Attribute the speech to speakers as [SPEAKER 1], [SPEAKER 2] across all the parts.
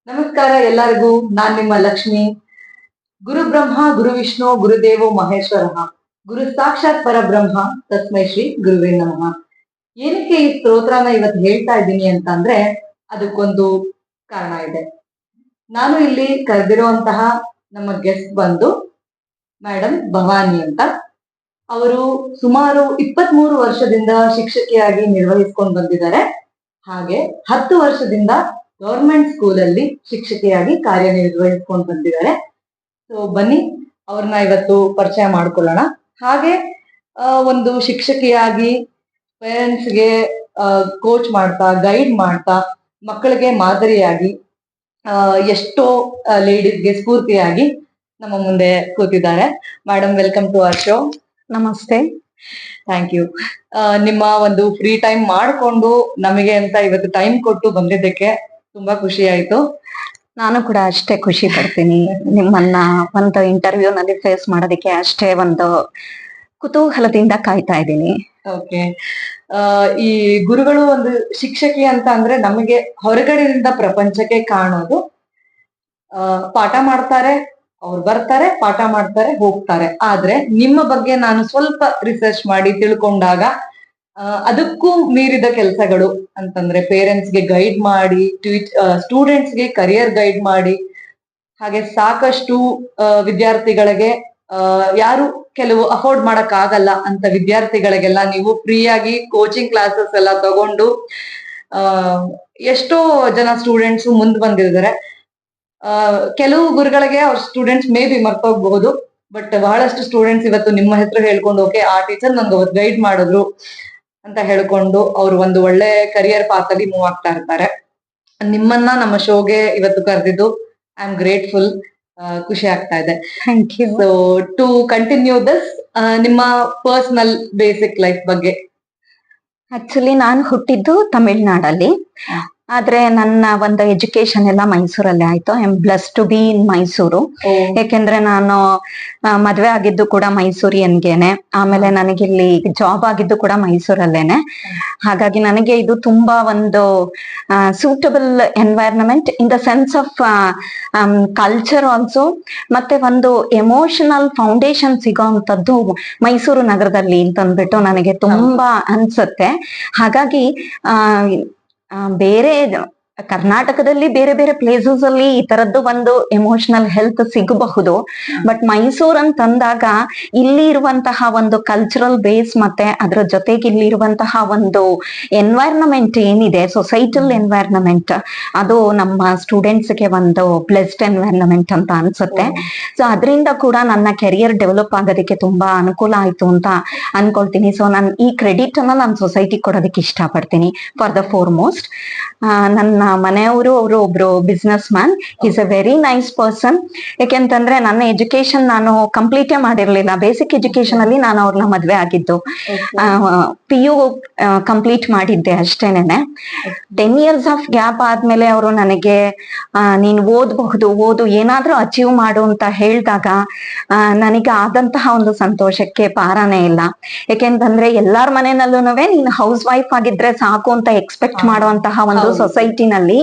[SPEAKER 1] ನಮಸ್ಕಾರ ಎಲ್ಲರಿಗೂ. ನಾನ್ ನಿಮ್ಮ ಲಕ್ಷ್ಮಿ. ಗುರು ಬ್ರಹ್ಮ ಗುರು ವಿಷ್ಣು ಗುರುದೇವೋ ಮಹೇಶ್ವರ, ಗುರು ಸಾಕ್ಷಾತ್ ಪರಬ್ರಹ್ಮ ತಸ್ಮೈ ಶ್ರೀ ಗುರುವೇ ನಮಃ. ಏನಕ್ಕೆ ಈ ಸ್ತೋತ್ರನ ಇವತ್ತು ಹೇಳ್ತಾ ಇದ್ದೀನಿ ಅಂತಂದ್ರೆ ಅದಕ್ಕೊಂದು ಕಾರಣ ಇದೆ. ನಾನು ಇಲ್ಲಿ ಕರೆದಿರುವಂತಹ ನಮ್ಮ ಗೆಸ್ಟ್ ಬಂದು ಮೇಡಮ್ ಭವಾನಿ ಅಂತ. ಅವರು ಸುಮಾರು 23 ವರ್ಷದಿಂದ ಶಿಕ್ಷಕಿಯಾಗಿ ನಿರ್ವಹಿಸ್ಕೊಂಡು ಬಂದಿದ್ದಾರೆ. ಹಾಗೆ 10 ವರ್ಷದಿಂದ ಗವರ್ಮೆಂಟ್ ಸ್ಕೂಲ್ ಅಲ್ಲಿ ಶಿಕ್ಷಕಿಯಾಗಿ ಕಾರ್ಯನಿರ್ವಹಿಸ್ಕೊಂಡು ಬಂದಿದ್ದಾರೆ. ಸೊ ಬನ್ನಿ ಅವ್ರನ್ನ ಇವತ್ತು ಪರಿಚಯ ಮಾಡ್ಕೊಳ್ಳೋಣ. ಹಾಗೆ ಒಂದು ಶಿಕ್ಷಕಿಯಾಗಿ ಪೇರೆಂಟ್ಸ್ಗೆ ಕೋಚ್ ಮಾಡ್ತಾ, ಗೈಡ್ ಮಾಡ್ತಾ, ಮಕ್ಕಳಿಗೆ ಮಾದರಿಯಾಗಿ ಎಷ್ಟೋ ಲೇಡೀಸ್ಗೆ ಸ್ಫೂರ್ತಿಯಾಗಿ ನಮ್ಮ ಮುಂದೆ ಕೂತಿದ್ದಾರೆ. Madam, welcome to our show.
[SPEAKER 2] ನಮಸ್ತೆ.
[SPEAKER 1] Thank you. ನಿಮ್ಮ ಒಂದು ಫ್ರೀ ಟೈಮ್ ಮಾಡಿಕೊಂಡು ನಮಗೆ ಅಂತ ಇವತ್ತು ಟೈಮ್ ಕೊಟ್ಟು ಬಂದಿದ್ದಕ್ಕೆ ತುಂಬಾ ಖುಷಿ ಆಯ್ತು.
[SPEAKER 2] ನಾನು ಕೂಡ ಅಷ್ಟೇ ಖುಷಿ ಪಡ್ತೀನಿ. ನಿಮ್ಮನ್ನ ಒಂದು ಇಂಟರ್ವ್ಯೂ ನಲ್ಲಿ ಫೇಸ್ ಮಾಡೋದಕ್ಕೆ ಅಷ್ಟೇ ಒಂದು ಕುತೂಹಲದಿಂದ ಕಾಯ್ತಾ ಇದ್ದೀನಿ.
[SPEAKER 1] ಓಕೆ. ಈ ಗುರುಗಳು ಒಂದು ಶಿಕ್ಷಕಿ ಅಂತ ಅಂದ್ರೆ ನಮಗೆ ಹೊರಗಡೆಯಿಂದ ಪ್ರಪಂಚಕ್ಕೆ ಕಾಣೋದು. ಪಾಠ ಮಾಡ್ತಾರೆ, ಅವ್ರು ಬರ್ತಾರೆ, ಪಾಠ ಮಾಡ್ತಾರೆ, ಹೋಗ್ತಾರೆ. ಆದ್ರೆ ನಿಮ್ಮ ಬಗ್ಗೆ ನಾನು ಸ್ವಲ್ಪ ರಿಸರ್ಚ್ ಮಾಡಿ ತಿಳ್ಕೊಂಡಾಗ ಅದಕ್ಕೂ ಮೀರಿದ ಕೆಲಸಗಳು ಅಂತಂದ್ರೆ ಪೇರೆಂಟ್ಸ್ಗೆ ಗೈಡ್ ಮಾಡಿ, ಸ್ಟೂಡೆಂಟ್ಸ್ಗೆ ಕರಿಯರ್ ಗೈಡ್ ಮಾಡಿ, ಹಾಗೆ ಸಾಕಷ್ಟು ವಿದ್ಯಾರ್ಥಿಗಳಿಗೆ ಯಾರು ಕೆಲವು ಅಫೋರ್ಡ್ ಮಾಡಕ್ ಆಗಲ್ಲ ಅಂತ ವಿದ್ಯಾರ್ಥಿಗಳಿಗೆಲ್ಲ ನೀವು ಫ್ರೀಯಾಗಿ ಕೋಚಿಂಗ್ ಕ್ಲಾಸಸ್ ಎಲ್ಲ ತಗೊಂಡು ಎಷ್ಟೋ ಜನ ಸ್ಟೂಡೆಂಟ್ಸ್ ಮುಂದ್ ಬಂದಿದ್ದಾರೆ. ಕೆಲವು ಗುರುಗಳಿಗೆ ಅವ್ರ ಸ್ಟೂಡೆಂಟ್ಸ್ ಮೇ ಬಿ ಮರ್ತೋಗ್ಬಹುದು, ಬಟ್ ಬಹಳಷ್ಟು ಸ್ಟೂಡೆಂಟ್ಸ್ ಇವತ್ತು ನಿಮ್ಮ ಹೆಸರು ಹೇಳ್ಕೊಂಡು ಓಕೆ ಆ ಟೀಚರ್ ನಂಗೆ ಅವತ್ತು ಗೈಡ್ ಮಾಡಿದ್ರು ಅಂತ ಹೇಳ್ಕೊಂಡು ಅವ್ರು ಒಂದು ಒಳ್ಳೆ ಕರಿಯರ್ ಪಾತ್ ಅಲ್ಲಿ ಮೂವ್ ಆಗ್ತಾ ಇರ್ತಾರೆ. ನಿಮ್ಮನ್ನ ನಮ್ಮ ಶೋಗೆ ಇವತ್ತು ಕರೆದಿದ್ದು ಐ ಆಮ್ ಗ್ರೇಟ್ಫುಲ್. ಖುಷಿ ಆಗ್ತಾ ಇದೆ.
[SPEAKER 2] Thank you.
[SPEAKER 1] So to continue this, ನಿಮ್ಮ ಪರ್ಸನಲ್ ಬೇಸಿಕ್ ಲೈಫ್ ಬಗ್ಗೆ.
[SPEAKER 2] ಆಕ್ಚುಲಿ ನಾನು ಹುಟ್ಟಿದ್ದು ತಮಿಳ್ನಾಡಲ್ಲಿ, ಆದ್ರೆ ನನ್ನ ಒಂದು ಎಜುಕೇಶನ್ ಎಲ್ಲ ಮೈಸೂರಲ್ಲೇ ಆಯ್ತು. I am bless to be in Mysuru. ಯಾಕೆಂದ್ರೆ ನಾನು ಮದ್ವೆ ಆಗಿದ್ದು ಕೂಡ ಮೈಸೂರಿಯನ್ಗೆನೆ, ಆಮೇಲೆ ನನಗಿಲ್ಲಿ ಜಾಬ್ ಆಗಿದ್ದು ಕೂಡ ಮೈಸೂರಲ್ಲೇನೆ. ಹಾಗಾಗಿ ನನಗೆ ಇದು ತುಂಬಾ ಒಂದು suitable environment in the sense of culture also, ಮತ್ತೆ ಒಂದು ಎಮೋಷನಲ್ ಫೌಂಡೇಶನ್ ಸಿಗೋ ಅಂತದ್ದು ಮೈಸೂರು ನಗರದಲ್ಲಿ ಅಂತಂದ್ಬಿಟ್ಟು ನನಗೆ ತುಂಬಾ ಅನ್ಸುತ್ತೆ. ಹಾಗಾಗಿ ಬೇರೆ ಕರ್ನಾಟಕದಲ್ಲಿ ಬೇರೆ ಬೇರೆ ಪ್ಲೇಸಸ್ ಅಲ್ಲಿ ಈ ತರದ್ದು ಒಂದು ಎಮೋಷನಲ್ ಹೆಲ್ತ್ ಸಿಗಬಹುದು, ಬಟ್ ಮೈಸೂರ್ ಅಂತಂದಾಗ ಇಲ್ಲಿ ಇರುವಂತಹ ಒಂದು ಕಲ್ಚರಲ್ ಬೇಸ್ ಮತ್ತೆ ಅದ್ರ ಜೊತೆಗೆ ಇಲ್ಲಿ ಇರುವಂತಹ ಒಂದು ಎನ್ವೈರ್ನಮೆಂಟ್ ಏನಿದೆ, ಸೊಸೈಟಲ್ ಎನ್ವೈರ್ನಮೆಂಟ್, ಅದು ನಮ್ಮ ಸ್ಟೂಡೆಂಟ್ಸ್ಗೆ ಒಂದು ಬ್ಲೆಸ್ಡ್ ಎನ್ವೈರ್ನಮೆಂಟ್ ಅಂತ ಅನ್ಸುತ್ತೆ. ಸೊ ಅದರಿಂದ ಕೂಡ ನನ್ನ ಕೆರಿಯರ್ ಡೆವಲಪ್ ಆಗೋದಕ್ಕೆ ತುಂಬಾ ಅನುಕೂಲ ಆಯ್ತು ಅಂತ ಅನ್ಕೊಳ್ತೀನಿ. ಸೊ ನಾನು ಈ ಕ್ರೆಡಿಟ್ ಅನ್ನ ನಾನು ಸೊಸೈಟಿ ಕೊಡೋದಕ್ಕೆ ಇಷ್ಟಪಡ್ತೀನಿ. ಫಾರ್ ದ ಫೋರ್ಮೋಸ್ಟ್, ನನ್ನ ಮನೆಯವರು, ಅವರು ಒಬ್ರು business man. Is a very nice person. ಯಾಕೆಂತಂದ್ರೆ ನನ್ನ ಎಜುಕೇಶನ್ ನಾನು ಕಂಪ್ಲೀಟೇ ಮಾಡಿರ್ಲಿಲ್ಲ. ಬೇಸಿಕ್ ಎಜುಕೇಶನ್ ಅಲ್ಲಿ ನಾನು ಅವ್ರನ್ನ ಮದ್ವೆ ಆಗಿದ್ದು. PU ಕಂಪ್ಲೀಟ್ ಮಾಡಿದ್ದೆ ಅಷ್ಟೇನೆ. 10 years ಆಫ್ ಗ್ಯಾಪ್ ಆದ್ಮೇಲೆ ಅವರು ನನಗೆ ನೀನ್ ಓದು, ಏನಾದ್ರೂ ಅಚೀವ್ ಮಾಡು ಅಂತ ಹೇಳಿದಾಗ ನನಗೆ ಆದಂತಹ ಒಂದು ಸಂತೋಷಕ್ಕೆ ಪಾರಾನೇ ಇಲ್ಲ. ಯಾಕೆಂತಂದ್ರೆ ಎಲ್ಲಾರ ಮನೆಯಲ್ಲೂ ನೀನ್ ಹೌಸ್ ವೈಫ್ ಆಗಿದ್ರೆ ಸಾಕು ಅಂತ ಎಕ್ಸ್ಪೆಕ್ಟ್ ಮಾಡುವಂತಹ ಒಂದು ಸೊಸೈಟಿನಲ್ಲಿ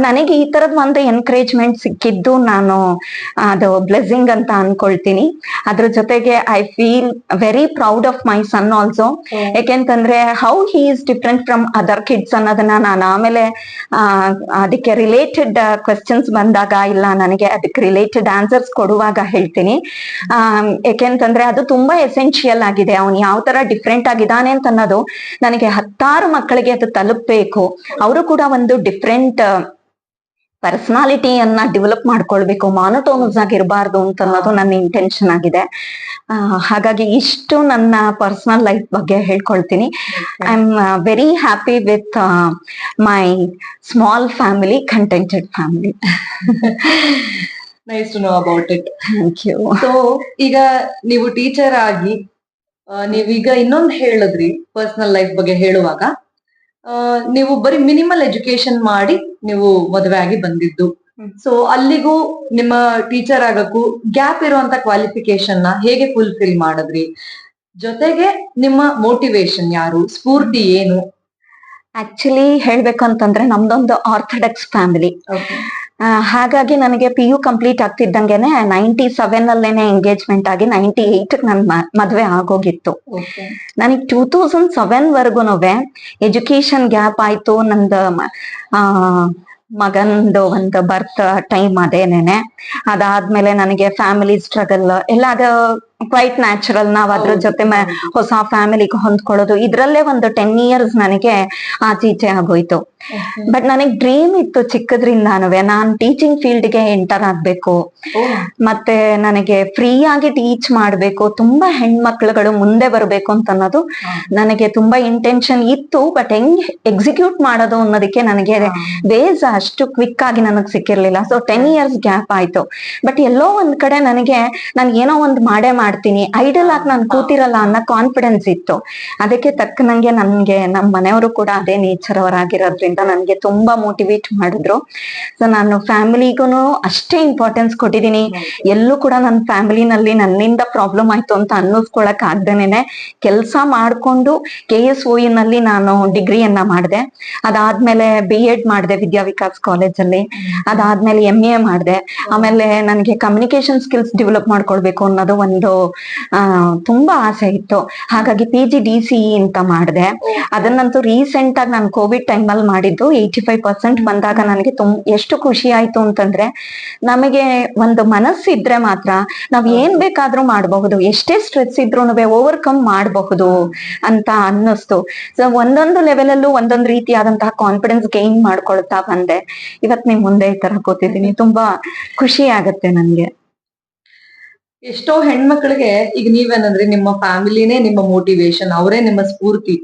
[SPEAKER 2] ನನಗೆ ಈ ತರದ್ ಒಂದು ಎನ್ಕರೇಜ್ಮೆಂಟ್ ಸಿಕ್ಕಿದ್ದು ನಾನು ಅದು ಬ್ಲೆಸ್ಸಿಂಗ್ ಅಂತ ಅನ್ಕೊಳ್ತೀನಿ. ಅದ್ರ ಜೊತೆಗೆ I feel very proud of my son also. ಯಾಕೆಂತಂದ್ರೆ how he is different from other kids ಅನ್ನೋದನ್ನ ನಾನು ಆಮೇಲೆ ಅದಕ್ಕೆ ರಿಲೇಟೆಡ್ ಕ್ವೆಶ್ಚನ್ಸ್ ಬಂದಾಗ, ಇಲ್ಲ ನನಗೆ ಅದಕ್ಕೆ ರಿಲೇಟೆಡ್ ಆನ್ಸರ್ಸ್ ಕೊಡುವಾಗ ಹೇಳ್ತೀನಿ. ಯಾಕೆಂತಂದ್ರೆ ಅದು ತುಂಬಾ ಎಸೆನ್ಷಿಯಲ್ ಆಗಿದೆ. ಅವನು ಯಾವ ತರ ಡಿಫ್ರೆಂಟ್ ಆಗಿದ್ದಾನೆ ಅಂತ ಅನ್ನೋದು ನನಗೆ 10 ಮಕ್ಕಳಿಗೆ ಅದು ತಲುಪಬೇಕು. ಅವರು ಕೂಡ ಒಂದು ಡಿಫ್ರೆಂಟ್ ಪರ್ಸನಾಲಿಟಿಯನ್ನ ಡೆವಲಪ್ ಮಾಡ್ಕೊಳ್ಬೇಕು, ಮಾನೋಟೋನಸ್ ಆಗಿರಬಾರ್ದು ಅಂತ ಅನ್ನೋದು ನನ್ನ ಇಂಟೆನ್ಷನ್ ಆಗಿದೆ. ಹಾಗಾಗಿ ಇಷ್ಟು ನನ್ನ ಪರ್ಸನಲ್ ಲೈಫ್ ಬಗ್ಗೆ ಹೇಳ್ಕೊಳ್ತೀನಿ. I am very happy with my small family, contented family.
[SPEAKER 1] Nice to know about it.
[SPEAKER 2] Thank you.
[SPEAKER 1] So ಈಗ ನೀವು ಟೀಚರ್ ಆಗಿ ನೀವೀಗ ಇನ್ನೊಂದು ಹೇಳಿದ್ರಿ ಪರ್ಸನಲ್ ಲೈಫ್ ಬಗ್ಗೆ ಹೇಳುವಾಗ, ನೀವು ಬರೀ ಮಿನಿಮಲ್ ಎಜುಕೇಶನ್ ಮಾಡಿ ನೀವು ಮದುವೆ ಆಗಿ ಬಂದಿದ್ದು. ಸೊ ಅಲ್ಲಿಗೂ ನಿಮ್ಮ ಟೀಚರ್ ಆಗಕ್ಕೂ ಗ್ಯಾಪ್ ಇರುವಂತ ಕ್ವಾಲಿಫಿಕೇಶನ್ ನ ಹೇಗೆ ಫುಲ್ಫಿಲ್ ಮಾಡಿದ್ರಿ? ಜೊತೆಗೆ ನಿಮ್ಮ ಮೋಟಿವೇಶನ್ ಯಾರು, ಸ್ಫೂರ್ತಿ ಏನು?
[SPEAKER 2] ಆಕ್ಚುಲಿ ಹೇಳ್ಬೇಕು ಅಂತಂದ್ರೆ ನಮ್ದೊಂದು ಆರ್ಥೋಡಾಕ್ಸ್ ಫ್ಯಾಮಿಲಿ.
[SPEAKER 1] ಓಕೆ.
[SPEAKER 2] ಹಾಗಾಗಿ ನನಗೆ PU ಕಂಪ್ಲೀಟ್ ಆಗ್ತಿದ್ದಂಗೆನೆ 97 ಅಲ್ಲೇನೆ ಎಂಗೇಜ್ಮೆಂಟ್ ಆಗಿ 98 ನನ್ ಮದ್ವೆ ಆಗೋಗಿತ್ತು.
[SPEAKER 1] ಓಕೆ.
[SPEAKER 2] ನನಗೆ 2007 ವರ್ಗುನುವೆ ಎಜುಕೇಶನ್ ಗ್ಯಾಪ್ ಆಯ್ತು. ನಂದು ಮಗಂದು ಒಂದು ಬರ್ತ್ ಟೈಮ್ ಅದೇನೇನೆ. ಅದಾದ್ಮೇಲೆ ನನಗೆ ಫ್ಯಾಮಿಲಿ ಸ್ಟ್ರಗಲ್ ಎಲ್ಲ ಅದು ಕ್ವೈಟ್ ನ್ಯಾಚುರಲ್. ನಾವ್ ಅದ್ರ ಜೊತೆ ಹೊಸ ಫ್ಯಾಮಿಲಿಗೆ ಹೊಂದ್ಕೊಳ್ಳೋದು ಇದ್ರಲ್ಲೇ ಒಂದು 10 years ನನಗೆ ಆಚೀಚೆ ಆಗೋಯ್ತು. ಬಟ್ ನನಗ್ ಡ್ರೀಮ್ ಇತ್ತು ಚಿಕ್ಕದ್ರಿಂದಾನುವೆ, ನಾನ್ ಟೀಚಿಂಗ್ ಫೀಲ್ಡ್ಗೆ ಎಂಟರ್ ಆಗ್ಬೇಕು, ಮತ್ತೆ ನನಗೆ ಫ್ರೀ ಆಗಿ ಟೀಚ್ ಮಾಡ್ಬೇಕು, ತುಂಬಾ ಹೆಣ್ಮಕ್ಳುಗಳು ಮುಂದೆ ಬರ್ಬೇಕು ಅಂತ ಅನ್ನೋದು ನನಗೆ ತುಂಬಾ ಇಂಟೆನ್ಷನ್ ಇತ್ತು. ಬಟ್ ಹೆಂಗ್ ಎಕ್ಸಿಕ್ಯೂಟ್ ಮಾಡೋದು ಅನ್ನೋದಕ್ಕೆ ನನಗೆ ಬೇಸ್ ಅಷ್ಟು ಕ್ವಿಕ್ ಆಗಿ ನನಗ್ ಸಿಕ್ಕಿರ್ಲಿಲ್ಲ. ಸೊ 10 years ಗ್ಯಾಪ್ ಆಯ್ತು. ಬಟ್ ಎಲ್ಲೋ ಒಂದ್ ಕಡೆ ನನಗೆ ನಾನು ಏನೋ ಒಂದ್ ಮಾಡೇ ಮಾಡ್ತೀನಿ, ಐಡಲ್ ಆಗಿ ನಾನು ಕೂತಿರಲ್ಲ ಅನ್ನೋ ಕಾನ್ಫಿಡೆನ್ಸ್ ಇತ್ತು. ಅದಕ್ಕೆ ತಕ್ಕನಂಗೆ ನನ್ಗೆ ನಮ್ಮ ಮನೆಯವರು ಕೂಡ ಅದೇ ನೇಚರ್ ಅವರಾಗಿರೋದ್ರಿಂದ ನನ್ಗೆ ತುಂಬಾ ಮೋಟಿವೇಟ್ ಮಾಡಿದ್ರು. ಸೊ ನಾನು ಫ್ಯಾಮಿಲಿಗೂ ಅಷ್ಟೇ ಇಂಪಾರ್ಟೆನ್ಸ್ ಕೊಟ್ಟಿದ್ದೀನಿ. ಎಲ್ಲೂ ಕೂಡ ನನ್ನ ಫ್ಯಾಮಿಲಿನಲ್ಲಿ ನನ್ನಿಂದ ಪ್ರಾಬ್ಲಮ್ ಆಯ್ತು ಅಂತ ಅನ್ನಿಸ್ಕೊಳಕ್ ಆಗ್ದೇನೆ ಕೆಲ್ಸ ಮಾಡ್ಕೊಂಡು KSOE ನಲ್ಲಿ ನಾನು ಡಿಗ್ರಿಯನ್ನ ಮಾಡಿದೆ. ಅದಾದ್ಮೇಲೆ BEd ಮಾಡಿದೆ ವಿದ್ಯಾ ವಿಕಾಸ್ ಕಾಲೇಜಲ್ಲಿ. ಅದಾದ್ಮೇಲೆ MA ಮಾಡಿದೆ. ಆಮೇಲೆ ನನಗೆ ಕಮ್ಯುನಿಕೇಶನ್ ಸ್ಕಿಲ್ಸ್ ಡೆವಲಪ್ ಮಾಡ್ಕೊಳ್ಬೇಕು ಅನ್ನೋದು ಒಂದು ತುಂಬಾ ಆಸೆ ಇತ್ತು. ಹಾಗಾಗಿ PGDCE ಅಂತ ಮಾಡಿದೆ. ಅದನ್ನಂತೂ ರೀಸೆಂಟ್ ಆಗಿ ನಾನು ಕೋವಿಡ್ ಟೈಮ್ ಅಲ್ಲಿ ಮಾಡಿದ್ದು 85% ಬಂದಾಗ ನನಗೆ ಎಷ್ಟು ಖುಷಿ ಆಯ್ತು ಅಂತಂದ್ರೆ, ನಮಗೆ ಒಂದು ಮನಸ್ಸಿದ್ರೆ ಮಾತ್ರ ನಾವ್ ಏನ್ ಬೇಕಾದ್ರೂ ಮಾಡಬಹುದು, ಎಷ್ಟೇ ಸ್ಟ್ರೆಸ್ ಇದ್ರೂ ಓವರ್ಕಮ್ ಮಾಡಬಹುದು ಅಂತ ಅನ್ನಿಸ್ತು. ಸೊ ಒಂದೊಂದು ಲೆವೆಲ್ ಅಲ್ಲೂ ಒಂದೊಂದು ರೀತಿಯಾದಂತಹ ಕಾನ್ಫಿಡೆನ್ಸ್ ಗೈನ್ ಮಾಡ್ಕೊಳ್ತಾ ಬಂದೆ. ಇವತ್ ನಿಮ್ ಮುಂದೆ ಈ ತರ ಕೂತಿದ್ದೀನಿ, ತುಂಬಾ ಖುಷಿ ಆಗತ್ತೆ ನನ್ಗೆ.
[SPEAKER 1] ಎಷ್ಟೋ ಹೆಣ್ಮಕ್ಳಿಗೆ ಈಗ ನೀವೇನಂದ್ರೆ ನಿಮ್ಮ ಫ್ಯಾಮಿಲಿನೇ ನಿಮ್ಮ ಮೋಟಿವೇಶನ್, ಅವರೇ ನಿಮ್ಮ ಸ್ಫೂರ್ತಿ.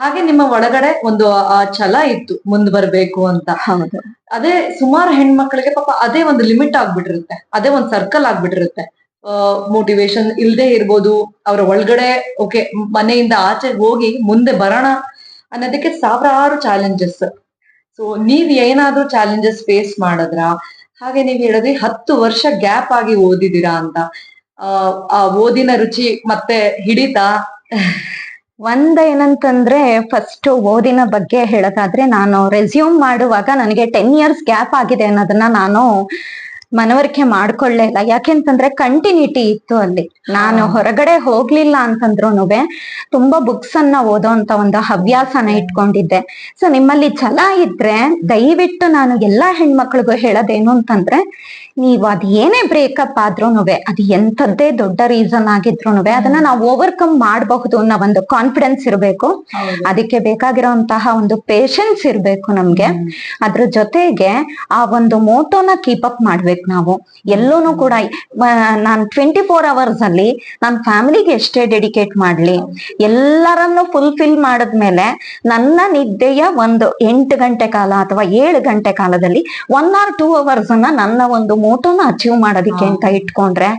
[SPEAKER 1] ಹಾಗೆ ನಿಮ್ಮ ಒಳಗಡೆ ಒಂದು ಆ ಛಲ ಇತ್ತು ಮುಂದ್ ಬರ್ಬೇಕು ಅಂತ.
[SPEAKER 2] ಹೌದು.
[SPEAKER 1] ಅದೇ ಸುಮಾರು ಹೆಣ್ಮಕ್ಳಿಗೆ ಪಾಪ ಅದೇ ಒಂದು ಲಿಮಿಟ್ ಆಗ್ಬಿಟ್ಟಿರುತ್ತೆ, ಅದೇ ಒಂದು ಸರ್ಕಲ್ ಆಗ್ಬಿಟ್ಟಿರುತ್ತೆ. ಮೋಟಿವೇಶನ್ ಇಲ್ದೇ ಇರ್ಬೋದು, ಅವರ ಒಳಗಡೆ ಓಕೆ ಮನೆಯಿಂದ ಆಚೆ ಹೋಗಿ ಮುಂದೆ ಬರೋಣ ಅನ್ನೋದಕ್ಕೆ ಸಾವಿರಾರು ಚಾಲೆಂಜಸ್. ಸೊ ನೀವ್ ಏನಾದ್ರೂ ಚಾಲೆಂಜಸ್ ಫೇಸ್ ಮಾಡಿದ್ರ? ಹಾಗೆ ನೀವ್ ಹೇಳಿದ್ರಿ 10 ವರ್ಷ ಗ್ಯಾಪ್ ಆಗಿ ಓದಿದೀರಾ ಅಂತ. ಆ ಓದಿನ ರುಚಿ ಮತ್ತೆ ಹಿಡಿತಾ?
[SPEAKER 2] ಏನಂತಂದ್ರೆ ಫಸ್ಟ್ ಓದಿನ ಬಗ್ಗೆ ಹೇಳೋದಾದ್ರೆ, ನಾನು ರೆಸ್ಯೂಮ್ ಮಾಡುವಾಗ ನನಗೆ 10 years ಗ್ಯಾಪ್ ಆಗಿದೆ ಅನ್ನೋದನ್ನ ನಾನು ಮನವರಿಕೆ ಮಾಡ್ಕೊಳ್ಳೇ ಇಲ್ಲ. ಯಾಕೆಂತಂದ್ರೆ ಕಂಟಿನ್ಯೂಟಿ ಇತ್ತು ಅಲ್ಲಿ. ನಾನು ಹೊರಗಡೆ ಹೋಗ್ಲಿಲ್ಲ ಅಂತಂದ್ರುನುವೆ ತುಂಬಾ ಬುಕ್ಸ್ ಅನ್ನ ಓದೋ ಅಂತ ಒಂದು ಹವ್ಯಾಸನ ಇಟ್ಕೊಂಡಿದ್ದೆ. ಸೊ ನಿಮ್ಮಲ್ಲಿ ಛಲ ಇದ್ರೆ ದಯವಿಟ್ಟು ನಾನು ಎಲ್ಲಾ ಹೆಣ್ಮಕ್ಳಿಗೂ ಹೇಳೋದೇನು ಅಂತಂದ್ರೆ, ನೀವು ಅದ್ ಏನೇ ಬ್ರೇಕಪ್ ಆದ್ರೂನುವೆ, ಅದು ಎಂತದ್ದೇ ದೊಡ್ಡ ರೀಸನ್ ಆಗಿದ್ರೂನುವೆ ಅದನ್ನ ನಾವು ಓವರ್ಕಮ್ ಮಾಡಬಹುದು ಅನ್ನೋ ಒಂದು ಕಾನ್ಫಿಡೆನ್ಸ್ ಇರ್ಬೇಕು. ಅದಕ್ಕೆ ಬೇಕಾಗಿರೋಂತಹ ಒಂದು ಪೇಶನ್ಸ್ ಇರ್ಬೇಕು ನಮ್ಗೆ. ಅದ್ರ ಜೊತೆಗೆ ಆ ಒಂದು ಮೋಟೋನ ಕೀಪ್ ಅಪ್ ಮಾಡ್ಬೇಕು ನಾವು. ಎಲ್ಲೂನು ಕೂಡ ನಾನ್ 24 hours ಅಲ್ಲಿ ನಾನ್ ಫ್ಯಾಮಿಲಿಗೆ ಎಷ್ಟೇ ಡೆಡಿಕೇಟ್ ಮಾಡ್ಲಿ, ಎಲ್ಲರನ್ನು ಫುಲ್ಫಿಲ್ ಮಾಡಿದ್ಮೇಲೆ ನನ್ನ ನಿದ್ದೆಯ ಒಂದು 8 ಗಂಟೆ ಕಾಲ ಅಥವಾ 7 ಗಂಟೆ ಕಾಲದಲ್ಲಿ 1 or 2 hours ಅನ್ನ ನನ್ನ ಒಂದು ಮೋಟೋನ ಅಚೀವ್ ಮಾಡೋದಿಕ್ಕೆ ಅಂತ ಇಟ್ಕೊಂಡ್ರೆ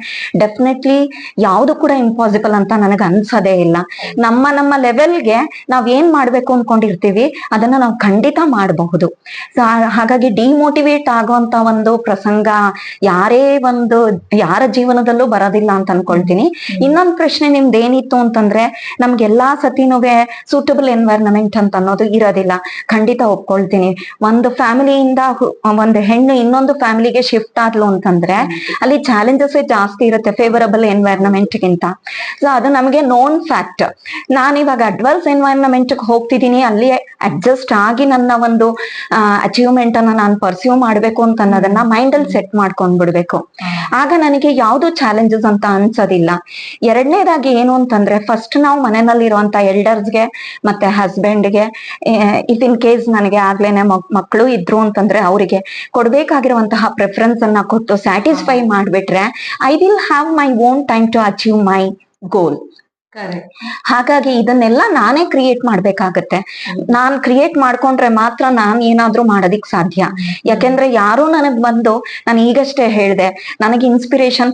[SPEAKER 2] ಡೆಫಿನೆಟ್ಲಿ ಯಾವ್ದು ಕೂಡ ಇಂಪಾಸಿಬಲ್ ಅಂತ ನನಗೆ ಅನ್ಸೋದೇ ಇಲ್ಲ. ನಮ್ಮ ಲೆವೆಲ್ಗೆ ನಾವ್ ಏನ್ ಮಾಡ್ಬೇಕು ಅನ್ಕೊಂಡಿರ್ತೀವಿ ಅದನ್ನ ನಾವು ಖಂಡಿತ ಮಾಡಬಹುದು. ಹಾಗಾಗಿ ಡಿಮೋಟಿವೇಟ್ ಆಗುವಂತ ಒಂದು ಪ್ರಸಂಗ ಯಾರ ಜೀವನದಲ್ಲೂ ಬರೋದಿಲ್ಲ ಅಂತ ಅನ್ಕೊಳ್ತೀನಿ. ಇನ್ನೊಂದು ಪ್ರಶ್ನೆ ನಿಮ್ದು ಏನಿತ್ತು ಅಂತಂದ್ರೆ, ನಮ್ಗೆಲ್ಲಾ ಸತಿನುವೆ ಸೂಟಬಲ್ ಎನ್ವೈರನ್ಮೆಂಟ್ ಅಂತ ಅನ್ನೋದು ಇರೋದಿಲ್ಲ. ಖಂಡಿತ ಒಪ್ಕೊಳ್ತೀನಿ. ಒಂದು ಫ್ಯಾಮಿಲಿಯಿಂದ ಒಂದು ಹೆಣ್ಣು ಇನ್ನೊಂದು ಫ್ಯಾಮಿಲಿಗೆ ಶಿಫ್ಟ್ ಆದ್ಲು ಅಂತಂದ್ರೆ ಅಲ್ಲಿ ಚಾಲೆಂಜಸ್ ಜಾಸ್ತಿ ಇರುತ್ತೆ ಫೇವರಬಲ್ ಎನ್ವೈರನ್ಮೆಂಟ್ ಗಿಂತ. ಸೊ ಅದು ನಮಗೆ ನೋನ್ ಫ್ಯಾಕ್ಟ್. ನಾನು ಇವಾಗ ಅಡ್ವರ್ಸ್ ಎನ್ವೈರನ್ಮೆಂಟ್ ಹೋಗ್ತಿದ್ದೀನಿ, ಅಲ್ಲಿ ಅಡ್ಜಸ್ಟ್ ಆಗಿ ನನ್ನ ಒಂದು ಅಚೀವ್ಮೆಂಟ್ ಅನ್ನ ನಾನು ಪರ್ಸ್ಯೂ ಮಾಡ್ಬೇಕು ಅಂತ ಅನ್ನೋದನ್ನ ಮೈಂಡ್ ಅಲ್ಲಿ ಸೆಟ್ ಮಾಡ್ಕೊಂಡ್ಬಿಡ್ಬೇಕು. ಆಗ ನನಗೆ ಯಾವ್ದು ಚಾಲೆಂಜಸ್ ಅಂತ ಅನ್ಸೋದಿಲ್ಲ. ಎರಡನೇದಾಗಿ ಏನು ಅಂತಂದ್ರೆ, ಫಸ್ಟ್ ನಾವು ಮನೆಯಲ್ಲಿರುವಂತ ಎಲ್ಡರ್ಸ್ಗೆ ಮತ್ತೆ ಹಸ್ಬೆಂಡ್ಗೆ, ಇಫ್ ಇನ್ ಕೇಸ್ ನನಗೆ ಆಗ್ಲೇನೆ ಮಕ್ಕಳು ಇದ್ರು ಅಂತಂದ್ರೆ ಅವರಿಗೆ ಕೊಡ್ಬೇಕಾಗಿರುವಂತಹ ಪ್ರಿಫರೆನ್ಸ್ ಅನ್ನ ಕೊಟ್ಟು ಸ್ಯಾಟಿಸ್ಫೈ ಮಾಡ್ಬಿಟ್ರೆ I will have my own time to achieve my goal. ಹಾಗಾಗಿ ಇದನ್ನೆಲ್ಲ ನಾನೇ ಕ್ರಿಯೇಟ್ ಮಾಡ್ಬೇಕಾಗತ್ತೆ. ನಾನ್ ಕ್ರಿಯೇಟ್ ಮಾಡ್ಕೊಂಡ್ರೆ ಮಾತ್ರ ನಾನ್ ಏನಾದ್ರೂ ಮಾಡೋದಿಕ್ ಸಾಧ್ಯ. ಯಾಕೆಂದ್ರೆ ಯಾರು ನನಗ್ ಬಂದು, ನಾನು ಈಗಷ್ಟೇ ಹೇಳ್ದೆ, ನನಗೆ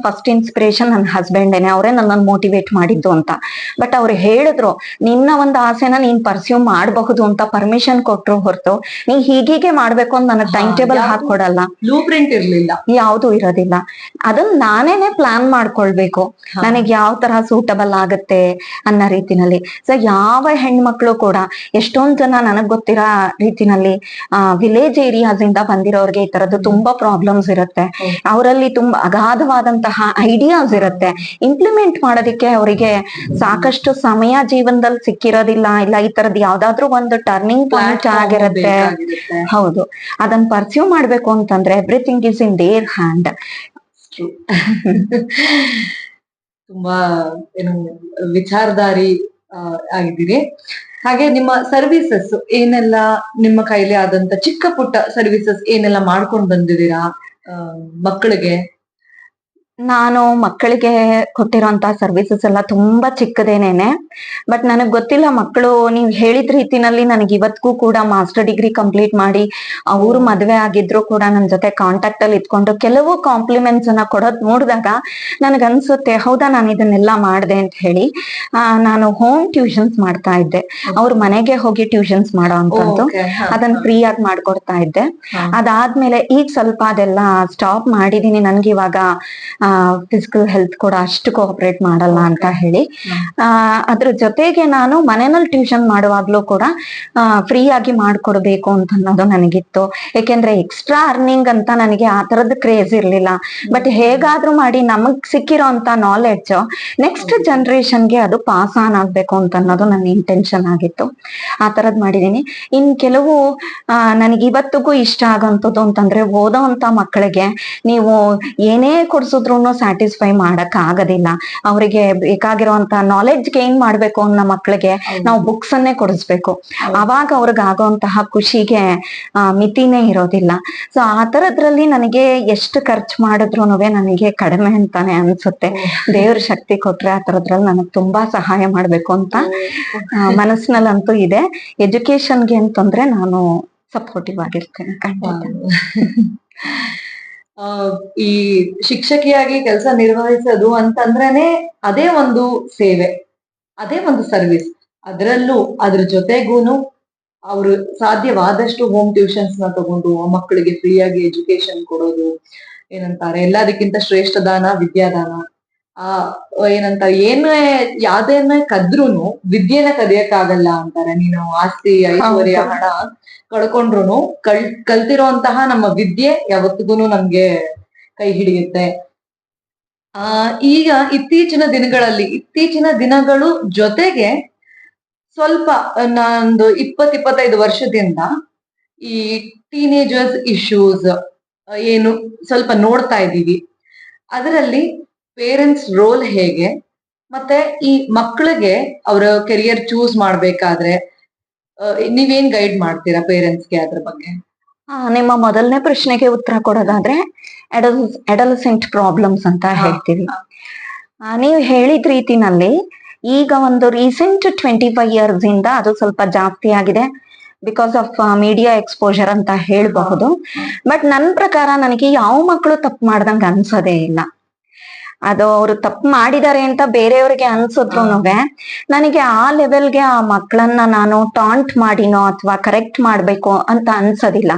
[SPEAKER 2] ಫಸ್ಟ್ ಇನ್ಸ್ಪಿರೇಷನ್ ನನ್ನ ಹಸ್ಬೆಂಡೇನೆ. ಅವರೇ ನನ್ನನ್ನು ಮೋಟಿವೇಟ್ ಮಾಡಿದ್ದು ಅಂತ. ಬಟ್ ಅವ್ರು ಹೇಳಿದ್ರು, ನಿನ್ನ ಒಂದು ಆಸೆನ ನೀನ್ ಪರ್ಸ್ಯೂ ಮಾಡಬಹುದು ಅಂತ ಪರ್ಮಿಷನ್ ಕೊಟ್ರು ಹೊರತು ನೀ ಹೀಗೀಗೆ ಮಾಡ್ಬೇಕು ಅಂತ ನನಗೆ ಟೈಮ್ ಟೇಬಲ್ ಹಾಕೊಡಲ್ಲ.
[SPEAKER 1] ಬ್ಲೂ ಪ್ರಿಂಟ್ ಇರ್ಲಿಲ್ಲ,
[SPEAKER 2] ಯಾವ್ದು ಇರೋದಿಲ್ಲ. ಅದನ್ನ ನಾನೇನೆ ಪ್ಲಾನ್ ಮಾಡ್ಕೊಳ್ಬೇಕು, ನನಗೆ ಯಾವ ತರ ಸೂಟಬಲ್ ಆಗುತ್ತೆ ಅನ್ನೋ ರೀತಿನಲ್ಲಿ. ಸೊ ಯಾವ ಹೆಣ್ಮಕ್ಳು ಕೂಡ, ಎಷ್ಟೊಂದ್ ಜನ ನನಗ್ ಗೊತ್ತಿರೋ ರೀತಿನಲ್ಲಿ ವಿಲೇಜ್ ಏರಿಯಾಸ್ ಇಂದ ಬಂದಿರೋರ್ಗೆ ಈ ತರದ್ದು ತುಂಬಾ ಪ್ರಾಬ್ಲಮ್ಸ್ ಇರುತ್ತೆ. ಅವರಲ್ಲಿ ತುಂಬಾ ಅಗಾಧವಾದಂತಹ ಐಡಿಯಾಸ್ ಇರುತ್ತೆ, ಇಂಪ್ಲಿಮೆಂಟ್ ಮಾಡೋದಿಕ್ಕೆ ಅವರಿಗೆ ಸಾಕಷ್ಟು ಸಮಯ ಜೀವನದಲ್ಲಿ ಸಿಕ್ಕಿರೋದಿಲ್ಲ, ಇಲ್ಲ ಈ ತರದ್ ಯಾವ್ದಾದ್ರು ಒಂದು ಟರ್ನಿಂಗ್ ಪಾಯಿಂಟ್ ಆಗಿರುತ್ತೆ. ಹೌದು, ಅದನ್ನ ಪರ್ಸ್ಯೂ ಮಾಡ್ಬೇಕು ಅಂತಂದ್ರೆ everything is in their hand.
[SPEAKER 1] ತುಂಬಾ ಏನು ವಿಚಾರಧಾರಿ ಆಗಿದ್ದೀರಿ. ಹಾಗೆ ನಿಮ್ಮ ಸರ್ವಿಸಸ್ ಏನೆಲ್ಲ, ನಿಮ್ಮ ಕೈಲಿ ಆದಂತ ಚಿಕ್ಕ ಪುಟ್ಟ ಸರ್ವಿಸಸ್ ಏನೆಲ್ಲ ಮಾಡ್ಕೊಂಡು ಬಂದಿದ್ದೀರಾ ಮಕ್ಕಳಿಗೆ?
[SPEAKER 2] ನಾನು ಮಕ್ಕಳಿಗೆ ಕೊಟ್ಟಿರೋಂತ ಸರ್ವಿಸಸ್ ಎಲ್ಲ ತುಂಬಾ ಚಿಕ್ಕದೇನೇನೆ. ಬಟ್ ನನಗ್ ಗೊತ್ತಿಲ್ಲ, ಮಕ್ಕಳು ನೀವ್ ಹೇಳಿದ ರೀತಿನಲ್ಲಿ ನನಗೆ ಇವತ್ತಿಗೂ ಕೂಡ ಮಾಸ್ಟರ್ ಡಿಗ್ರಿ ಕಂಪ್ಲೀಟ್ ಮಾಡಿ ಅವ್ರು ಮದ್ವೆ ಆಗಿದ್ರು ಕೂಡ ನನ್ ಜೊತೆ ಕಾಂಟ್ಯಾಕ್ಟ್ ಅಲ್ಲಿ ಇಟ್ಕೊಂಡು ಕೆಲವು ಕಾಂಪ್ಲಿಮೆಂಟ್ಸ್ ಅನ್ನ ಕೊಡೋದ್ ನೋಡಿದಾಗ ನನಗನ್ಸುತ್ತೆ, ಹೌದಾ ನಾನು ಇದನ್ನೆಲ್ಲ ಮಾಡ್ದೆ ಅಂತ ಹೇಳಿ. ನಾನು ಹೋಮ್ ಟ್ಯೂಷನ್ಸ್ ಮಾಡ್ತಾ ಇದ್ದೆ, ಅವ್ರ ಮನೆಗೆ ಹೋಗಿ ಟ್ಯೂಷನ್ಸ್ ಮಾಡೋ ಅಂತದ್ದು, ಅದನ್ನ ಫ್ರೀ ಆಗಿ ಮಾಡ್ಕೊಡ್ತಾ ಇದ್ದೆ. ಅದಾದ್ಮೇಲೆ ಈಗ ಸ್ವಲ್ಪ ಅದೆಲ್ಲ ಸ್ಟಾಪ್ ಮಾಡಿದೀನಿ. ನನ್ಗೆ ಇವಾಗ ಫಿಸಿಕಲ್ ಹೆಲ್ತ್ ಕೂಡ ಅಷ್ಟು ಕೋಆಪರೇಟ್ ಮಾಡಲ್ಲ ಅಂತ ಹೇಳಿ. ಅದ್ರ ಜೊತೆಗೆ ನಾನು ಮನೆಯಲ್ಲಿ ಟ್ಯೂಷನ್ ಮಾಡುವಾಗ್ಲೂ ಕೂಡ ಫ್ರೀ ಆಗಿ ಮಾಡ್ಕೊಡ್ಬೇಕು ಅಂತ ಅನ್ನೋದು ನನಗಿತ್ತು. ಯಾಕೆಂದ್ರೆ ಎಕ್ಸ್ಟ್ರಾ ಅರ್ನಿಂಗ್ ಅಂತ ನನಗೆ ಆ ತರದ ಕ್ರೇಜ್ ಇರ್ಲಿಲ್ಲ. ಬಟ್ ಹೇಗಾದ್ರೂ ಮಾಡಿ ನಮಗ್ ಸಿಕ್ಕಿರೋ ಅಂತ ನಾಲೆಡ್ಜ್ ನೆಕ್ಸ್ಟ್ ಜನರೇಷನ್ಗೆ ಅದು ಪಾಸ್ ಆನ್ ಆಗ್ಬೇಕು ಅಂತ ಅನ್ನೋದು ನನ್ನ ಇಂಟೆನ್ಷನ್ ಆಗಿತ್ತು. ಆ ತರದ್ ಮಾಡಿದೀನಿ. ಇನ್ ಕೆಲವು ನನಗೆ ಇವತ್ತಿಗೂ ಇಷ್ಟ ಆಗಂತದ್ದು ಅಂತಂದ್ರೆ, ಓದೋ ಅಂತ ಮಕ್ಕಳಿಗೆ ನೀವು ಏನೇ ಕೊಡ್ಸಿದ್ರು ಸ್ಯಾಟಿಸ್ಫೈ ಮಾಡಕ್ ಆಗೋದಿಲ್ಲ. ಅವರಿಗೆ ಬೇಕಾಗಿರುವಂತ ನಾಲೆಡ್ಜ್ ಗೇನ್ ಮಾಡ್ಬೇಕು ಅನ್ನೋ ಮಕ್ಕಳಿಗೆ ನಾವು ಬುಕ್ಸ್ ಅನ್ನೇ ಕೊಡಿಸ್ಬೇಕು. ಅವಾಗ ಅವ್ರಿಗೆ ಆಗೋಂತಹ ಖುಷಿಗೆ ಮಿತಿನೇ ಇರೋದಿಲ್ಲ. ಸೊ ಆ ತರದ್ರಲ್ಲಿ ನನಗೆ ಎಷ್ಟು ಖರ್ಚು ಮಾಡಿದ್ರು ನನಗೆ ಕಡಿಮೆ ಅಂತಾನೆ ಅನ್ಸುತ್ತೆ. ದೇವ್ರ ಶಕ್ತಿ ಕೊಟ್ರೆ ಆ ತರದ್ರಲ್ಲಿ ನನಗ್ ತುಂಬಾ ಸಹಾಯ ಮಾಡ್ಬೇಕು ಅಂತ ಮನಸ್ಸಿನಲ್ಲಂತೂ ಇದೆ. ಎಜುಕೇಶನ್ಗೆ ಅಂತಂದ್ರೆ ನಾನು ಸಪೋರ್ಟಿವ್ ಆಗಿರ್ತೇನೆ ಖಂಡಿತ.
[SPEAKER 1] ಈ ಶಿಕ್ಷಕಿಯಾಗಿ ಕೆಲಸ ನಿರ್ವಹಿಸೋದು ಅಂತಂದ್ರೇನೆ ಅದೇ ಒಂದು ಸೇವೆ, ಅದೇ ಒಂದು ಸರ್ವಿಸ್. ಅದರಲ್ಲೂ ಅದ್ರ ಜೊತೆಗೂನು ಅವರು ಸಾಧ್ಯವಾದಷ್ಟು ಹೋಮ್ ಟ್ಯೂಷನ್ಸ್ ನ ತಗೊಂಡು ಆ ಮಕ್ಕಳಿಗೆ ಫ್ರೀಯಾಗಿ ಎಜುಕೇಶನ್ ಕೊಡೋದು. ಏನಂತಾರೆ, ಎಲ್ಲದಕ್ಕಿಂತ ಶ್ರೇಷ್ಠ ದಾನ ವಿದ್ಯಾದಾನ. ಏನಂತಾರೆ, ಯಾವ್ದೇನೇ ಕದ್ರೂನು ವಿದ್ಯೆನ ಕದಿಯಕ್ಕಾಗಲ್ಲ ಅಂತಾರೆ. ನೀನು ಆಸ್ತಿ ಐಶ್ವರ್ಯ ಹಣ ಕಳ್ಕೊಂಡ್ರು ಕಲ್ತಿರೋಂತಹ ನಮ್ಮ ವಿದ್ಯೆ ಯಾವತ್ತಿಗೂ ನಮ್ಗೆ ಕೈ ಹಿಡಿಯುತ್ತೆ. ಈಗ ಇತ್ತೀಚಿನ ದಿನಗಳು ಜೊತೆಗೆ ಸ್ವಲ್ಪ ನಾನೊಂದು 20-25 ವರ್ಷದಿಂದ ಈ ಟೀನೇಜರ್ಸ್ ಇಶ್ಯೂಸ್ ಏನು ಸ್ವಲ್ಪ ನೋಡ್ತಾ ಇದ್ದೀವಿ. ಅದರಲ್ಲಿ ಪೇರೆಂಟ್ಸ್ ರೋಲ್ ಹೇಗೆ, ಮತ್ತೆ ಈ ಮಕ್ಕಳಿಗೆ ಅವರ ಕೆರಿಯರ್ ಚೂಸ್ ಮಾಡ್ಬೇಕಾದ್ರೆ ನೀವೇನ್ ಗೈಡ್ ಮಾಡ್ತೀರಾ ಪೇರೆಂಟ್ಸ್ಗೆ ಅದ್ರ ಬಗ್ಗೆ?
[SPEAKER 2] ನಿಮ್ಮ ಮೊದಲನೇ ಪ್ರಶ್ನೆಗೆ ಉತ್ತರ ಕೊಡೋದಾದ್ರೆ ಅಡಲ್ಸೆಂಟ್ ಪ್ರಾಬ್ಲಮ್ಸ್ ಅಂತ ಹೇಳ್ತೀವಿ. ನೀವು ಹೇಳಿದ ರೀತಿನಲ್ಲಿ ಈಗ ಒಂದು ರೀಸೆಂಟ್ 25 years ಇಂದ ಅದು ಸ್ವಲ್ಪ ಜಾಸ್ತಿ ಆಗಿದೆ, ಬಿಕಾಸ್ ಆಫ್ ಮೀಡಿಯಾ ಎಕ್ಸ್ಪೋಜರ್ ಅಂತ ಹೇಳ್ಬಹುದು. ಬಟ್ ನನ್ ಪ್ರಕಾರ ನನಗೆ ಯಾವ ಮಕ್ಕಳು ತಪ್ಪು ಮಾಡ್ದಂಗ ಅನ್ಸೋದೇ ಇಲ್ಲ. ಅದು ಅವ್ರು ತಪ್ಪು ಮಾಡಿದ್ದಾರೆ ಅಂತ ಬೇರೆಯವ್ರಿಗೆ ಅನ್ಸಿದ್ರು ನನಗೆ ಆ ಲೆವೆಲ್ಗೆ ಆ ಮಕ್ಕಳನ್ನ ನಾನು ಟಾಂಟ್ ಮಾಡಿನೋ ಅಥವಾ ಕರೆಕ್ಟ್ ಮಾಡ್ಬೇಕು ಅಂತ ಅನ್ಸೋದಿಲ್ಲ.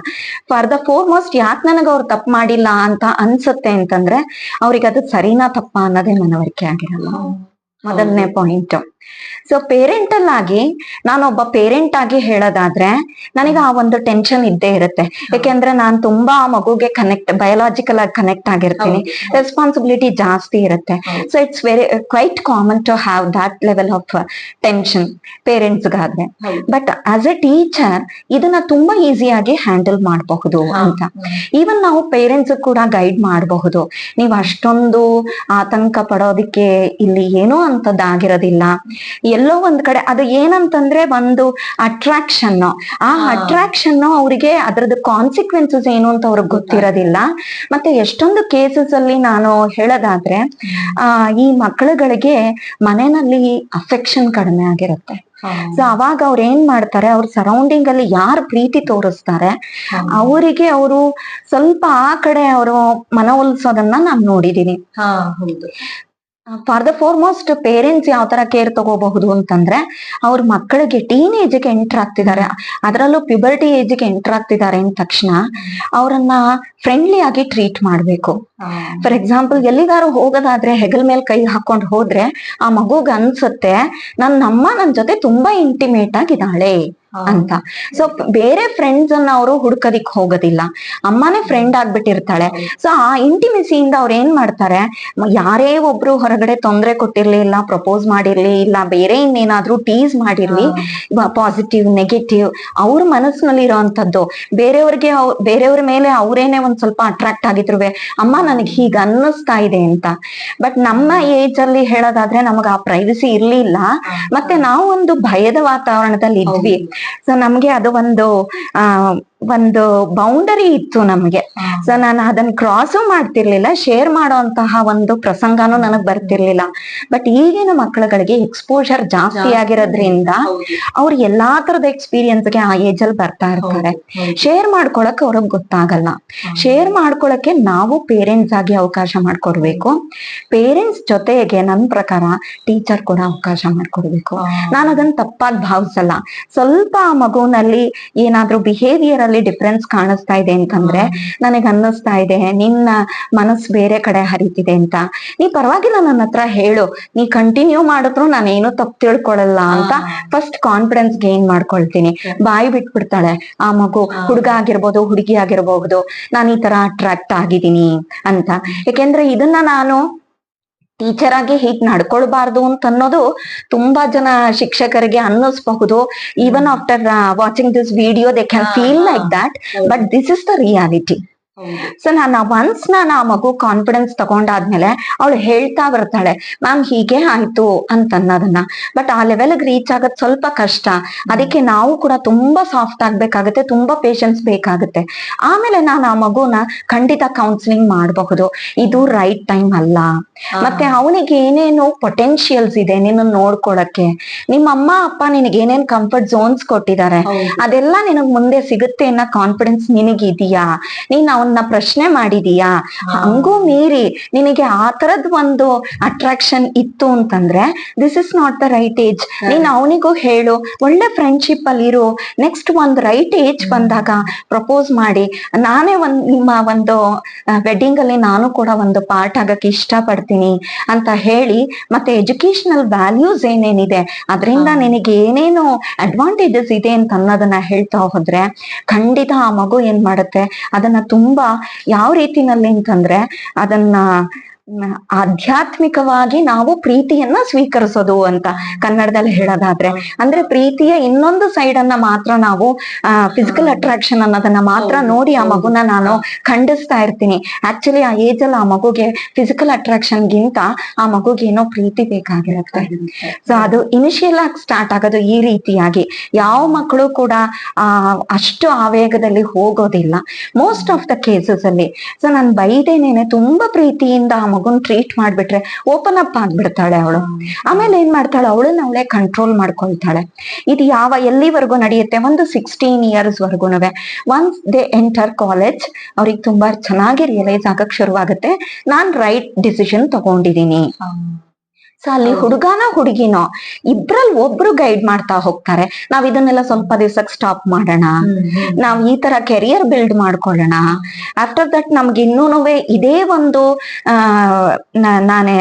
[SPEAKER 2] ಫಾರ್ ದ ಫೋರ್ಮೋಸ್ಟ್ ಯಾಕೆ ನನಗೆ ಅವ್ರು ತಪ್ಪು ಮಾಡಿಲ್ಲ ಅಂತ ಅನ್ಸುತ್ತೆ ಅಂತಂದ್ರೆ, ಅವ್ರಿಗೆ ಅದು ಸರಿನಾ ತಪ್ಪ ಅನ್ನೋದೇ ಮನವರಿಕೆ ಆಗಿರಲ್ಲ, ಮೊದಲನೇ ಪಾಯಿಂಟ್. ಸೊ ಪೇರೆಂಟಲ್ ಆಗಿ ನಾನೊಬ್ಬ ಪೇರೆಂಟ್ ಆಗಿ ಹೇಳೋದಾದ್ರೆ ನನಗೆ ಆ ಒಂದು ಟೆನ್ಷನ್ ಇದ್ದೇ ಇರುತ್ತೆ. ಯಾಕೆಂದ್ರೆ ನಾನು ತುಂಬಾ ಮಗುಗೆ ಬಯೋಲಾಜಿಕಲ್ ಆಗಿ ಕನೆಕ್ಟ್ ಆಗಿರ್ತೀನಿ, ರೆಸ್ಪಾನ್ಸಿಬಿಲಿಟಿ ಜಾಸ್ತಿ ಇರುತ್ತೆ. So it's quite common to have that level of tension ಪೇರೆಂಟ್ಸ್ಗಾದ್ರೆ. ಬಟ್ ಆಸ್ ಎ ಟೀಚರ್ ಇದನ್ನ ತುಂಬಾ ಈಸಿಯಾಗಿ ಹ್ಯಾಂಡಲ್ ಮಾಡಬಹುದು ಅಂತ. ಈವನ್ ನಾವು ಪೇರೆಂಟ್ಸ್ ಕೂಡ ಗೈಡ್ ಮಾಡಬಹುದು. ನೀವು ಅಷ್ಟೊಂದು ಆತಂಕ ಪಡೋದಿಕ್ಕೆ ಇಲ್ಲಿ ಏನೋ ಅಂತದ್ದಾಗಿರೋದಿಲ್ಲ. ಎಲ್ಲೋ ಒಂದ್ ಕಡೆ ಅದು ಏನಂತಂದ್ರೆ ಒಂದು ಅಟ್ರಾಕ್ಷನ್. ಆ ಅಟ್ರಾಕ್ಷನ್ ಅವರಿಗೆ ಅದ್ರದ್ದು ಕಾನ್ಸಿಕ್ವೆನ್ಸಸ್ ಏನು ಅಂತ ಅವ್ರಿಗೆ ಗೊತ್ತಿರೋದಿಲ್ಲ. ಮತ್ತೆ ಎಷ್ಟೊಂದು ಕೇಸಸ್ ಅಲ್ಲಿ ನಾನು ಹೇಳೋದಾದ್ರೆ ಈ ಮಕ್ಕಳುಗಳಿಗೆ ಮನೆಯಲ್ಲಿ ಅಫೆಕ್ಷನ್ ಕಡಿಮೆ ಆಗಿರುತ್ತೆ. ಸೊ ಅವಾಗ ಅವ್ರು ಏನ್ ಮಾಡ್ತಾರೆ, ಅವ್ರ ಸರೌಂಡಿಂಗ್ ಅಲ್ಲಿ ಯಾರು ಪ್ರೀತಿ ತೋರಿಸ್ತಾರೆ ಅವರಿಗೆ ಅವರು ಸ್ವಲ್ಪ ಆ ಕಡೆ ಅವರು ಮನವೊಲಿಸೋದನ್ನ ನಾನು ನೋಡಿದೀನಿ. ಫಾರ್ ದ ಫಾರ್ಮೋಸ್ಟ್ ಪೇರೆಂಟ್ಸ್ ಯಾವ ತರ ಕೇರ್ ತಗೋಬಹುದು ಅಂತಂದ್ರೆ, ಅವ್ರ ಮಕ್ಕಳಿಗೆ ಟೀನ್ ಏಜ್ಗೆ ಎಂಟರ್ ಆಗ್ತಿದ್ದಾರೆ, ಅದರಲ್ಲೂ ಪ್ಯುಬರ್ಟಿ ಏಜ್ಗೆ ಎಂಟರ್ ಆಗ್ತಿದ್ದಾರೆ ಅಂದ ತಕ್ಷಣ ಅವರನ್ನ ಫ್ರೆಂಡ್ಲಿ ಆಗಿ ಟ್ರೀಟ್ ಮಾಡ್ಬೇಕು. ಫಾರ್ ಎಕ್ಸಾಂಪಲ್ ಎಲ್ಲಿಗಾರು ಹೋಗೋದಾದ್ರೆ ಹೆಗಲ್ ಮೇಲೆ ಕೈ ಹಾಕೊಂಡು ಹೋದ್ರೆ ಆ ಮಗುಗ್ ಅನ್ಸುತ್ತೆ ನಮ್ಮ ನನ್ ಜೊತೆ ತುಂಬಾ ಇಂಟಿಮೇಟ್ ಆಗಿದ್ದಾಳೆ ಅಂತ. ಸೊ ಬೇರೆ ಫ್ರೆಂಡ್ಸ್ ಅನ್ನ ಅವರು ಹುಡ್ಕೋದಿಕ್ ಹೋಗೋದಿಲ್ಲ, ಅಮ್ಮನೇ ಫ್ರೆಂಡ್ ಆಗ್ಬಿಟ್ಟಿರ್ತಾಳೆ. ಸೊ ಆ ಇಂಟಿಮೆಸಿಯಿಂದ ಅವ್ರು ಏನ್ ಮಾಡ್ತಾರೆ, ಯಾರೇ ಒಬ್ರು ಹೊರಗಡೆ ತೊಂದರೆ ಕೊಟ್ಟಿರ್ಲಿ, ಇಲ್ಲ ಪ್ರಪೋಸ್ ಮಾಡಿರ್ಲಿ, ಇಲ್ಲ ಬೇರೆ ಇನ್ನೇನಾದ್ರೂ ಟೀಸ್ ಮಾಡಿರ್ಲಿ, ಪಾಸಿಟಿವ್ ನೆಗೆಟಿವ್ ಅವ್ರ ಮನಸ್ಸಿನಲ್ಲಿ ಇರೋಂಥದ್ದು ಬೇರೆಯವ್ರ ಮೇಲೆ ಅವರೇನೆ ಒಂದ್ ಸ್ವಲ್ಪ ಅಟ್ರಾಕ್ಟ್ ಆಗಿದ್ರುವೆ, ಅಮ್ಮ ನನಗ್ ಹೀಗ ಅನ್ನಿಸ್ತಾ ಇದೆ ಅಂತ. ಬಟ್ ನಮ್ಮ ಏಜ್ ಅಲ್ಲಿ ಹೇಳೋದಾದ್ರೆ ನಮಗ್ ಆ ಪ್ರೈವಸಿ ಇರ್ಲಿಲ್ಲ, ಮತ್ತೆ ನಾವು ಒಂದು ಭಯದ ವಾತಾವರಣದಲ್ಲಿ ಇದ್ವಿ. ಸೊ ನಮ್ಗೆ ಅದು ಒಂದು ಬೌಂಡರಿ ಇತ್ತು ನಮ್ಗೆ. ಸೊ ನಾನು ಅದನ್ನ ಕ್ರಾಸು ಮಾಡ್ತಿರ್ಲಿಲ್ಲ, ಶೇರ್ ಮಾಡುವಂತಹ ಒಂದು ಪ್ರಸಂಗನೂ ನನಗ್ ಬರ್ತಿರ್ಲಿಲ್ಲ. ಬಟ್ ಈಗಿನ ಮಕ್ಕಳುಗಳಿಗೆ ಎಕ್ಸ್ಪೋಜರ್ ಜಾಸ್ತಿ ಆಗಿರೋದ್ರಿಂದ ಅವ್ರು ಎಲ್ಲಾ ತರದ ಎಕ್ಸ್ಪೀರಿಯನ್ಸ್ಗೆ ಆ ಏಜ್ ಅಲ್ಲಿ ಬರ್ತಾ ಇರ್ತಾರೆ. ಶೇರ್ ಮಾಡ್ಕೊಳಕ್ ಅವ್ರಿಗೆ ಗೊತ್ತಾಗಲ್ಲ. ಶೇರ್ ಮಾಡ್ಕೊಳಕ್ಕೆ ನಾವು ಪೇರೆಂಟ್ಸ್ ಆಗಿ ಅವಕಾಶ ಮಾಡ್ಕೊಡ್ಬೇಕು. ಪೇರೆಂಟ್ಸ್ ಜೊತೆಗೆ ನನ್ನ ಪ್ರಕಾರ ಟೀಚರ್ ಕೂಡ ಅವಕಾಶ ಮಾಡ್ಕೊಡ್ಬೇಕು. ನಾನು ಅದನ್ನ ತಪ್ಪಾಗಿ ಭಾವಿಸಲ್ಲ. ಸ್ವಲ್ಪ ಆ ಮಗುವಿನಲ್ಲಿ ಏನಾದ್ರೂ ಬಿಹೇವಿಯರ್ ಅಲ್ಲಿ ಡಿಫ್ರೆನ್ಸ್ ಕಾಣಿಸ್ತಾ ಇದೆ ಅಂತಂದ್ರೆ, ನನಗೆ ಅನ್ನಿಸ್ತಾ ಇದೆ ನಿನ್ನ ಮನಸ್ಸು ಬೇರೆ ಕಡೆ ಹರಿತಿದೆ ಅಂತ, ನೀ ಪರವಾಗಿಲ್ಲ ನನ್ನ ಹತ್ರ ಹೇಳು, ನೀ ಕಂಟಿನ್ಯೂ ಮಾಡಿದ್ರು ನಾನೇನು ತಪ್ಪು ತಿಳ್ಕೊಳಲ್ಲ ಅಂತ ಫಸ್ಟ್ ಕಾನ್ಫಿಡೆನ್ಸ್ ಗೇನ್ ಮಾಡ್ಕೊಳ್ತೀನಿ. ಬಾಯಿ ಬಿಟ್ಬಿಡ್ತಾಳೆ ಆ ಮಗು, ಹುಡುಗ ಆಗಿರ್ಬೋದು ಹುಡುಗಿ ಆಗಿರ್ಬಹುದು, ನಾನು ಈ ತರ ಅಟ್ರಾಕ್ಟ್ ಆಗಿದ್ದೀನಿ ಅಂತ. ಯಾಕೆಂದ್ರೆ ಇದನ್ನ ನಾನು ಟೀಚರ್ ಆಗಿ ಹೀಗ್ ನಡ್ಕೊಳ್ಬಾರ್ದು ಅಂತ ಅನ್ನೋದು ತುಂಬಾ ಜನ ಶಿಕ್ಷಕರಿಗೆ ಅನ್ನಿಸ್ಬಹುದು. Even after watching this video they can feel like that, but this is the reality. So ನಾನು ಆ ಮಗು ಕಾನ್ಫಿಡೆನ್ಸ್ ತಗೊಂಡಾದ್ಮೇಲೆ ಅವಳು ಹೇಳ್ತಾ ಬರ್ತಾಳೆ, ಮ್ಯಾಮ್ ಹೀಗೆ ಆಯ್ತು ಅಂತ ಅನ್ನೋದನ್ನ. ಬಟ್ ಆ ಲೆವೆಲ್ಗೆ ರೀಚ್ ಆಗೋದ್ ಸ್ವಲ್ಪ ಕಷ್ಟ. ಅದಕ್ಕೆ ನಾವು ಕೂಡ ತುಂಬಾ ಸಾಫ್ಟ್ ಆಗ್ಬೇಕಾಗತ್ತೆ, ತುಂಬಾ ಪೇಶನ್ಸ್ ಬೇಕಾಗುತ್ತೆ. ಆಮೇಲೆ ನಾನು ಆ ಮಗುನ ಖಂಡಿತ ಕೌನ್ಸಿಲಿಂಗ್ ಮಾಡಬಹುದು. ಇದು ರೈಟ್ ಟೈಮ್ ಅಲ್ಲ, ಮತ್ತೆ ಅವನಿಗೆ ಏನೇನು ಪೊಟೆನ್ಶಿಯಲ್ಸ್ ಇದೆ ನಿನ್ನ ನೋಡ್ಕೊಳಕ್ಕೆ, ನಿಮ್ಮ ಅಮ್ಮ ಅಪ್ಪ ನಿನಗೆ ಏನೇನ್ ಕಂಫರ್ಟ್ ಝೋನ್ಸ್ ಕೊಟ್ಟಿದ್ದಾರೆ ಅದೆಲ್ಲ ನಿನಗ್ ಮುಂದೆ ಸಿಗುತ್ತೆ ಅನ್ನೋ ಕಾನ್ಫಿಡೆನ್ಸ್ ನಿನಗಿದೆಯಾ, ನೀನ್ ಅವನ್ನ ಪ್ರಶ್ನೆ ಮಾಡಿದೀಯಾ? ಹಂಗೂ ಮೀರಿ ನಿನಗೆ ಆ ತರದ್ ಒಂದು ಅಟ್ರಾಕ್ಷನ್ ಇತ್ತು ಅಂತಂದ್ರೆ this is not the right age. ನೀನ್ ಅವನಿಗೂ ಹೇಳು, ಒಳ್ಳೆ ಫ್ರೆಂಡ್ಶಿಪ್ ಅಲ್ಲಿ ಇರು. ನೆಕ್ಸ್ಟ್ ಒಂದು ರೈಟ್ ಏಜ್ ಬಂದಾಗ ಪ್ರಪೋಸ್ ಮಾಡಿ, ನಾನೇ ನಿಮ್ಮ ಒಂದು ವೆಡ್ಡಿಂಗ್ ಅಲ್ಲಿ ನಾನು ಕೂಡ ಒಂದು ಪಾರ್ಟ್ ಆಗಕ್ಕೆ ಇಷ್ಟ ಪಡ್ತೀನಿ ಅಂತ ಹೇಳಿ, ಮತ್ತೆ ಎಜುಕೇಶನಲ್ ವ್ಯಾಲ್ಯೂಸ್ ಏನೇನಿದೆ ಅದರಿಂದ ನಿನಗೆ ಏನೇನು ಅಡ್ವಾಂಟೇಜಸ್ ಇದೆ ಅಂತ ಅನ್ನೋದನ್ನ ಹೇಳ್ತಾ ಹೋದ್ರೆ ಖಂಡಿತ ಆ ಮಗು ಏನ್ ಮಾಡುತ್ತೆ, ಅದನ್ನ ತುಂಬಾ ಯಾವ ರೀತಿನಲ್ಲಿ ಅಂತಂದ್ರೆ ಅದನ್ನ ಆಧ್ಯಾತ್ಮಿಕವಾಗಿ ನಾವು ಪ್ರೀತಿಯನ್ನ ಸ್ವೀಕರಿಸೋದು ಅಂತ ಕನ್ನಡದಲ್ಲಿ ಹೇಳೋದಾದ್ರೆ, ಅಂದ್ರೆ ಪ್ರೀತಿಯ ಇನ್ನೊಂದು ಸೈಡ್ ಅನ್ನ ಮಾತ್ರ ನಾವು ಫಿಸಿಕಲ್ ಅಟ್ರಾಕ್ಷನ್ ಅನ್ನೋದನ್ನ ಮಾತ್ರ ನೋಡಿ ಆ ಮಗುನ ನಾನು ಖಂಡಿಸ್ತಾ ಇರ್ತೀನಿ. ಆಕ್ಚುಲಿ ಆ ಏಜ್ ಅಲ್ಲಿ ಆ ಮಗುಗೆ ಫಿಸಿಕಲ್ ಅಟ್ರಾಕ್ಷನ್ ಗಿಂತ ಆ ಮಗುಗೆ ಏನೋ ಪ್ರೀತಿ ಬೇಕಾಗಿರುತ್ತೆ. ಸೊ ಅದು ಇನಿಷಿಯಲ್ ಆಗಿ ಸ್ಟಾರ್ಟ್ ಆಗೋದು ಈ ರೀತಿಯಾಗಿ. ಯಾವ ಮಕ್ಕಳು ಕೂಡ ಅಷ್ಟು ಆವೇಗದಲ್ಲಿ ಹೋಗೋದಿಲ್ಲ ಮೋಸ್ಟ್ ಆಫ್ ದ ಕೇಸಸ್ ಅಲ್ಲಿ. ಸೊ ನಾನು ಬೈದೇನೇನೆ ತುಂಬಾ ಪ್ರೀತಿಯಿಂದ ಆ ಮಗುನ್ ಟ್ರೀಟ್ ಮಾಡ್ಬಿಟ್ರೆ ಓಪನ್ ಅಪ್ ಆಗ್ಬಿಡ್ತಾಳೆ ಅವಳು. ಆಮೇಲೆ ಏನ್ ಮಾಡ್ತಾಳೆ, ಅವಳೇ ಕಂಟ್ರೋಲ್ ಮಾಡ್ಕೊಳ್ತಾಳೆ. ಇದು ಎಲ್ಲಿವರೆಗೂ ನಡೆಯುತ್ತೆ, ಒಂದು 16 years ವರ್ಗುನುವೆ. ಒನ್ಸ್ ದೇ ಎಂಟರ್ ಕಾಲೇಜ್ ಅವ್ರಿಗೆ ತುಂಬಾ ಚೆನ್ನಾಗಿ ರಿಯಲೈಸ್ ಆಗಕ್ ಶುರುವಾಗುತ್ತೆ, ನಾನ್ ರೈಟ್ ಡಿಸಿಷನ್ ತಗೊಂಡಿದೀನಿ. ಸೊ ಅಲ್ಲಿ ಹುಡುಗನೋ ಹುಡುಗಿನೋ ಇಬ್ರಲ್ಲಿ ಒಬ್ರು ಗೈಡ್ ಮಾಡ್ತಾ ಹೋಗ್ತಾರೆ, ನಾವ್ ಇದನ್ನೆಲ್ಲ ಸ್ವಲ್ಪ ದಿವಸಕ್ಕೆ ಸ್ಟಾಪ್ ಮಾಡೋಣ, ನಾವ್ ಈ ತರ ಕೆರಿಯರ್ ಬಿಲ್ಡ್ ಮಾಡ್ಕೊಳ್ಳೋಣ. ಆಫ್ಟರ್ ದಟ್ ನಮ್ಗೆ ಇನ್ನೂನುವೆ ಇದೇ ಒಂದು ನಾನೇ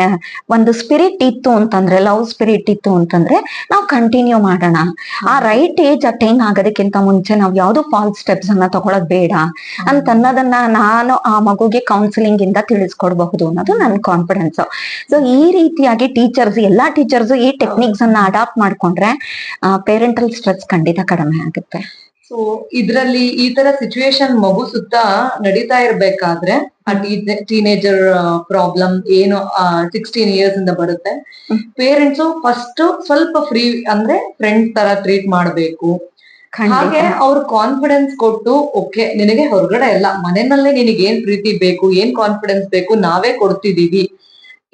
[SPEAKER 2] ಒಂದು ಸ್ಪಿರಿಟ್ ಇತ್ತು ಅಂತಂದ್ರೆ, ಲವ್ ಸ್ಪಿರಿಟ್ ಇತ್ತು ಅಂತಂದ್ರೆ ನಾವು ಕಂಟಿನ್ಯೂ ಮಾಡೋಣ. ಆ ರೈಟ್ ಏಜ್ ಅಟೈನ್ ಆಗೋದಕ್ಕಿಂತ ಮುಂಚೆ ನಾವ್ ಯಾವ್ದು ಫಾಲ್ಸ್ ಸ್ಟೆಪ್ಸ್ ಅನ್ನ ತಗೊಳೋದ್ ಬೇಡ ಅಂತ ಅನ್ನೋದನ್ನ ನಾನು ಆ ಮಗುಗೆ ಕೌನ್ಸಿಲಿಂಗ್ ಇಂದ ತಿಳಿಸ್ಕೊಡ್ಬಹುದು ಅನ್ನೋದು ನನ್ನ ಕಾನ್ಫಿಡೆನ್ಸ್. ಸೊ ಈ ರೀತಿಯಾಗಿ ಎಲ್ಲಾ ಟೀಚರ್ಸ್ ಈ ಟೆಕ್ನಿಕ್ಸ್ ಅನ್ನ ಅಡಾಪ್ಟ್ ಮಾಡ್ಕೊಂಡ್ರೆ ಪೇರೆಂಟಲ್ ಸ್ಟ್ರೆಸ್ ಖಂಡಿತ ಕಡಿಮೆ ಆಗುತ್ತೆ.
[SPEAKER 1] ಸೊ ಇದ್ರಲ್ಲಿ ಈ ತರ ಸಿಚುವೇಶನ್ ಮಗು ಸುತ್ತ ನಡೀತಾ ಇರ್ಬೇಕಾದ್ರೆ ಆ ಟೀನೇಜರ್ ಪ್ರಾಬ್ಲಮ್ ಏನು 16 years ಇಂದ ಬರುತ್ತೆ, ಪೇರೆಂಟ್ಸ್ ಫಸ್ಟ್ ಸ್ವಲ್ಪ ಫ್ರೀ ಅಂದ್ರೆ ಫ್ರೆಂಡ್ಸ್ ತರ ಟ್ರೀಟ್ ಮಾಡ್ಬೇಕು. ಹಾಗೆ ಅವ್ರ ಕಾನ್ಫಿಡೆನ್ಸ್ ಕೊಟ್ಟು, ಓಕೆ ನಿನಗೆ ಹೊರಗಡೆ ಎಲ್ಲ ಮನೆಯಲ್ಲೇ ನಿನಗೆ ಏನ್ ಪ್ರೀತಿ ಬೇಕು, ಏನ್ ಕಾನ್ಫಿಡೆನ್ಸ್ ಬೇಕು ನಾವೇ ಕೊಡ್ತಿದೀವಿ.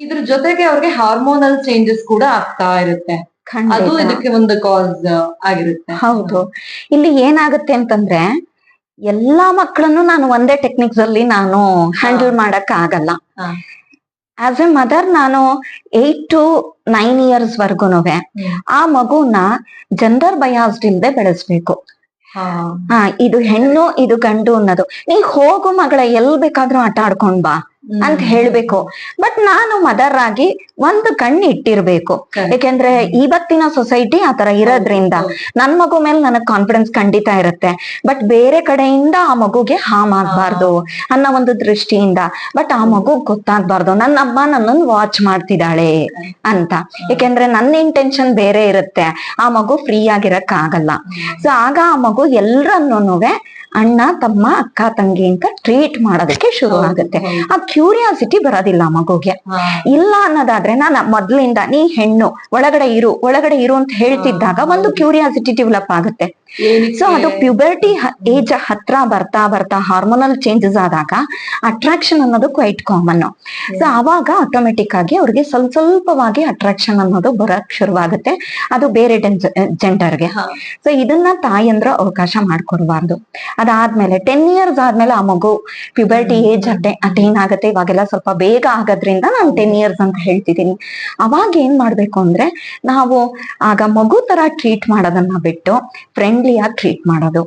[SPEAKER 1] ಇದ್ರ ಜೊತೆಗೆ ಅವ್ರಿಗೆ ಹಾರ್ಮೋನಲ್ ಚೇಂಜಸ್ ಕೂಡ ಆಗ್ತಾ ಇರುತ್ತೆ, ಅದು ಇದಕ್ಕೆ ಒಂದು ಕಾಸ್ ಆಗಿರುತ್ತೆ.
[SPEAKER 2] ಹೌದು, ಇಲ್ಲಿ ಏನಾಗುತ್ತೆ ಅಂತಂದ್ರೆ ಎಲ್ಲಾ ಮಕ್ಕಳನ್ನು ನಾನು ಒಂದೇ ಟೆಕ್ನಿಕ್ಸ್ ಅಲ್ಲಿ ನಾನು ಹ್ಯಾಂಡಲ್ ಮಾಡಕ್ ಆಗಲ್ಲ. ಆಸ್ ಎ ಮದರ್ ನಾನು 8 to 9 years ವರ್ಗುನುವೆ ಆ ಮಗುನ ಜೆಂಡರ್ ಬಯಾಸ್ಡ್ ಇಲ್ದೆ ಬೆಳೆಸ್ಬೇಕು. ಇದು ಹೆಣ್ಣು ಇದು ಗಂಡು ಅನ್ನೋದು, ನೀ ಹೋಗು ಮಗಳ ಎಲ್ ಬೇಕಾದ್ರೂ ಆಟ ಆಡ್ಕೊಂಡ್ ಬಾ ಅಂತ ಹೇಳ್ಬೇಕು. ಬಟ್ ನಾನು ಮದರ್ ಆಗಿ ಒಂದು ಕಣ್ಣು ಇಟ್ಟಿರ್ಬೇಕು. ಯಾಕೆಂದ್ರೆ ಇವತ್ತಿನ ಸೊಸೈಟಿ ಆತರ ಇರೋದ್ರಿಂದ ನನ್ ಮಗು ಮೇಲೆ ನನಗ್ ಕಾನ್ಫಿಡೆನ್ಸ್ ಖಂಡಿತ ಇರುತ್ತೆ, ಬಟ್ ಬೇರೆ ಕಡೆಯಿಂದ ಆ ಮಗುಗೆ ಹಾರ್ಮ್ ಆಗ್ಬಾರ್ದು ಅನ್ನೋ ಒಂದು ದೃಷ್ಟಿಯಿಂದ. ಬಟ್ ಆ ಮಗು ಗೊತ್ತಾಗ್ಬಾರ್ದು ನನ್ನ ಅಮ್ಮ ನನ್ನನ್ನು ವಾಚ್ ಮಾಡ್ತಿದ್ದಾಳೆ ಅಂತ. ಯಾಕೆಂದ್ರೆ ನನ್ನ ಇಂಟೆನ್ಷನ್ ಬೇರೆ ಇರುತ್ತೆ, ಆ ಮಗು ಫ್ರೀ ಆಗಿರಕ್ ಆಗಲ್ಲ. ಸೊ ಆಗ ಆ ಮಗು ಎಲ್ರನ್ನೂವೆ ಅಣ್ಣ ತಮ್ಮ ಅಕ್ಕ ತಂಗಿ ಅಂತ ಟ್ರೀಟ್ ಮಾಡೋದಕ್ಕೆ ಶುರು ಆಗುತ್ತೆ. ಆ ಕ್ಯೂರಿಯಾಸಿಟಿ ಬರೋದಿಲ್ಲ ಮಗುಗೆ. ಇಲ್ಲ ಅನ್ನೋದಾದ್ರೆ ನಾನು ಮೊದ್ಲಿಂದ ನೀ ಹೆಣ್ಣು ಒಳಗಡೆ ಇರು ಅಂತ ಹೇಳ್ತಿದ್ದಾಗ ಒಂದು ಕ್ಯೂರಿಯಾಸಿಟಿ ಡೆವಲಪ್ ಆಗುತ್ತೆ. ಸೊ ಅದು ಪ್ಯೂಬರ್ಟಿ ಏಜ್ ಹತ್ರ ಬರ್ತಾ ಬರ್ತಾ ಹಾರ್ಮೋನಲ್ ಚೇಂಜಸ್ ಆದಾಗ ಅಟ್ರಾಕ್ಷನ್ ಅನ್ನೋದು ಕ್ವೈಟ್ ಕಾಮನ್. ಸೊ ಅವಾಗ ಆಟೋಮೆಟಿಕ್ ಆಗಿ ಅವ್ರಿಗೆ ಸ್ವಲ್ಪವಾಗಿ ಅಟ್ರಾಕ್ಷನ್ ಅನ್ನೋದು ಬರಕ್ ಶುರುವಾಗುತ್ತೆ, ಅದು ಬೇರೆ ಜೆಂಡರ್ಗೆ. ಸೊ ಇದನ್ನ ತಾಯಂದ್ರ ಅವಕಾಶ ಮಾಡ್ಕೊಡ್ಬಾರ್ದು. ಅದಾದ್ಮೇಲೆ 10 years ಆದ್ಮೇಲೆ ಆ ಮಗು ಪ್ಯೂಬರ್ಟಿ ಏಜ್ ಅಟೈನ್ ಆಗುತ್ತೆ. ಇವಾಗೆಲ್ಲ ಸ್ವಲ್ಪ ಬೇಗ ಆಗೋದ್ರಿಂದ ನಾನು 10 years ಅಂತ ಹೇಳ್ತಿದ್ದೀನಿ. ಅವಾಗ ಏನ್ ಮಾಡ್ಬೇಕು ಅಂದ್ರೆ ನಾವು ಆಗ ಮಗು ತರ ಟ್ರೀಟ್ ಮಾಡೋದನ್ನ ಬಿಟ್ಟು ಫ್ರೆಂಡ್ಲಿಯಾಗಿ ಟ್ರೀಟ್ ಮಾಡೋದು.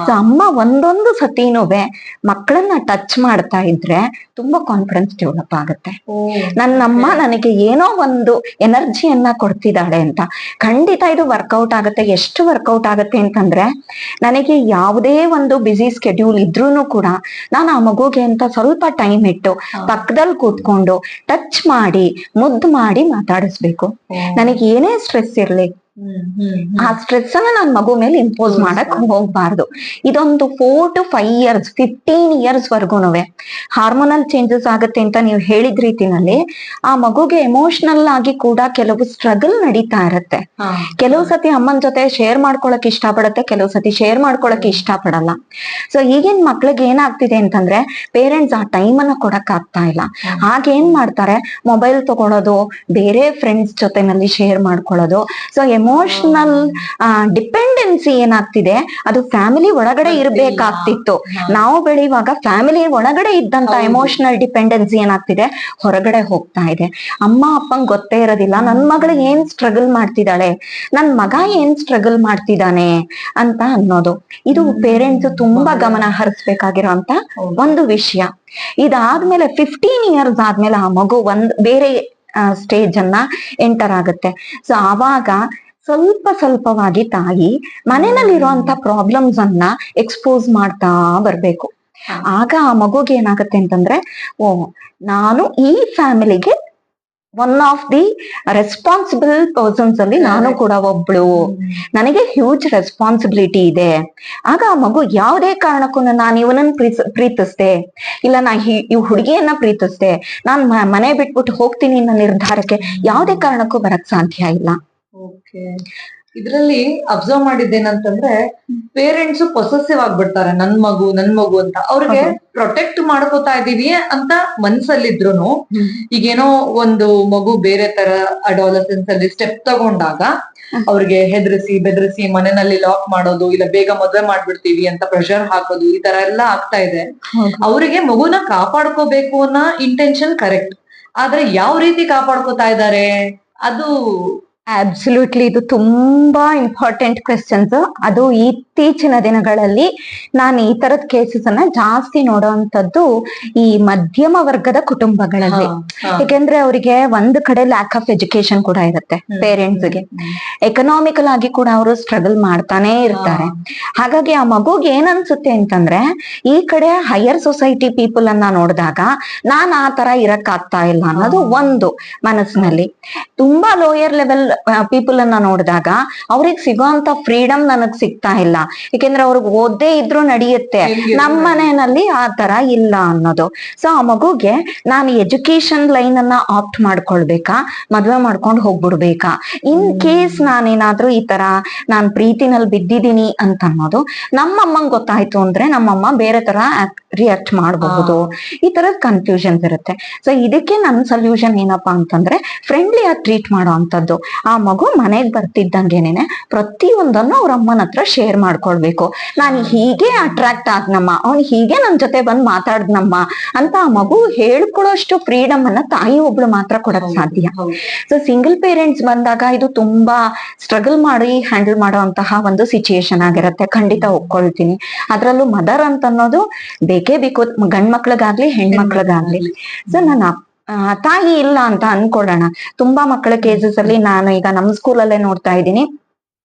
[SPEAKER 2] ಸೊ ಅಮ್ಮ ಒಂದೊಂದು ಸತಿನೂವೆ ಮಕ್ಕಳನ್ನ ಟಚ್ ಮಾಡ್ತಾ ಇದ್ರೆ ತುಂಬಾ ಕಾನ್ಫಿಡೆನ್ಸ್ ಡೆವಲಪ್ ಆಗುತ್ತೆ. ನನ್ನಮ್ಮ ನನಗೆ ಏನೋ ಒಂದು ಎನರ್ಜಿಯನ್ನ ಕೊಡ್ತಿದ್ದಾಳೆ ಅಂತ. ಖಂಡಿತ ಇದು ವರ್ಕೌಟ್ ಆಗುತ್ತೆ. ಎಷ್ಟು ವರ್ಕೌಟ್ ಆಗುತ್ತೆ ಅಂತಂದ್ರೆ, ನನಗೆ ಯಾವುದೇ ಒಂದು ಬಿಸಿ ಸ್ಕೆಡ್ಯೂಲ್ ಇದ್ರೂನು ಕೂಡ ನಾನು ಆ ಮಗುಗೆ ಅಂತ ಸ್ವಲ್ಪ ಟೈಮ್ ಇಟ್ಟು ಪಕ್ಕದಲ್ಲಿ ಕೂತ್ಕೊಂಡು ಟಚ್ ಮಾಡಿ ಮುದ್ದು ಮಾಡಿ ಮಾತಾಡಿಸ್ಬೇಕು. ನನಗೆ ಏನೇ ಸ್ಟ್ರೆಸ್ ಇರ್ಲಿ ಆ ಸ್ಟ್ರೆಸ್ ಅನ್ನ ನಾನ್ ಮಗು ಮೇಲೆ ಇಂಪೋಸ್ ಮಾಡಕ್ ಹೋಗ್ಬಾರ್ದು. ಇದೊಂದು 4 to 5 years 15 years ವರ್ಗುನುವೆ hormonal changes ಆಗುತ್ತೆ ಅಂತ ನೀವು ಹೇಳಿದ ರೀತಿನಲ್ಲಿ ಆ ಮಗುಗೆ ಎಮೋಷನಲ್ ಆಗಿ ಕೂಡ ಕೆಲವು ಸ್ಟ್ರಗಲ್ ನಡೀತಾ ಇರತ್ತೆ. ಕೆಲವು ಸತಿ ಅಮ್ಮನ ಜೊತೆ ಶೇರ್ ಮಾಡ್ಕೊಳಕ್ ಇಷ್ಟ ಪಡುತ್ತೆ, ಕೆಲವು ಸತಿ ಶೇರ್ ಮಾಡ್ಕೊಳಕ್ ಇಷ್ಟ ಪಡಲ್ಲ. ಸೊ ಈಗಿನ ಮಕ್ಳಿಗೆ ಏನಾಗ್ತಿದೆ ಅಂತಂದ್ರೆ ಪೇರೆಂಟ್ಸ್ ಆ ಟೈಮ್ ಅನ್ನ ಕೊಡಕ್ ಆಗ್ತಾ ಇಲ್ಲ. ಹಾಗೇನ್ ಮಾಡ್ತಾರೆ, ಮೊಬೈಲ್ ತಗೊಳೋದು, ಬೇರೆ ಫ್ರೆಂಡ್ಸ್ ಜೊತೆನಲ್ಲಿ ಶೇರ್ ಮಾಡ್ಕೊಳ್ಳೋದು. ಸೊ ಎಮೋಷನಲ್ ಡಿಪೆಂಡೆನ್ಸಿ ಏನಾಗ್ತಿದೆ, ಅದು ಫ್ಯಾಮಿಲಿ ಒಳಗಡೆ ಇರ್ಬೇಕಾಗ್ತಿತ್ತು. ನಾವು ಬೆಳೆಯುವಾಗ ಫ್ಯಾಮಿಲಿ ಒಳಗಡೆ ಇದ್ದಂತ ಎಮೋಷನಲ್ ಡಿಪೆಂಡೆನ್ಸಿ ಏನಾಗ್ತಿದೆ, ಹೊರಗಡೆ ಹೋಗ್ತಾ ಇದೆ. ಅಮ್ಮ ಅಪ್ಪಂಗ್ ಗೊತ್ತೇ ಇರೋದಿಲ್ಲ ನನ್ ಮಗಳು ಏನ್ ಸ್ಟ್ರಗಲ್ ಮಾಡ್ತಿದ್ದಾಳೆ, ನನ್ ಮಗ ಏನ್ ಸ್ಟ್ರಗಲ್ ಮಾಡ್ತಿದ್ದಾನೆ ಅಂತ ಅನ್ನೋದು. ಇದು ಪೇರೆಂಟ್ಸ್ ತುಂಬಾ ಗಮನ ಹರಿಸ್ಬೇಕಾಗಿರೋಂತ ಒಂದು ವಿಷಯ. ಇದಾದ್ಮೇಲೆ 15 years ಆದ್ಮೇಲೆ ಆ ಮಗು ಬೇರೆ ಸ್ಟೇಜ್ ಅನ್ನ ಎಂಟರ್ ಆಗುತ್ತೆ. ಸೊ ಆವಾಗ ಸ್ವಲ್ಪವಾಗಿ ತಾಯಿ ಮನೆಯಲ್ಲಿರುವಂತ ಪ್ರಾಬ್ಲಮ್ಸ್ ಅನ್ನ ಎಕ್ಸ್ಪೋಸ್ ಮಾಡ್ತಾ ಬರ್ಬೇಕು. ಆಗ ಆ ಮಗುಗೆ ಏನಾಗುತ್ತೆ ಅಂತಂದ್ರೆ, ನಾನು ಈ ಫ್ಯಾಮಿಲಿಗೆ one of the responsible persons ಅಲ್ಲಿ ನಾನು ಕೂಡ ಒಬ್ಳು, ನನಗೆ ಹ್ಯೂಜ್ ರೆಸ್ಪಾನ್ಸಿಬಿಲಿಟಿ ಇದೆ. ಆಗ ಆ ಮಗು ಯಾವುದೇ ಕಾರಣಕ್ಕೂ ನಾನು ಇವನನ್ನ ಪ್ರೀತಿಸ್ದೆ, ಇಲ್ಲ ನಾ ಈ ಹುಡುಗಿಯನ್ನ ಪ್ರೀತಿಸ್ದೆ, ನಾನ್ ಮನೆ ಬಿಟ್ಬಿಟ್ಟು ಹೋಗ್ತೀನಿ ಅನ್ನೋ ನಿರ್ಧಾರಕ್ಕೆ ಯಾವುದೇ ಕಾರಣಕ್ಕೂ ಬರಕ್ ಸಾಧ್ಯ ಇಲ್ಲ.
[SPEAKER 1] ಇದ್ರಲ್ಲಿ ಅಬ್ಸರ್ವ್ ಮಾಡಿದ್ದೇನಂತಂದ್ರೆ ಪೇರೆಂಟ್ಸ್ ಪೊಸೆಸಿವ್ ಆಗ್ಬಿಡ್ತಾರೆ, ನನ್ ಮಗು ಅಂತ. ಅವ್ರಿಗೆ ಪ್ರೊಟೆಕ್ಟ್ ಮಾಡ್ಕೋತಾ ಇದೀವಿ ಅಂತ ಮನ್ಸಲ್ಲಿದ್ರು ಈಗೇನೋ ಒಂದು ಮಗು ಬೇರೆ ತರ ಅಡಾಲಸೆನ್ಸ್ ಅಲ್ಲಿ ಸ್ಟೆಪ್ ತಗೊಂಡಾಗ ಅವ್ರಿಗೆ ಬೆದರಿಸಿ ಮನೆಯಲ್ಲಿ ಲಾಕ್ ಮಾಡೋದು, ಇಲ್ಲ ಬೇಗ ಮದ್ವೆ ಮಾಡ್ಬಿಡ್ತೀವಿ ಅಂತ ಪ್ರೆಷರ್ ಹಾಕೋದು, ಈ ತರ ಎಲ್ಲ ಆಗ್ತಾ ಇದೆ. ಅವರಿಗೆ ಮಗುನ ಕಾಪಾಡ್ಕೋಬೇಕು ಅನ್ನೋ ಇಂಟೆನ್ಷನ್ ಕರೆಕ್ಟ್, ಆದ್ರೆ ಯಾವ ರೀತಿ ಕಾಪಾಡ್ಕೋತಾ ಇದ್ದಾರೆ ಅದು
[SPEAKER 2] ಅಬ್ಸಲ್ಯೂಟ್ಲಿ ಇದು ತುಂಬಾ ಇಂಪಾರ್ಟೆಂಟ್ ಕ್ವೆಶ್ಚನ್ಸ್. ಅದು ಇತ್ತೀಚಿನ ದಿನಗಳಲ್ಲಿ ನಾನು ಈ ತರದ ಕೇಸಸ್ ಅನ್ನ ಜಾಸ್ತಿ ನೋಡುವಂತದ್ದು ಈ ಮಧ್ಯಮ ವರ್ಗದ ಕುಟುಂಬಗಳಲ್ಲಿ. ಯಾಕೆಂದ್ರೆ ಅವರಿಗೆ ಒಂದು ಕಡೆ ಲ್ಯಾಕ್ ಆಫ್ ಎಜುಕೇಶನ್ ಕೂಡ ಇರುತ್ತೆ, ಪೇರೆಂಟ್ಸ್ಗೆ ಎಕನಾಮಿಕಲ್ ಆಗಿ ಕೂಡ ಅವರು ಸ್ಟ್ರಗಲ್ ಮಾಡ್ತಾನೆ ಇರ್ತಾರೆ. ಹಾಗಾಗಿ ಆ ಮಗುಗೆ ಏನ್ ಅನ್ಸುತ್ತೆ ಅಂತಂದ್ರೆ, ಈ ಕಡೆ ಹೈಯರ್ ಸೊಸೈಟಿ ಪೀಪಲ್ ಅನ್ನ ನೋಡಿದಾಗ ನಾನ್ ಆ ತರ ಇರಕ್ ಆಗ್ತಾ ಇಲ್ಲ ಅನ್ನೋದು ಒಂದು ಮನಸ್ಸಿನಲ್ಲಿ. ತುಂಬಾ ಲೋಯರ್ ಲೆವೆಲ್ ಪೀಪಲ್ ಅನ್ನ ನೋಡಿದಾಗ ಅವ್ರಿಗೆ ಸಿಗೋಂತ ಫ್ರೀಡಮ್ ನನಗ್ ಸಿಗ್ತಾ ಇಲ್ಲ, ಯಾಕೆಂದ್ರೆ ಅವ್ರಿಗೆ ಓದೇ ಇದ್ರು ನಡೆಯುತ್ತೆ, ನಮ್ಮ ಮನೆಯಲ್ಲಿ ಆ ತರ ಇಲ್ಲ ಅನ್ನೋದು. ಸೊ ಆ ಮಗುಗೆ ನಾನು ಎಜುಕೇಶನ್ ಲೈನ್ ಅನ್ನ ಆಪ್ಟ್ ಮಾಡ್ಕೊಳ್ಬೇಕಾ, ಮದ್ವೆ ಮಾಡ್ಕೊಂಡು ಹೋಗ್ಬಿಡ್ಬೇಕಾ, ಇನ್ ಕೇಸ್ ನಾನೇನಾದ್ರೂ ಈ ತರ ನಾನ್ ಪ್ರೀತಿನಲ್ಲಿ ಬಿದ್ದಿದ್ದೀನಿ ಅಂತ ಅನ್ನೋದು ನಮ್ಮಮ್ಮಂಗ್ ಗೊತ್ತಾಯ್ತು ಅಂದ್ರೆ ನಮ್ಮಮ್ಮ ಬೇರೆ ತರ ರಿಯಾಕ್ಟ್ ಮಾಡಬಹುದು. ಈ ತರದ ಕನ್ಫ್ಯೂಷನ್ಸ್ ಇರುತ್ತೆ. ಸೊ ಇದಕ್ಕೆ ನನ್ನ ಸೊಲ್ಯೂಷನ್ ಏನಪ್ಪಾ ಅಂತಂದ್ರೆ ಫ್ರೆಂಡ್ಲಿ ಆಗಿ ಟ್ರೀಟ್ ಮಾಡೋ ಅಂತದ್ದು. ಆ ಮಗು ಮನೆಗ್ ಬರ್ತಿದ್ದಂಗೆನೆ ಪ್ರತಿಯೊಂದನ್ನು ಅವ್ರ ಅಮ್ಮನ ಹತ್ರ ಶೇರ್ ಮಾಡ್ಕೊಳ್ಬೇಕು. ನಾನು ಹೀಗೆ ಅಟ್ರಾಕ್ಟ್ ಆದ್ನಮ್ಮ, ಅವ್ನು ಹೀಗೆ ನನ್ ಜೊತೆ ಬಂದ್ ಮಾತಾಡ್ನಮ್ಮ ಅಂತ ಆ ಮಗು ಹೇಳ್ಕೊಳ್ಳೋಷ್ಟು ಫ್ರೀಡಮ್ ಅನ್ನ ತಾಯಿ ಒಬ್ಳು ಮಾತ್ರ ಕೊಡಕ್ ಸಾಧ್ಯ. ಸೊ ಸಿಂಗಲ್ ಪೇರೆಂಟ್ಸ್ ಬಂದಾಗ ಇದು ತುಂಬಾ ಸ್ಟ್ರಗಲ್ ಮಾಡಿ ಹ್ಯಾಂಡಲ್ ಮಾಡುವಂತಹ ಒಂದು ಸಿಚುಯೇಷನ್ ಆಗಿರುತ್ತೆ, ಖಂಡಿತ ಒಪ್ಕೊಳ್ತೀನಿ. ಅದ್ರಲ್ಲೂ ಮದರ್ ಅಂತ ಅನ್ನೋದು ಬೇಕೇ ಬೇಕು, ಗಂಡ್ ಮಕ್ಳಿಗಾಗ್ಲಿ ಹೆಣ್ಮಕ್ಳಿಗಾಗ್ಲಿ. ಸೊ ನಾನು ತಾಯಿ ಇಲ್ಲ ಅಂತ ಅನ್ಕೊಳ್ಳೋಣ, ತುಂಬಾ ಮಕ್ಕಳ ಕೇಸಸ್ ಅಲ್ಲಿ ನಾನು ಈಗ ನಮ್ ಸ್ಕೂಲಲ್ಲೇ ನೋಡ್ತಾ ಇದ್ದೀನಿ,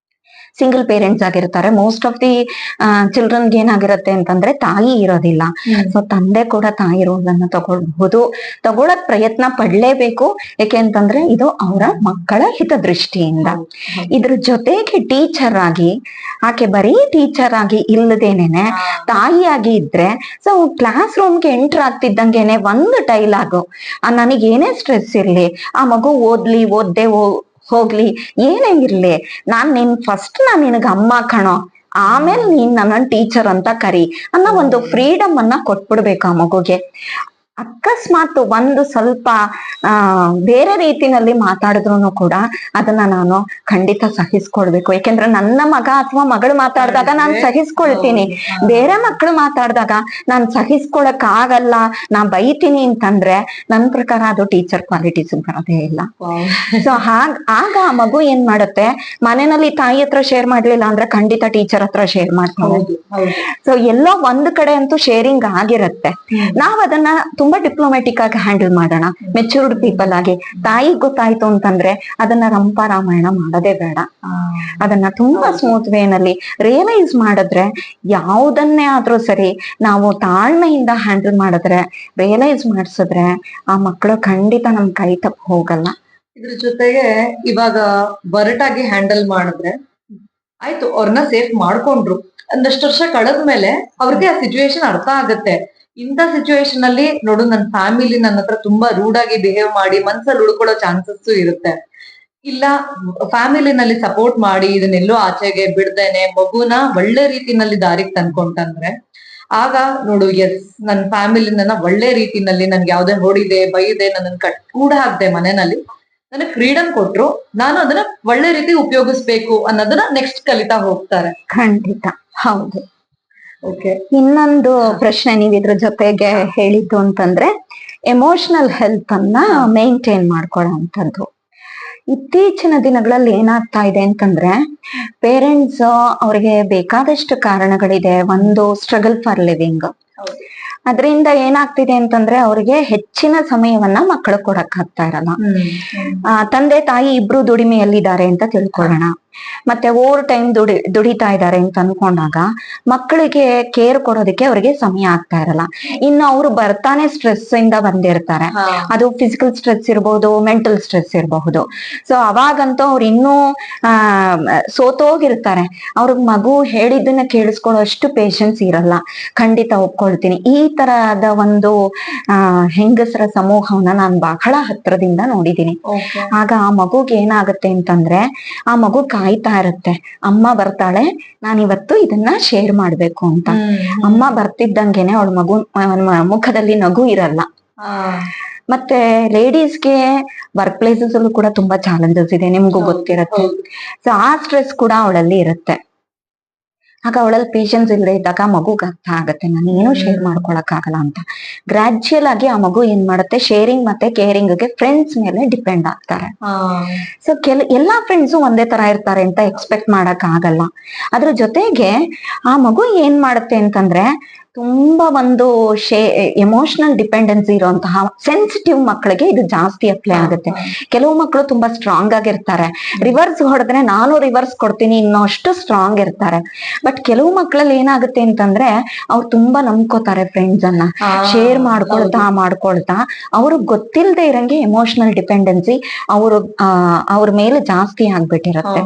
[SPEAKER 2] ಸಿಂಗಲ್ ಪೇರೆಂಟ್ಸ್ ಆಗಿರ್ತಾರೆ. ಮೋಸ್ಟ್ ಆಫ್ ದಿ ಚಿಲ್ಡ್ರನ್ಗೆ ಏನಾಗಿರುತ್ತೆ ಅಂತಂದ್ರೆ ತಾಯಿ ಇರೋದಿಲ್ಲ. ಸೊ ತಂದೆ ಕೂಡ ತಾಯಿ ರೋಲ್ ಅನ್ನ ತಗೊಳಕ್ ಪ್ರಯತ್ನ ಪಡ್ಲೇಬೇಕು. ಯಾಕೆ ಅಂತಂದ್ರೆ ಇದು ಅವರ ಮಕ್ಕಳ ಹಿತದೃಷ್ಟಿಯಿಂದ. ಇದ್ರ ಜೊತೆಗೆ ಟೀಚರ್ ಆಗಿ ಆಕೆ ಬರೀ ಟೀಚರ್ ಆಗಿ ಇಲ್ಲದೇನೆ ತಾಯಿಯಾಗಿ ಇದ್ರೆ, ಸೊ ಕ್ಲಾಸ್ ರೂಮ್ಗೆ ಎಂಟರ್ ಆಗ್ತಿದ್ದಂಗೆನೆ ಒಂದು ಡೈಲಾಗು, ನನಗೇನೇ ಸ್ಟ್ರೆಸ್ ಇರ್ಲಿ, ಆ ಮಗು ಓದ್ದೇ ಹೋಗ್ಲಿ, ಏನೇ ಇರ್ಲಿ, ನಾನು ನಿನಗ ಅಮ್ಮ ಕಣೋ, ಆಮೇಲೆ ನೀನ್ ನನ್ನ ಟೀಚರ್ ಅಂತ ಕರಿ ಅನ್ನೋ ಒಂದು ಫ್ರೀಡಮ್ ಅನ್ನ ಕೊಟ್ಬಿಡ್ಬೇಕು ಆ ಮಗುಗೆ. ಅಕಸ್ಮಾತ್ ಒಂದು ಸ್ವಲ್ಪ ಬೇರೆ ರೀತಿನಲ್ಲಿ ಮಾತಾಡಿದ್ರು ಕೂಡ ಅದನ್ನ ನಾನು ಖಂಡಿತ ಸಹಿಸ್ಕೊಳ್ಬೇಕು. ಯಾಕೆಂದ್ರೆ ನನ್ನ ಮಗ ಅಥವಾ ಮಗಳು ಮಾತಾಡಿದಾಗ ನಾನು ಸಹಿಸ್ಕೊಳ್ತೀನಿ, ಬೇರೆ ಮಕ್ಕಳು ಮಾತಾಡಿದಾಗ ನಾನು ಸಹಿಸ್ಕೊಳಕ್ ಆಗಲ್ಲ, ನಾ ಬೈತೀನಿ ಅಂತಂದ್ರೆ ನನ್ ಪ್ರಕಾರ ಅದು ಟೀಚರ್ ಕ್ವಾಲಿಟೀಸ್ ಬರೋದೇ ಇಲ್ಲ. ಸೊ ಆಗ ಆ ಮಗು ಏನ್ ಮಾಡುತ್ತೆ, ಮನೆಯಲ್ಲಿ ತಾಯಿ ಹತ್ರ ಶೇರ್ ಮಾಡ್ಲಿಲ್ಲ ಅಂದ್ರೆ ಖಂಡಿತ ಟೀಚರ್ ಹತ್ರ ಶೇರ್ ಮಾಡ್ತಾರೆ. ಸೊ ಎಲ್ಲೋ ಒಂದ್ ಕಡೆ ಅಂತೂ ಶೇರಿಂಗ್ ಆಗಿರತ್ತೆ. ನಾವ್ ಅದನ್ನ ತುಂಬಾ ಡಿಪ್ಲೊಮ್ಯಾಟಿಕ್ ಆಗಿ ಹ್ಯಾಂಡಲ್ ಮಾಡೋಣ, ಮೆಚೂರ್ಡ್ ಪೀಪಲ್ ಆಗಿ. ತಾಯಿಗ್ ಗೊತ್ತಾಯ್ತು ಅಂತಂದ್ರೆ ಅದನ್ನ ರಂಪ ರಾಮಾಯಣ ಮಾಡೋದೇ ಬೇಡ, ಅದನ್ನ ತುಂಬಾ ಸ್ಮೂತ್ ವೇನಲ್ಲಿ ರಿಯಲೈಸ್ ಮಾಡಿದ್ರೆ, ಯಾವುದನ್ನೇ ಆದ್ರೂ ಸರಿ ನಾವು ತಾಳ್ಮೆಯಿಂದ ಹ್ಯಾಂಡಲ್ ಮಾಡಿದ್ರೆ, ರಿಯಲೈಸ್ ಮಾಡಿಸಿದ್ರೆ ಆ ಮಕ್ಕಳು ಖಂಡಿತ ನಮ್ ಕೈ ತಪ್ಪು ಹೋಗಲ್ಲ.
[SPEAKER 1] ಇದ್ರ ಜೊತೆಗೆ ಇವಾಗ ಬರಟಾಗಿ ಹ್ಯಾಂಡಲ್ ಮಾಡಿದ್ರೆ ಆಯ್ತು, ಅವ್ರನ್ನ ಸೇಫ್ ಮಾಡ್ಕೊಂಡ್ರು, ಒಂದಷ್ಟು ವರ್ಷ ಕಳೆದ್ಮೇಲೆ ಅವ್ರಿಗೆ ಆ ಸಿಚುವೇಶನ್ ಅರ್ಥ ಆಗತ್ತೆ. ಇಂಥ ಸಿಚುವೇಶನ್ ಅಲ್ಲಿ ನೋಡು, ನನ್ನ ಫ್ಯಾಮಿಲಿ ನನ್ನ ಹತ್ರ ತುಂಬಾ ರೂಡ್ ಆಗಿ ಬಿಹೇವ್ ಮಾಡಿ ಮನ್ಸಲ್ಲಿ ಉಳ್ಕೊಳ್ಳೋ ಚಾನ್ಸಸ್ ಇರುತ್ತೆ. ಇಲ್ಲ ಫ್ಯಾಮಿಲಿನಲ್ಲಿ ಸಪೋರ್ಟ್ ಮಾಡಿ ಇದನ್ನೆಲ್ಲೋ ಆಚೆಗೆ ಬಿಡ್ದೇನೆ ಮಗುನ ಒಳ್ಳೆ ರೀತಿನಲ್ಲಿ ದಾರಿಗೆ ತಂದ್ಕೊಂತಂದ್ರೆ, ಆಗ ನೋಡು, ಎಸ್ ನನ್ನ ಫ್ಯಾಮಿಲಿ ನನ್ನ ಒಳ್ಳೆ ರೀತಿನಲ್ಲಿ ನನ್ಗೆ ಯಾವ್ದೇ ಹೊಡಿದೆ ಬೈದೆ ನನ್ನ ಕೂಡ ಹಾಕ್ದೆ ಮನೆಯಲ್ಲಿ ನನಗೆ ಫ್ರೀಡಮ್ ಕೊಟ್ರು, ನಾನು ಅದನ್ನ ಒಳ್ಳೆ ರೀತಿ ಉಪಯೋಗಿಸ್ಬೇಕು ಅನ್ನೋದನ್ನ ನೆಕ್ಸ್ಟ್ ಕಲಿತಾ ಹೋಗ್ತಾರೆ.
[SPEAKER 2] ಖಂಡಿತ ಹೌದು.
[SPEAKER 1] ಓಕೆ,
[SPEAKER 2] ಇನ್ನೊಂದು ಪ್ರಶ್ನೆ ನೀವ್ ಇದ್ರ ಜೊತೆಗೆ ಹೇಳಿದ್ದು ಅಂತಂದ್ರೆ, ಎಮೋಷನಲ್ ಹೆಲ್ತ್ ಅನ್ನ ಮೇಂಟೈನ್ ಮಾಡ್ಕೊಳ್ಳೋಂಥದ್ದು. ಇತ್ತೀಚಿನ ದಿನಗಳಲ್ಲಿ ಏನಾಗ್ತಾ ಇದೆ ಅಂತಂದ್ರೆ, ಪೇರೆಂಟ್ಸ್ ಅವ್ರಿಗೆ ಬೇಕಾದಷ್ಟು ಕಾರಣಗಳಿದೆ. ಒಂದು ಸ್ಟ್ರಗಲ್ ಫಾರ್ ಲಿವಿಂಗ್, ಅದರಿಂದ ಏನಾಗ್ತಿದೆ ಅಂತಂದ್ರೆ ಅವ್ರಿಗೆ ಹೆಚ್ಚಿನ ಸಮಯವನ್ನ ಮಕ್ಕಳು ಕೊಡಕ್ ಆಗ್ತಾ ಇರಲ್ಲ. ತಂದೆ ತಾಯಿ ಇಬ್ರು ದುಡಿಮೆಯಲ್ಲಿದ್ದಾರೆ ಅಂತ ತಿಳ್ಕೊಳ್ಳೋಣ, ಮತ್ತೆ ಓವರ್ ಟೈಮ್ ದುಡಿತಾ ಇದ್ದಾರೆ ಅಂತ ಅನ್ಕೊಂಡಾಗ ಮಕ್ಕಳಿಗೆ ಕೇರ್ ಕೊಡೋದಕ್ಕೆ ಅವ್ರಿಗೆ ಸಮಯ ಆಗ್ತಾ ಇರಲ್ಲ. ಇನ್ನು ಅವ್ರು ಬರ್ತಾನೆ ಸ್ಟ್ರೆಸ್ ಇಂದ ಬಂದಿರ್ತಾರೆ, ಅದು ಫಿಸಿಕಲ್ ಸ್ಟ್ರೆಸ್ ಇರಬಹುದು, ಮೆಂಟಲ್ ಸ್ಟ್ರೆಸ್ ಇರಬಹುದು. ಸೊ ಅವಾಗಂತೂ ಅವ್ರು ಇನ್ನೂ ಸೋತೋಗಿರ್ತಾರೆ, ಅವ್ರಿಗೆ ಮಗು ಹೇಳಿದ್ದನ್ನ ಕೇಳಿಸ್ಕೊಳ್ಳೋಷ್ಟು ಪೇಶನ್ಸ್ ಇರಲ್ಲ. ಖಂಡಿತ ಒಪ್ಕೊಳ್ತೀನಿ. ಈ ತರಹದ ಒಂದು ಹೆಂಗಸರ ಸಮೂಹವನ್ನ ನಾನು ಬಹಳ ಹತ್ರದಿಂದ ನೋಡಿದೀನಿ. ಆಗ ಆ ಮಗುಗೆ ಏನಾಗುತ್ತೆ ಅಂತಂದ್ರೆ, ಆ ಮಗು ಕಾಯ್ತಾ ಇರುತ್ತೆ, ಅಮ್ಮ ಬರ್ತಾಳೆ, ನಾನಿವತ್ತು ಇದನ್ನ ಶೇರ್ ಮಾಡ್ಬೇಕು ಅಂತ. ಅಮ್ಮ ಬರ್ತಿದ್ದಂಗೆನೆ ಅವಳ ಮುಖದಲ್ಲಿ ನಗು ಇರಲ್ಲ. ಮತ್ತೆ ಲೇಡೀಸ್ಗೆ ವರ್ಕ್ ಪ್ಲೇಸಸ್ ಅಲ್ಲೂ ಕೂಡ ತುಂಬಾ ಚಾಲೆಂಜಸ್ ಇದೆ, ನಿಮ್ಗೂ ಗೊತ್ತಿರತ್ತೆ. ಸೊ ಆ ಸ್ಟ್ರೆಸ್ ಕೂಡ ಅವಳಲ್ಲಿ ಇರುತ್ತೆ. ಆಗ ಅವಳಲ್ಲಿ ಪೇಶನ್ಸ್ ಇಲ್ಲದೆ ಇದ್ದಾಗ ಮಗುಗೆ ಅರ್ಥ ಆಗತ್ತೆ ನಾನು ಏನು ಶೇರ್ ಮಾಡ್ಕೊಳಕ್ ಆಗಲ್ಲ ಅಂತ. ಗ್ರಾಜುಯಲ್ ಆಗಿ ಆ ಮಗು ಏನ್ ಮಾಡುತ್ತೆ, ಶೇರಿಂಗ್ ಮತ್ತೆ ಕೇರಿಂಗ್ ಗೆ ಫ್ರೆಂಡ್ಸ್ ಮೇಲೆ ಡಿಪೆಂಡ್ ಆಗ್ತಾರೆ. ಸೊ ಎಲ್ಲಾ ಫ್ರೆಂಡ್ಸು ಒಂದೇ ತರ ಇರ್ತಾರೆ ಅಂತ ಎಕ್ಸ್ಪೆಕ್ಟ್ ಮಾಡಕ್ ಆಗಲ್ಲ. ಅದ್ರ ಜೊತೆಗೆ ಆ ಮಗು ಏನ್ ಮಾಡುತ್ತೆ ಅಂತಂದ್ರೆ, ತುಂಬಾ ಒಂದು ಎಮೋಷನಲ್ ಡಿಪೆಂಡೆನ್ಸಿ ಇರುವಂತಹ ಸೆನ್ಸಿಟಿವ್ ಮಕ್ಕಳಿಗೆ ಇದು ಜಾಸ್ತಿ ಅಪ್ಲೈ ಆಗುತ್ತೆ. ಕೆಲವು ಮಕ್ಕಳು ತುಂಬಾ ಸ್ಟ್ರಾಂಗ್ ಆಗಿರ್ತಾರೆ, ರಿವರ್ಸ್ ಹೊಡೆದ್ರೆ ನಾನು ರಿವರ್ಸ್ ಕೊಡ್ತೀನಿ ಇನ್ನಷ್ಟು ಸ್ಟ್ರಾಂಗ್ ಇರ್ತಾರೆ. ಬಟ್ ಕೆಲವು ಮಕ್ಕಳಲ್ಲಿ ಏನಾಗುತ್ತೆ ಅಂತಂದ್ರೆ, ಅವ್ರು ತುಂಬಾ ನಂಬ್ಕೋತಾರೆ ಫ್ರೆಂಡ್ಸ್ ಅನ್ನ, ಶೇರ್ ಮಾಡ್ಕೊಳ್ತಾ ಅವ್ರಿಗೆ ಗೊತ್ತಿಲ್ಲದೆ ಇರಂಗೆ ಎಮೋಷನಲ್ ಡಿಪೆಂಡೆನ್ಸಿ ಅವ್ರ ಮೇಲೆ ಜಾಸ್ತಿ ಆಗ್ಬಿಟ್ಟಿರತ್ತೆ.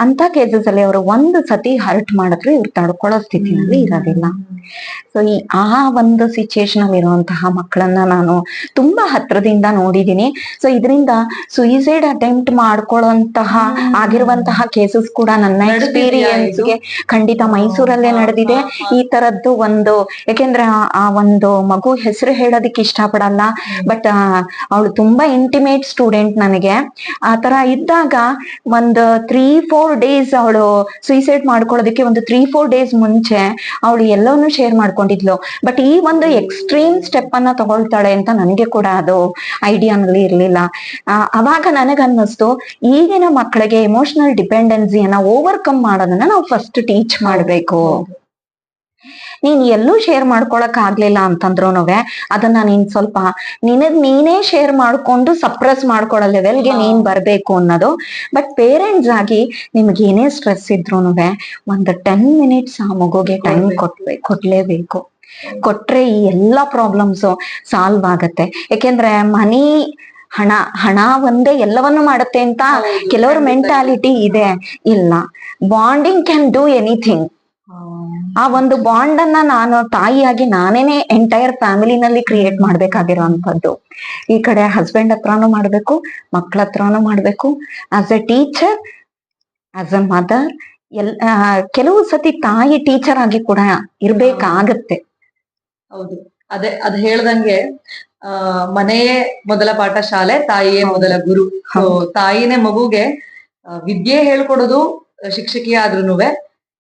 [SPEAKER 2] ಅಂತ ಕೇಸಸ್ ಅಲ್ಲಿ ಅವರು ಒಂದು ಸತಿ ಹರ್ಟ್ ಮಾಡಿದ್ರು ಇವ್ರು ತಡ್ಕೊಳ್ಳೋ ಸ್ಥಿತಿನಲ್ಲಿ ಇರೋದಿಲ್ಲ. ಸೊ ಆ ಒಂದು ಸಿಚುಯೇಷನ್ ಅಲ್ಲಿ ಇರುವಂತಹ ಮಕ್ಕಳನ್ನ ನಾನು ತುಂಬಾ ಹತ್ರದಿಂದ ನೋಡಿದೀನಿ. ಸೊ ಇದರಿಂದ ಸುಯಿಸೈಡ್ ಅಟೆಂಪ್ಟ್ ಮಾಡ್ಕೊಳ್ಳುವಂತಹ ಆಗಿರುವಂತಹ ಕೇಸಸ್ ಕೂಡ ನನ್ನ ಎಕ್ಸ್ಪೀರಿಯನ್ಸ್ಗೆ ಖಂಡಿತ ಮೈಸೂರಲ್ಲೇ ನಡೆದಿದೆ. ಈ ತರದ್ದು ಒಂದು, ಯಾಕೆಂದ್ರೆ ಆ ಒಂದು ಮಗು ಹೆಸರು ಹೇಳೋದಿಕ್ಕೆ ಇಷ್ಟಪಡಲ್ಲ, ಬಟ್ ಅವಳು ತುಂಬಾ ಇಂಟಿಮೇಟ್ ಸ್ಟೂಡೆಂಟ್ ನನಗೆ. ಆ ತರ ಇದ್ದಾಗ ಒಂದು 3-4 ಡೇಸ್ ಅವಳು ಸುಯಿಸೈಡ್ ಮಾಡ್ಕೊಳ್ಳೋದಕ್ಕೆ ಒಂದು 3-4 ಡೇಸ್ ಮುಂಚೆ ಅವಳು ಎಲ್ಲವನ್ನೂ ಶೇರ್ ಮಾಡ್ಕೊಂಡಿದ್ಲು. ಬಟ್ ಈ ಒಂದು ಎಕ್ಸ್ಟ್ರೀಮ್ ಸ್ಟೆಪ್ ಅನ್ನ ತಗೊಳ್ತಾಳೆ ಅಂತ ನನಗೆ ಕೂಡ ಅದು ಐಡಿಯಾನಲ್ಲಿ ಇರ್ಲಿಲ್ಲ. ಅವಾಗ ನನಗನ್ನಿಸ್ತು, ಈಗಿನ ಮಕ್ಕಳಿಗೆ ಎಮೋಷನಲ್ ಡಿಪೆಂಡೆನ್ಸಿಯನ್ನ ಓವರ್ಕಮ್ ಮಾಡೋದನ್ನ ನಾವು ಫಸ್ಟ್ ಟೀಚ್ ಮಾಡ್ಬೇಕು. ನೀನ್ ಎಲ್ಲೂ ಶೇರ್ ಮಾಡ್ಕೊಳಕ್ ಆಗ್ಲಿಲ್ಲ ಅಂತಂದ್ರುನುವೆ ಅದನ್ನ ನೀನ್ ಸ್ವಲ್ಪ ನೀನೇ ಶೇರ್ ಮಾಡ್ಕೊಂಡು ಸಪ್ರೆಸ್ ಮಾಡ್ಕೊಳ್ಳೋ ಲೆವೆಲ್ಗೆ ನೀನ್ ಬರ್ಬೇಕು ಅನ್ನೋದು. ಬಟ್ ಪೇರೆಂಟ್ಸ್ ಆಗಿ ನಿಮ್ಗೆ ಏನೇ ಸ್ಟ್ರೆಸ್ ಇದ್ರುನುವೆ ಒಂದು 10 ಮಿನಿಟ್ಸ್ ಆ ಮಗುಗೆ ಟೈಮ್ ಕೊಡ್ಲೇಬೇಕು. ಕೊಟ್ರೆ ಈ ಎಲ್ಲಾ ಪ್ರಾಬ್ಲಮ್ಸ್ ಸಾಲ್ವ್ ಆಗತ್ತೆ. ಯಾಕೆಂದ್ರೆ ಹಣ ಒಂದೇ ಎಲ್ಲವನ್ನು ಮಾಡುತ್ತೆ ಅಂತ ಕೆಲವ್ರ ಮೆಂಟಾಲಿಟಿ ಇದೆ. ಇಲ್ಲ, ಬಾಂಡಿಂಗ್ ಕ್ಯಾನ್ ಡೂ ಎನಿಥಿಂಗ್. ಆ ಒಂದು ಬಾಂಡ್ ಅನ್ನ ನಾನು ತಾಯಿಯಾಗಿ ನಾನೇನೆ ಎಂಟೈರ್ ಫ್ಯಾಮಿಲಿನಲ್ಲಿ ಕ್ರಿಯೇಟ್ ಮಾಡ್ಬೇಕಾಗಿರೋಂಥದ್ದು. ಈ ಕಡೆ ಹಸ್ಬೆಂಡ್ ಹತ್ರನೂ ಮಾಡ್ಬೇಕು, ಮಕ್ಳ ಹತ್ರನೂ ಮಾಡ್ಬೇಕು, as a teacher, as A mother. ಕೆಲವು ಸತಿ ತಾಯಿ ಟೀಚರ್ ಆಗಿ ಕೂಡ ಇರ್ಬೇಕಾಗತ್ತೆ.
[SPEAKER 1] ಹೌದು, ಅದ್ ಹೇಳ್ದಂಗೆ ಮನೆಯೇ ಮೊದಲ ಪಾಠ ಶಾಲೆ, ತಾಯಿಯೇ ಮೊದಲ ಗುರು. ತಾಯಿನೇ ಮಗುಗೆ ವಿದ್ಯೆ ಹೇಳ್ಕೊಡೋದು ಶಿಕ್ಷಕಿ ಆದ್ರೂನುವೆ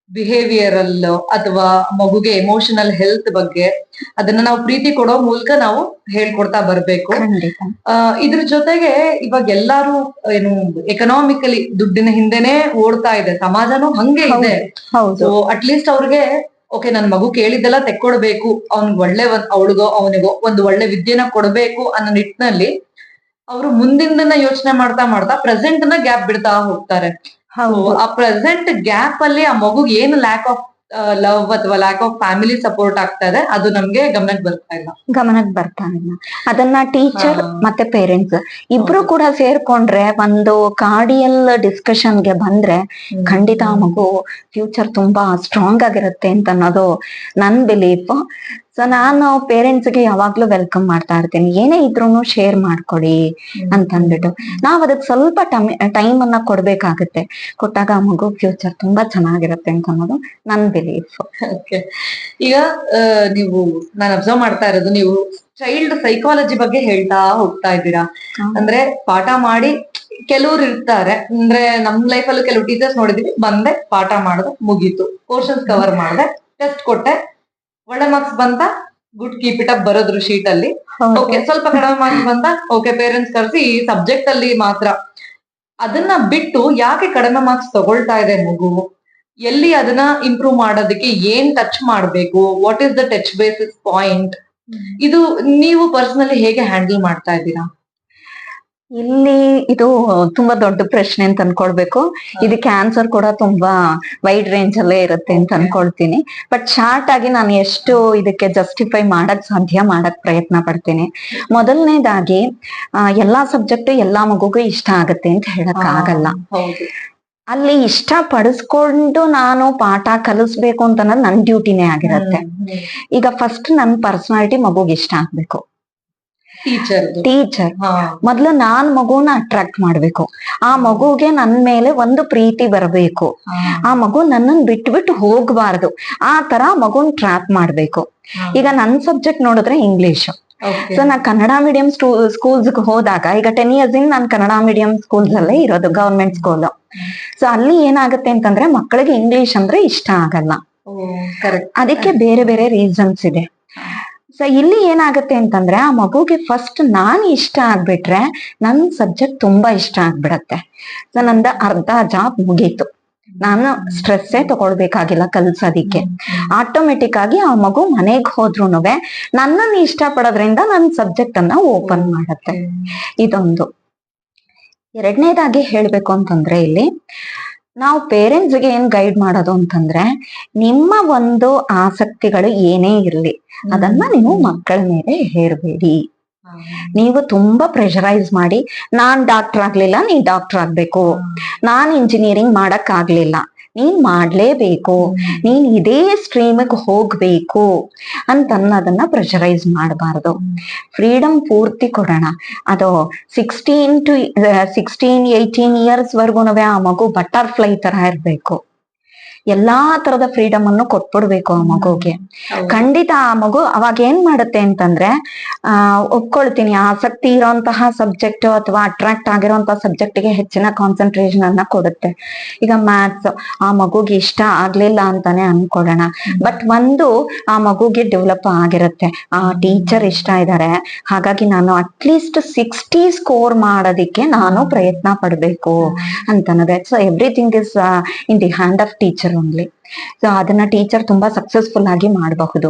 [SPEAKER 1] ಬಿಹೇವಿಯರಲ್ ಅಥವಾ ಮಗುಗೆ ಎಮೋಷನಲ್ ಹೆಲ್ತ್ ಬಗ್ಗೆ ಅದನ್ನ ನಾವು ಪ್ರೀತಿ ಕೊಡೋ ಮೂಲಕ ನಾವು ಹೇಳ್ಕೊಡ್ತಾ ಬರ್ಬೇಕು. ಇದ್ರ ಜೊತೆಗೆ ಇವಾಗ ಎಲ್ಲಾರು ಏನು ಎಕನಾಮಿಕಲಿ ದುಡ್ಡಿನ ಹಿಂದೆನೆ ಓಡ್ತಾ ಇದೆ, ಸಮಾಜನೂ ಹಂಗೆ ಇದೆ. ಸೊ ಅಟ್ಲೀಸ್ಟ್ ಅವ್ರಿಗೆ ಓಕೆ, ನನ್ ಮಗು ಕೇಳಿದ್ದೆಲ್ಲ ತೆಕ್ಕೊಡ್ಬೇಕು, ಅವ್ನಿಗೆ ಅವಳಿಗೋ ಅವನಿಗೋ ಒಂದು ಒಳ್ಳೆ ವಿದ್ಯೆನ ಕೊಡ್ಬೇಕು ಅನ್ನೋ ನಿಟ್ಟಿನಲ್ಲಿ ಅವರು ಮುಂದಿನ ಯೋಚನೆ ಮಾಡ್ತಾ ಮಾಡ್ತಾ ಪ್ರೆಸೆಂಟ್ ನ ಗ್ಯಾಪ್ ಬಿಡ್ತಾ ಹೋಗ್ತಾರೆ. ಆ ಪ್ರೆಸೆಂಟ್ ಗ್ಯಾಪ್ ಅಲ್ಲಿ ಆ ಮಗು ಏನು ಲ್ಯಾಕ್ ಆಫ್ ಲವ್ ಅಥವಾ ಲ್ಯಾಕ್ ಆಫ್ ಫ್ಯಾಮಿಲಿ ಸಪೋರ್ಟ್ ಆಗ್ತಾ ಇದೆ, ಅದು ನಮ್ಗೆ ಗಮನಕ್ಕೆ ಬರ್ತಾ ಇಲ್ಲ.
[SPEAKER 2] ಅದನ್ನ ಟೀಚರ್ ಮತ್ತೆ ಪೇರೆಂಟ್ಸ್ ಇಬ್ರು ಕೂಡ ಸೇರ್ಕೊಂಡ್ರೆ ಒಂದು ಕಾರ್ಡಿಯಲ್ ಡಿಸ್ಕಷನ್ಗೆ ಬಂದ್ರೆ ಖಂಡಿತ ಆ ಮಗು ಫ್ಯೂಚರ್ ತುಂಬಾ ಸ್ಟ್ರಾಂಗ್ ಆಗಿರುತ್ತೆ ಅಂತ ಅನ್ನೋದು ನನ್ ಬಿಲೀಫ್. ಸೊ ನಾನು ಪೇರೆಂಟ್ಸ್ಗೆ ಯಾವಾಗ್ಲೂ ವೆಲ್ಕಮ್ ಮಾಡ್ತಾ ಇರ್ತೀನಿ, ಏನೇ ಇದ್ರೂನು ಶೇರ್ ಮಾಡ್ಕೊಡಿ ಅಂತ ಅಂದ್ಬಿಟ್ಟು. ನಾವ್ ಅದಕ್ಕೆ ಸ್ವಲ್ಪ ಟೈಮ್ ಅನ್ನ ಕೊಡ್ಬೇಕಾಗತ್ತೆ. ಕೊಟ್ಟಾಗ ಆ ಮಗು ಫ್ಯೂಚರ್ ತುಂಬಾ ಚೆನ್ನಾಗಿರುತ್ತೆ ಅಂತ ಅನ್ನೋದು ನನ್ ಬಿಲೀಫ್.
[SPEAKER 1] ಈಗ ನಾನು ಅಬ್ಸರ್ವ್ ಮಾಡ್ತಾ ಇರೋದು, ನೀವು ಚೈಲ್ಡ್ ಸೈಕಾಲಜಿ ಬಗ್ಗೆ ಹೇಳ್ತಾ ಹೋಗ್ತಾ ಇದ್ದೀರಾ. ಅಂದ್ರೆ ಪಾಠ ಮಾಡಿ ಕೆಲವ್ರು ಇರ್ತಾರೆ, ಅಂದ್ರೆ ನಮ್ ಲೈಫ್ ಅಲ್ಲೂ ಕೆಲವು ಟೀಚರ್ಸ್ ನೋಡಿದೀವಿ, ಬಂದೆ ಪಾಠ ಮಾಡಿದೆ ಮುಗೀತು, ಪೋರ್ಷನ್ಸ್ ಕವರ್ ಮಾಡಿದೆ, ಟೆಸ್ಟ್ ಕೊಟ್ಟೆ, ಒಳ್ಳೆ ಮಾರ್ಕ್ಸ್ ಬಂತ, ಗುಡ್ ಕೀಪ್ ಇಟ್ ಅಪ್ ಬರೋದ್ರು ಶೀಟ್ ಅಲ್ಲಿ. ಓಕೆ, ಸ್ವಲ್ಪ ಕಡಿಮೆ ಮಾರ್ಕ್ಸ್ ಬಂತ, ಓಕೆ ಪೇರೆಂಟ್ಸ್ ಕರ್ಸಿ ಈ ಸಬ್ಜೆಕ್ಟ್ ಅಲ್ಲಿ ಮಾತ್ರ. ಅದನ್ನ ಬಿಟ್ಟು ಯಾಕೆ ಕಡಿಮೆ ಮಾರ್ಕ್ಸ್ ತಗೊಳ್ತಾ ಇದೆ ಮಗು, ಎಲ್ಲಿ ಅದನ್ನ ಇಂಪ್ರೂವ್ ಮಾಡೋದಕ್ಕೆ ಏನ್ ಟಚ್ ಮಾಡ್ಬೇಕು, what is the touch basis point, ಇದು ನೀವು ಪರ್ಸನಲಿ ಹೇಗೆ ಹ್ಯಾಂಡಲ್ ಮಾಡ್ತಾ ಇದ್ದೀರಾ?
[SPEAKER 2] ಇಲ್ಲಿ ಇದು ತುಂಬಾ ದೊಡ್ಡ ಪ್ರಶ್ನೆ ಅಂತ ಅನ್ಕೊಳ್ಬೇಕು. ಇದಕ್ಕೆ ಆನ್ಸರ್ ಕೂಡ ತುಂಬಾ ವೈಡ್ ರೇಂಜ್ ಅಲ್ಲೇ ಇರುತ್ತೆ ಅಂತ ಅನ್ಕೊಳ್ತೀನಿ. ಬಟ್ ಶಾರ್ಟ್ ಆಗಿ ನಾನು ಎಷ್ಟು ಇದಕ್ಕೆ ಜಸ್ಟಿಫೈ ಮಾಡಕ್ ಪ್ರಯತ್ನ ಪಡ್ತೀನಿ. ಮೊದಲನೇದಾಗಿ ಎಲ್ಲಾ ಸಬ್ಜೆಕ್ಟ್ ಎಲ್ಲಾ ಮಗುಗೂ ಇಷ್ಟ ಆಗತ್ತೆ ಅಂತ ಹೇಳಕ್ ಆಗಲ್ಲ. ಅಲ್ಲಿ ಇಷ್ಟ ಪಡಿಸ್ಕೊಂಡು ನಾನು ಪಾಠ ಕಲಿಸ್ಬೇಕು ಅಂತ ಅನ್ನೋದು ನನ್ ಡ್ಯೂಟಿನೇ ಆಗಿರತ್ತೆ. ಈಗ ಫಸ್ಟ್ ನನ್ ಪರ್ಸನಾಲಿಟಿ ಮಗುಗೆ ಇಷ್ಟ ಆಗ್ಬೇಕು. ಟೀಚರ್ ಮೊದ್ಲು ನಾನ್ ಮಗುನ ಅಟ್ರಾಕ್ಟ್ ಮಾಡ್ಬೇಕು, ಆ ಮಗುಗೆ ನನ್ ಮೇಲೆ ಒಂದು ಪ್ರೀತಿ ಬರಬೇಕು, ಆ ಮಗು ನನ್ನನ್ ಬಿಟ್ಬಿಟ್ಟು ಹೋಗ್ಬಾರ್ದು, ಆ ತರ ಮಗುನ್ ಟ್ರ್ಯಾಪ್ ಮಾಡ್ಬೇಕು. ಈಗ ನನ್ ಸಬ್ಜೆಕ್ಟ್ ನೋಡಿದ್ರೆ ಇಂಗ್ಲಿಷ್. ಸೊ ನಾ ಕನ್ನಡ ಮೀಡಿಯಂ ಸ್ಕೂಲ್ಸ್ ಹೋದಾಗ, ಈಗ 10 years ಇನ್ ನಾನು ಕನ್ನಡ ಮೀಡಿಯಂ ಸ್ಕೂಲ್ಸ್ ಅಲ್ಲೇ ಇರೋದು, ಗವರ್ಮೆಂಟ್ ಸ್ಕೂಲ್. ಸೊ ಅಲ್ಲಿ ಏನಾಗುತ್ತೆ ಅಂತಂದ್ರೆ ಮಕ್ಕಳಿಗೆ ಇಂಗ್ಲಿಷ್ ಅಂದ್ರೆ ಇಷ್ಟ ಆಗಲ್ಲ. ಅದಕ್ಕೆ ಬೇರೆ ಬೇರೆ ರೀಸನ್ಸ್ ಇದೆ. ಸೊ ಇಲ್ಲಿ ಏನಾಗುತ್ತೆ ಅಂತಂದ್ರೆ ಆ ಮಗುಗೆ ಫಸ್ಟ್ ನಾನ್ ಇಷ್ಟ ಆಗ್ಬಿಟ್ರೆ ನನ್ ಸಬ್ಜೆಕ್ಟ್ ತುಂಬಾ ಇಷ್ಟ ಆಗ್ಬಿಡತ್ತೆ. ಸೊ ನಂದ ಅರ್ಧ ಜಾಬ್ ಮುಗೀತು, ನಾನು ಸ್ಟ್ರೆಸ್ಸೇ ತಗೊಳ್ಬೇಕಾಗಿಲ್ಲ ಕಲ್ಸೋದಿಕ್ಕೆ. ಆಟೋಮೆಟಿಕ್ ಆಗಿ ಆ ಮಗು ಮನೆಗ್ ಹೋದ್ರುನುವೆ ನನ್ನನ್ನು ಇಷ್ಟ ಪಡೋದ್ರಿಂದ ನನ್ ಸಬ್ಜೆಕ್ಟ್ ಅನ್ನ ಓಪನ್ ಮಾಡತ್ತೆ. ಇದೊಂದು. ಎರಡನೇದಾಗಿ ಹೇಳ್ಬೇಕು ಅಂತಂದ್ರೆ ಇಲ್ಲಿ ನಾವು ಪೇರೆಂಟ್ಸ್ಗೆ ಏನ್ ಗೈಡ್ ಮಾಡೋದು ಅಂತಂದ್ರೆ, ನಿಮ್ಮ ಒಂದು ಆಸಕ್ತಿಗಳು ಏನೇ ಇರ್ಲಿ ಅದನ್ನ ನೀವು ಮಕ್ಕಳ ಮೇಲೆ ಹೇರ್ಬೇಡಿ. ನೀವು ತುಂಬಾ ಪ್ರೆಷರೈಸ್ ಮಾಡಿ, ನಾನ್ ಡಾಕ್ಟರ್ ಆಗ್ಲಿಲ್ಲ ನೀ ಡಾಕ್ಟರ್ ಆಗ್ಬೇಕು, ನಾನ್ ಇಂಜಿನಿಯರಿಂಗ್ ಮಾಡಕ್ ಆಗ್ಲಿಲ್ಲ ನೀನ್ ಮಾಡ್ಲೇಬೇಕು, ನೀನ್ ಇದೇ ಸ್ಟ್ರೀಮಿಗೆ ಹೋಗ್ಬೇಕು ಅಂತ ಅನ್ನೋದನ್ನ ಪ್ರೆಷರೈಸ್ ಮಾಡಬಾರ್ದು. ಫ್ರೀಡಮ್ ಪೂರ್ತಿ ಕೊಡೋಣ. ಅದು 16 to 18 ವರ್ಗುನು ಆ ಮಗು ಬಟರ್ಫ್ಲೈ ತರ ಇರ್ಬೇಕು. ಎಲ್ಲಾ ತರದ ಫ್ರೀಡಮ್ ಅನ್ನು ಕೊಟ್ಬಿಡ್ಬೇಕು ಆ ಮಗುಗೆ. ಖಂಡಿತ ಆ ಮಗು ಅವಾಗ ಏನ್ ಮಾಡುತ್ತೆ ಅಂತಂದ್ರೆ, ಒಪ್ಕೊಳ್ತೀನಿ, ಆಸಕ್ತಿ ಇರೋಂತಹ ಸಬ್ಜೆಕ್ಟ್ ಅಥವಾ ಅಟ್ರಾಕ್ಟ್ ಆಗಿರೋಂತಹ ಸಬ್ಜೆಕ್ಟ್ಗೆ ಹೆಚ್ಚಿನ ಕಾನ್ಸಂಟ್ರೇಷನ್ ಅನ್ನ ಕೊಡುತ್ತೆ. ಈಗ ಮ್ಯಾಥ್ಸ್ ಆ ಮಗುಗೆ ಇಷ್ಟ ಆಗ್ಲಿಲ್ಲ ಅಂತಾನೆ ಅನ್ಕೊಳ್ಳೋಣ, ಬಟ್ ಆ ಮಗುಗೆ ಡೆವಲಪ್ ಆಗಿರುತ್ತೆ, ಆ ಟೀಚರ್ ಇಷ್ಟ ಇದ್ದಾರೆ, ಹಾಗಾಗಿ ನಾನು ಅಟ್ಲೀಸ್ಟ್ 60 ಸ್ಕೋರ್ ಮಾಡೋದಿಕ್ಕೆ ನಾನು ಪ್ರಯತ್ನ ಪಡ್ಬೇಕು ಅಂತನದೆ. So everything is in the hand of teacher only. So ಅದನ್ನ ಟೀಚರ್ ತುಂಬಾ ಸಕ್ಸಸ್ಫುಲ್ ಆಗಿ ಮಾಡಬಹುದು.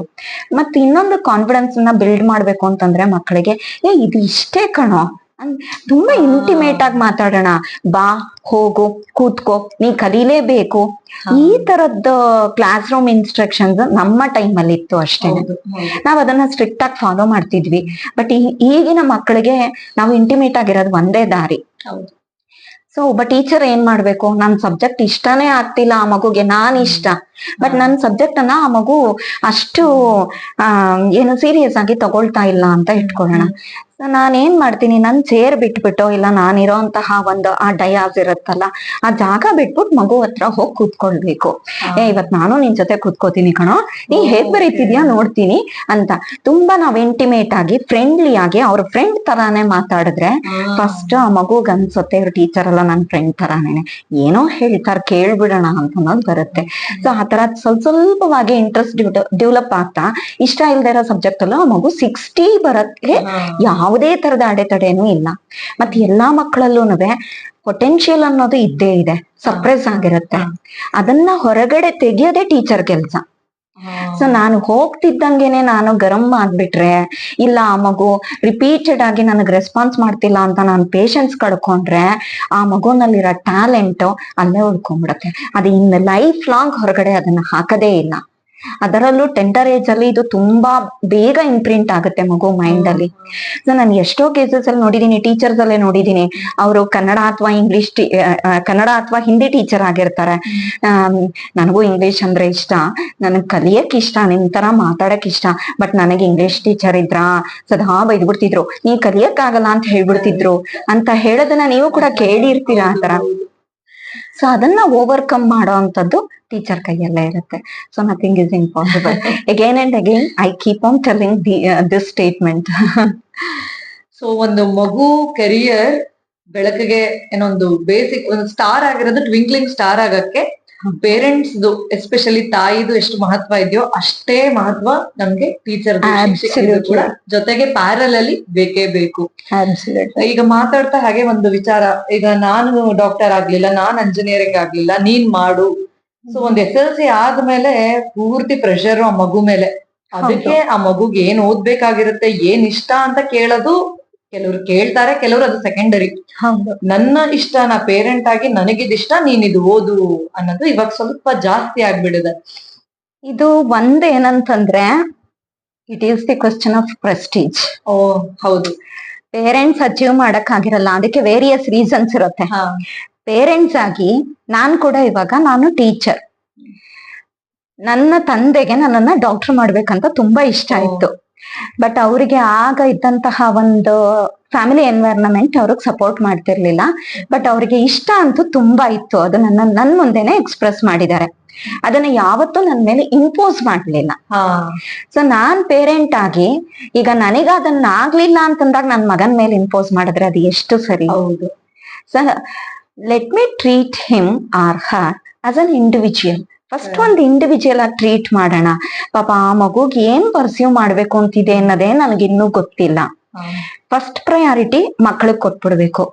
[SPEAKER 2] ಮತ್ತೆ ಇನ್ನೊಂದು ಕಾನ್ಫಿಡೆನ್ಸ್ ನ ಬಿಲ್ಡ್ ಮಾಡ್ಬೇಕು ಅಂತಂದ್ರೆ ಮಕ್ಕಳಿಗೆ, ಇದು ಇಷ್ಟೇ ಕಣೋ, ತುಂಬಾ ಇಂಟಿಮೇಟ್ ಆಗಿ ಮಾತಾಡೋಣ, ಬಾ, ಹೋಗು, ಕೂತ್ಕೋ, ನೀ ಕಲೀಲೇಬೇಕು. ಈ ತರದ್ದು ಕ್ಲಾಸ್ ರೂಮ್ ಇನ್ಸ್ಟ್ರಕ್ಷನ್ಸ್ ನಮ್ಮ ಟೈಮ್ ಅಲ್ಲಿ ಇತ್ತು ಅಷ್ಟೇ. ನಾವ್ ಅದನ್ನ ಸ್ಟ್ರಿಕ್ಟ್ ಆಗಿ ಫಾಲೋ ಮಾಡ್ತಿದ್ವಿ. ಬಟ್ ಈಗಿನ ಮಕ್ಕಳಿಗೆ ನಾವು ಇಂಟಿಮೇಟ್ ಆಗಿರೋದು ಒಂದೇ ದಾರಿ. ಸೊ ಒಬ್ಬ ಟೀಚರ್ ಏನ್ ಮಾಡ್ಬೇಕು, ನನ್ ಸಬ್ಜೆಕ್ಟ್ ಇಷ್ಟನೇ ಆಗ್ತಿಲ್ಲ ಆ ಮಗುಗೆ, ನಾನ್ ಇಷ್ಟ, ಬಟ್ ನನ್ ಸಬ್ಜೆಕ್ಟ್ ಅನ್ನ ಆ ಮಗು ಅಷ್ಟು ಏನು ಸೀರಿಯಸ್ ಆಗಿ ತಗೊಳ್ತಾ ಇಲ್ಲ ಅಂತ ಇಟ್ಕೊಳ್ಳೋಣ. ನಾನ್ ಏನ್ ಮಾಡ್ತೀನಿ, ನನ್ ಚೇರ್ ಬಿಟ್ಬಿಟ್ಟು, ಇಲ್ಲ ನಾನಿರೋಂತಹ ಒಂದು ಆ ಡಯಾಸ್ ಇರುತ್ತಲ್ಲ, ಆ ಜಾಗ ಬಿಟ್ಬಿಟ್ಟು ಮಗು ಹತ್ರ ಹೋಗಿ ಕೂತ್ಕೊಳ್ಬೇಕು. ಇವತ್ ನಾನು ನಿನ್ ಜೊತೆ ಕೂತ್ಕೋತೀನಿ ಕಣೋ, ನೀ ಹೇಗ್ ಬರೀತಿದ್ಯಾ ನೋಡ್ತೀನಿ ಅಂತ ತುಂಬಾ ನಾವ್ ಇಂಟಿಮೇಟ್ ಆಗಿ, ಫ್ರೆಂಡ್ಲಿ ಆಗಿ, ಅವ್ರ ಫ್ರೆಂಡ್ ತರಾನೇ ಮಾತಾಡಿದ್ರೆ ಫಸ್ಟ್ ಆ ಮಗುಗ್ ಅನ್ಸುತ್ತೆ, ಇವ್ರ ಟೀಚರ್ ಅಲ್ಲ ನನ್ ಫ್ರೆಂಡ್ ತರಾನೇನೆ, ಏನೋ ಹೇಳ್ತಾರ ಕೇಳ್ಬಿಡೋಣ ಅಂತ ಅನ್ನೋದು ಬರುತ್ತೆ. ಸೊ ಆತರ ಸ್ವಲ್ಪವಾಗಿ ಇಂಟ್ರೆಸ್ಟ್ ಡೆವಲಪ್ ಆಗ್ತಾ, ಇಷ್ಟ ಇಲ್ದೇ ಇರೋ ಸಬ್ಜೆಕ್ಟ್ ಅಲ್ಲೂ ಆ ಮಗು 60 ಬರಕ್ಕೆ ಯಾವುದೇ ತರದ ಅಡೆತಡೆನೂ ಇಲ್ಲ. ಮತ್ತೆ ಎಲ್ಲಾ ಮಕ್ಕಳಲ್ಲೂನುವೆ ಪೊಟೆನ್ಶಿಯಲ್ ಅನ್ನೋದು ಇದ್ದೇ ಇದೆ, ಸಪ್ರೆಸ್ ಆಗಿರುತ್ತೆ. ಅದನ್ನ ಹೊರಗಡೆ ತೆಗಿಯೋದೇ ಟೀಚರ್ ಕೆಲ್ಸ. ಸೊ ನಾನು ಹೋಗ್ತಿದ್ದಂಗೆನೆ ನಾನು ಗರಂ ಆಗ್ಬಿಟ್ರೆ, ಇಲ್ಲ ಆ ಮಗು ರಿಪೀಟೆಡ್ ಆಗಿ ನನಗ್ ರೆಸ್ಪಾನ್ಸ್ ಮಾಡ್ತಿಲ್ಲ ಅಂತ ನಾನು ಪೇಶನ್ಸ್ ಕಳ್ಕೊಂಡ್ರೆ, ಆ ಮಗುನಲ್ಲಿರೋ ಟ್ಯಾಲೆಂಟ್ ಅಲ್ಲೇ ಉಳ್ಕೊಂಡ್ಬಿಡತ್ತೆ. ಅದು ಇನ್ನು ಲೈಫ್ ಲಾಂಗ್ ಹೊರಗಡೆ ಅದನ್ನ ಹಾಕದೇ ಇಲ್ಲ. ಅದರಲ್ಲೂ ಟೆಂಡರ್ ಏಜ್ ಅಲ್ಲಿ ಇದು ತುಂಬಾ ಬೇಗ ಇಂಪ್ರಿಂಟ್ ಆಗುತ್ತೆ ಮಗು ಮೈಂಡ್ ಅಲ್ಲಿ. ಸೊ ನಾನು ಎಷ್ಟೋ ಕೇಸಸ್ ಅಲ್ಲಿ ನೋಡಿದೀನಿ, ಟೀಚರ್ಸ್ ಅಲ್ಲೇ ನೋಡಿದೀನಿ, ಅವರು ಕನ್ನಡ ಅಥವಾ ಹಿಂದಿ ಟೀಚರ್ ಆಗಿರ್ತಾರೆ. ನನಗೂ ಇಂಗ್ಲಿಷ್ ಅಂದ್ರೆ ಇಷ್ಟ, ನನಗ್ ಕಲಿಯಕ್ ಇಷ್ಟ, ನಿಮ್ ತರ ಮಾತಾಡಕ್ ಇಷ್ಟ, ಬಟ್ ನನಗೆ ಇಂಗ್ಲಿಷ್ ಟೀಚರ್ ಇದ್ರ ಸದಾ ಬೈದ್ಬಿಡ್ತಿದ್ರು, ನೀ ಕಲಿಯಕ್ ಆಗಲ್ಲ ಅಂತ ಹೇಳ್ಬಿಡ್ತಿದ್ರು ಅಂತ ಹೇಳೋದನ್ನ ನೀವು ಕೂಡ ಕೇಳಿರ್ತೀರಾ ಆ ತರ. ಸೊ ಅದನ್ನ ಓವರ್ಕಮ್ ಮಾಡೋ ಅಂತದ್ದು ಟೀಚರ್ ಕೈಯಲ್ಲೇ ಇರುತ್ತೆ. So nothing is impossible. Again and again I keep on telling this statement.
[SPEAKER 1] So ಒಂದು ಮಗು ಕೆರಿಯರ್ ಬೆಳಕಿಗೆ ಏನೊಂದು ಬೇಸಿಕ್ ಒಂದು ಸ್ಟಾರ್ ಆಗಿರೋದು, ಟ್ವಿಂಕ್ಲಿಂಗ್ ಸ್ಟಾರ್ ಆಗಕ್ಕೆ ಪೇರೆಂಟ್ಸ್ ಎಸ್ಪೆಷಲಿ ತಾಯಿದು ಎಷ್ಟು ಮಹತ್ವ ಇದೆಯೋ ಅಷ್ಟೇ ಮಹತ್ವ ನಮ್ಗೆ ಟೀಚರ್ ಕೂಡ ಜೊತೆಗೆ ಪ್ಯಾರಲ್ ಅಲ್ಲಿ ಬೇಕೇ ಬೇಕು. ಈಗ ಮಾತಾಡ್ತಾ ಹಾಗೆ ಒಂದು ವಿಚಾರ, ಈಗ ನಾನು ಡಾಕ್ಟರ್ ಆಗ್ಲಿಲ್ಲ, ನಾನ್ ಇಂಜಿನಿಯರಿಂಗ್ ಆಗ್ಲಿಲ್ಲ, ನೀನ್ ಮಾಡು. ಸೊ ಒಂದ್ SLC ಆದ್ಮೇಲೆ ಪೂರ್ತಿ ಪ್ರೆಷರ್ ಆ ಮಗು ಮೇಲೆ. ಅದಕ್ಕೆ ಆ ಮಗುಗೆ ಏನ್ ಓದ್ಬೇಕಾಗಿರುತ್ತೆ, ಏನ್ ಇಷ್ಟ ಅಂತ ಕೇಳೋದು ಕೆಲವ್ರು ಕೇಳ್ತಾರೆ, ಕೆಲವ್ರು ಅದು ಸೆಕೆಂಡರಿ. ನನ್ನ ಇಷ್ಟ, ನಾ ಪೇರೆಂಟ್ ಆಗಿ ನನಗಿದಿಷ್ಟ, ನೀನ್ ಇದು ಓದು ಅನ್ನೋದು ಇವಾಗ ಸ್ವಲ್ಪ ಜಾಸ್ತಿ ಆಗ್ಬಿಡಿದೆ.
[SPEAKER 2] ಇದು ಏನಂತಂದ್ರೆ, it is the question of Prestige.
[SPEAKER 1] ಹೌದು,
[SPEAKER 2] ಪೇರೆಂಟ್ಸ್ ಅಚೀವ್ ಮಾಡಕ್ ಆಗಿರಲ್ಲ, ಅದಕ್ಕೆ ವೇರಿಯಸ್ ರೀಸನ್ಸ್ ಇರುತ್ತೆ. ಪೇರೆಂಟ್ಸ್ ಆಗಿ ನಾನ್ ಕೂಡ ಇವಾಗ ನಾನು ಟೀಚರ್, ನನ್ನ ತಂದೆಗೆ ನನ್ನನ್ನ ಡಾಕ್ಟರ್ ಮಾಡ್ಬೇಕಂತ ತುಂಬಾ ಇಷ್ಟ ಇತ್ತು. ಬಟ್ ಅವ್ರಿಗೆ ಆಗ ಇದ್ದಂತಹ ಒಂದು ಫ್ಯಾಮಿಲಿ ಎನ್ವೈರನ್ಮೆಂಟ್ ಅವ್ರಿಗೆ ಸಪೋರ್ಟ್ ಮಾಡ್ತಿರ್ಲಿಲ್ಲ. ಬಟ್ ಅವ್ರಿಗೆ ಇಷ್ಟ ಅಂತೂ ತುಂಬಾ ಇತ್ತು, ಅದು ನನ್ ಮುಂದೆನೆ ಎಕ್ಸ್ಪ್ರೆಸ್ ಮಾಡಿದ್ದಾರೆ. ಅದನ್ನ ಯಾವತ್ತೂ ನನ್ ಮೇಲೆ ಇಂಪೋಸ್ ಮಾಡ್ಲಿಲ್ಲ. ಸೊ ನಾನ್ ಪೇರೆಂಟ್ ಆಗಿ ಈಗ ನನಗ ಅದನ್ನ ಆಗ್ಲಿಲ್ಲ ಅಂತಂದಾಗ ನನ್ ಮಗನ್ ಮೇಲೆ ಇಂಪೋಸ್ ಮಾಡಿದ್ರೆ ಅದು ಎಷ್ಟು ಸರಿ? ಹೌದು. So let me treat him or her as an individual. First ಒಂದು ಇಂಡಿವಿಜುವಲ್ ಆಗಿ ಟ್ರೀಟ್ ಮಾಡೋಣ. ಪಾಪ ಆ ಮಗುಗ್ ಏನ್ ಪರ್ಸ್ಯೂ ಮಾಡ್ಬೇಕು ಅಂತಿದೆ ಅನ್ನೋದೇ ನನಗಿನ್ನೂ ಗೊತ್ತಿಲ್ಲ. ಫಸ್ಟ್ ಪ್ರಯಾರಿಟಿ ಮಕ್ಕಳಿಗೆ ಕೊಟ್ಬಿಡ್ಬೇಕು,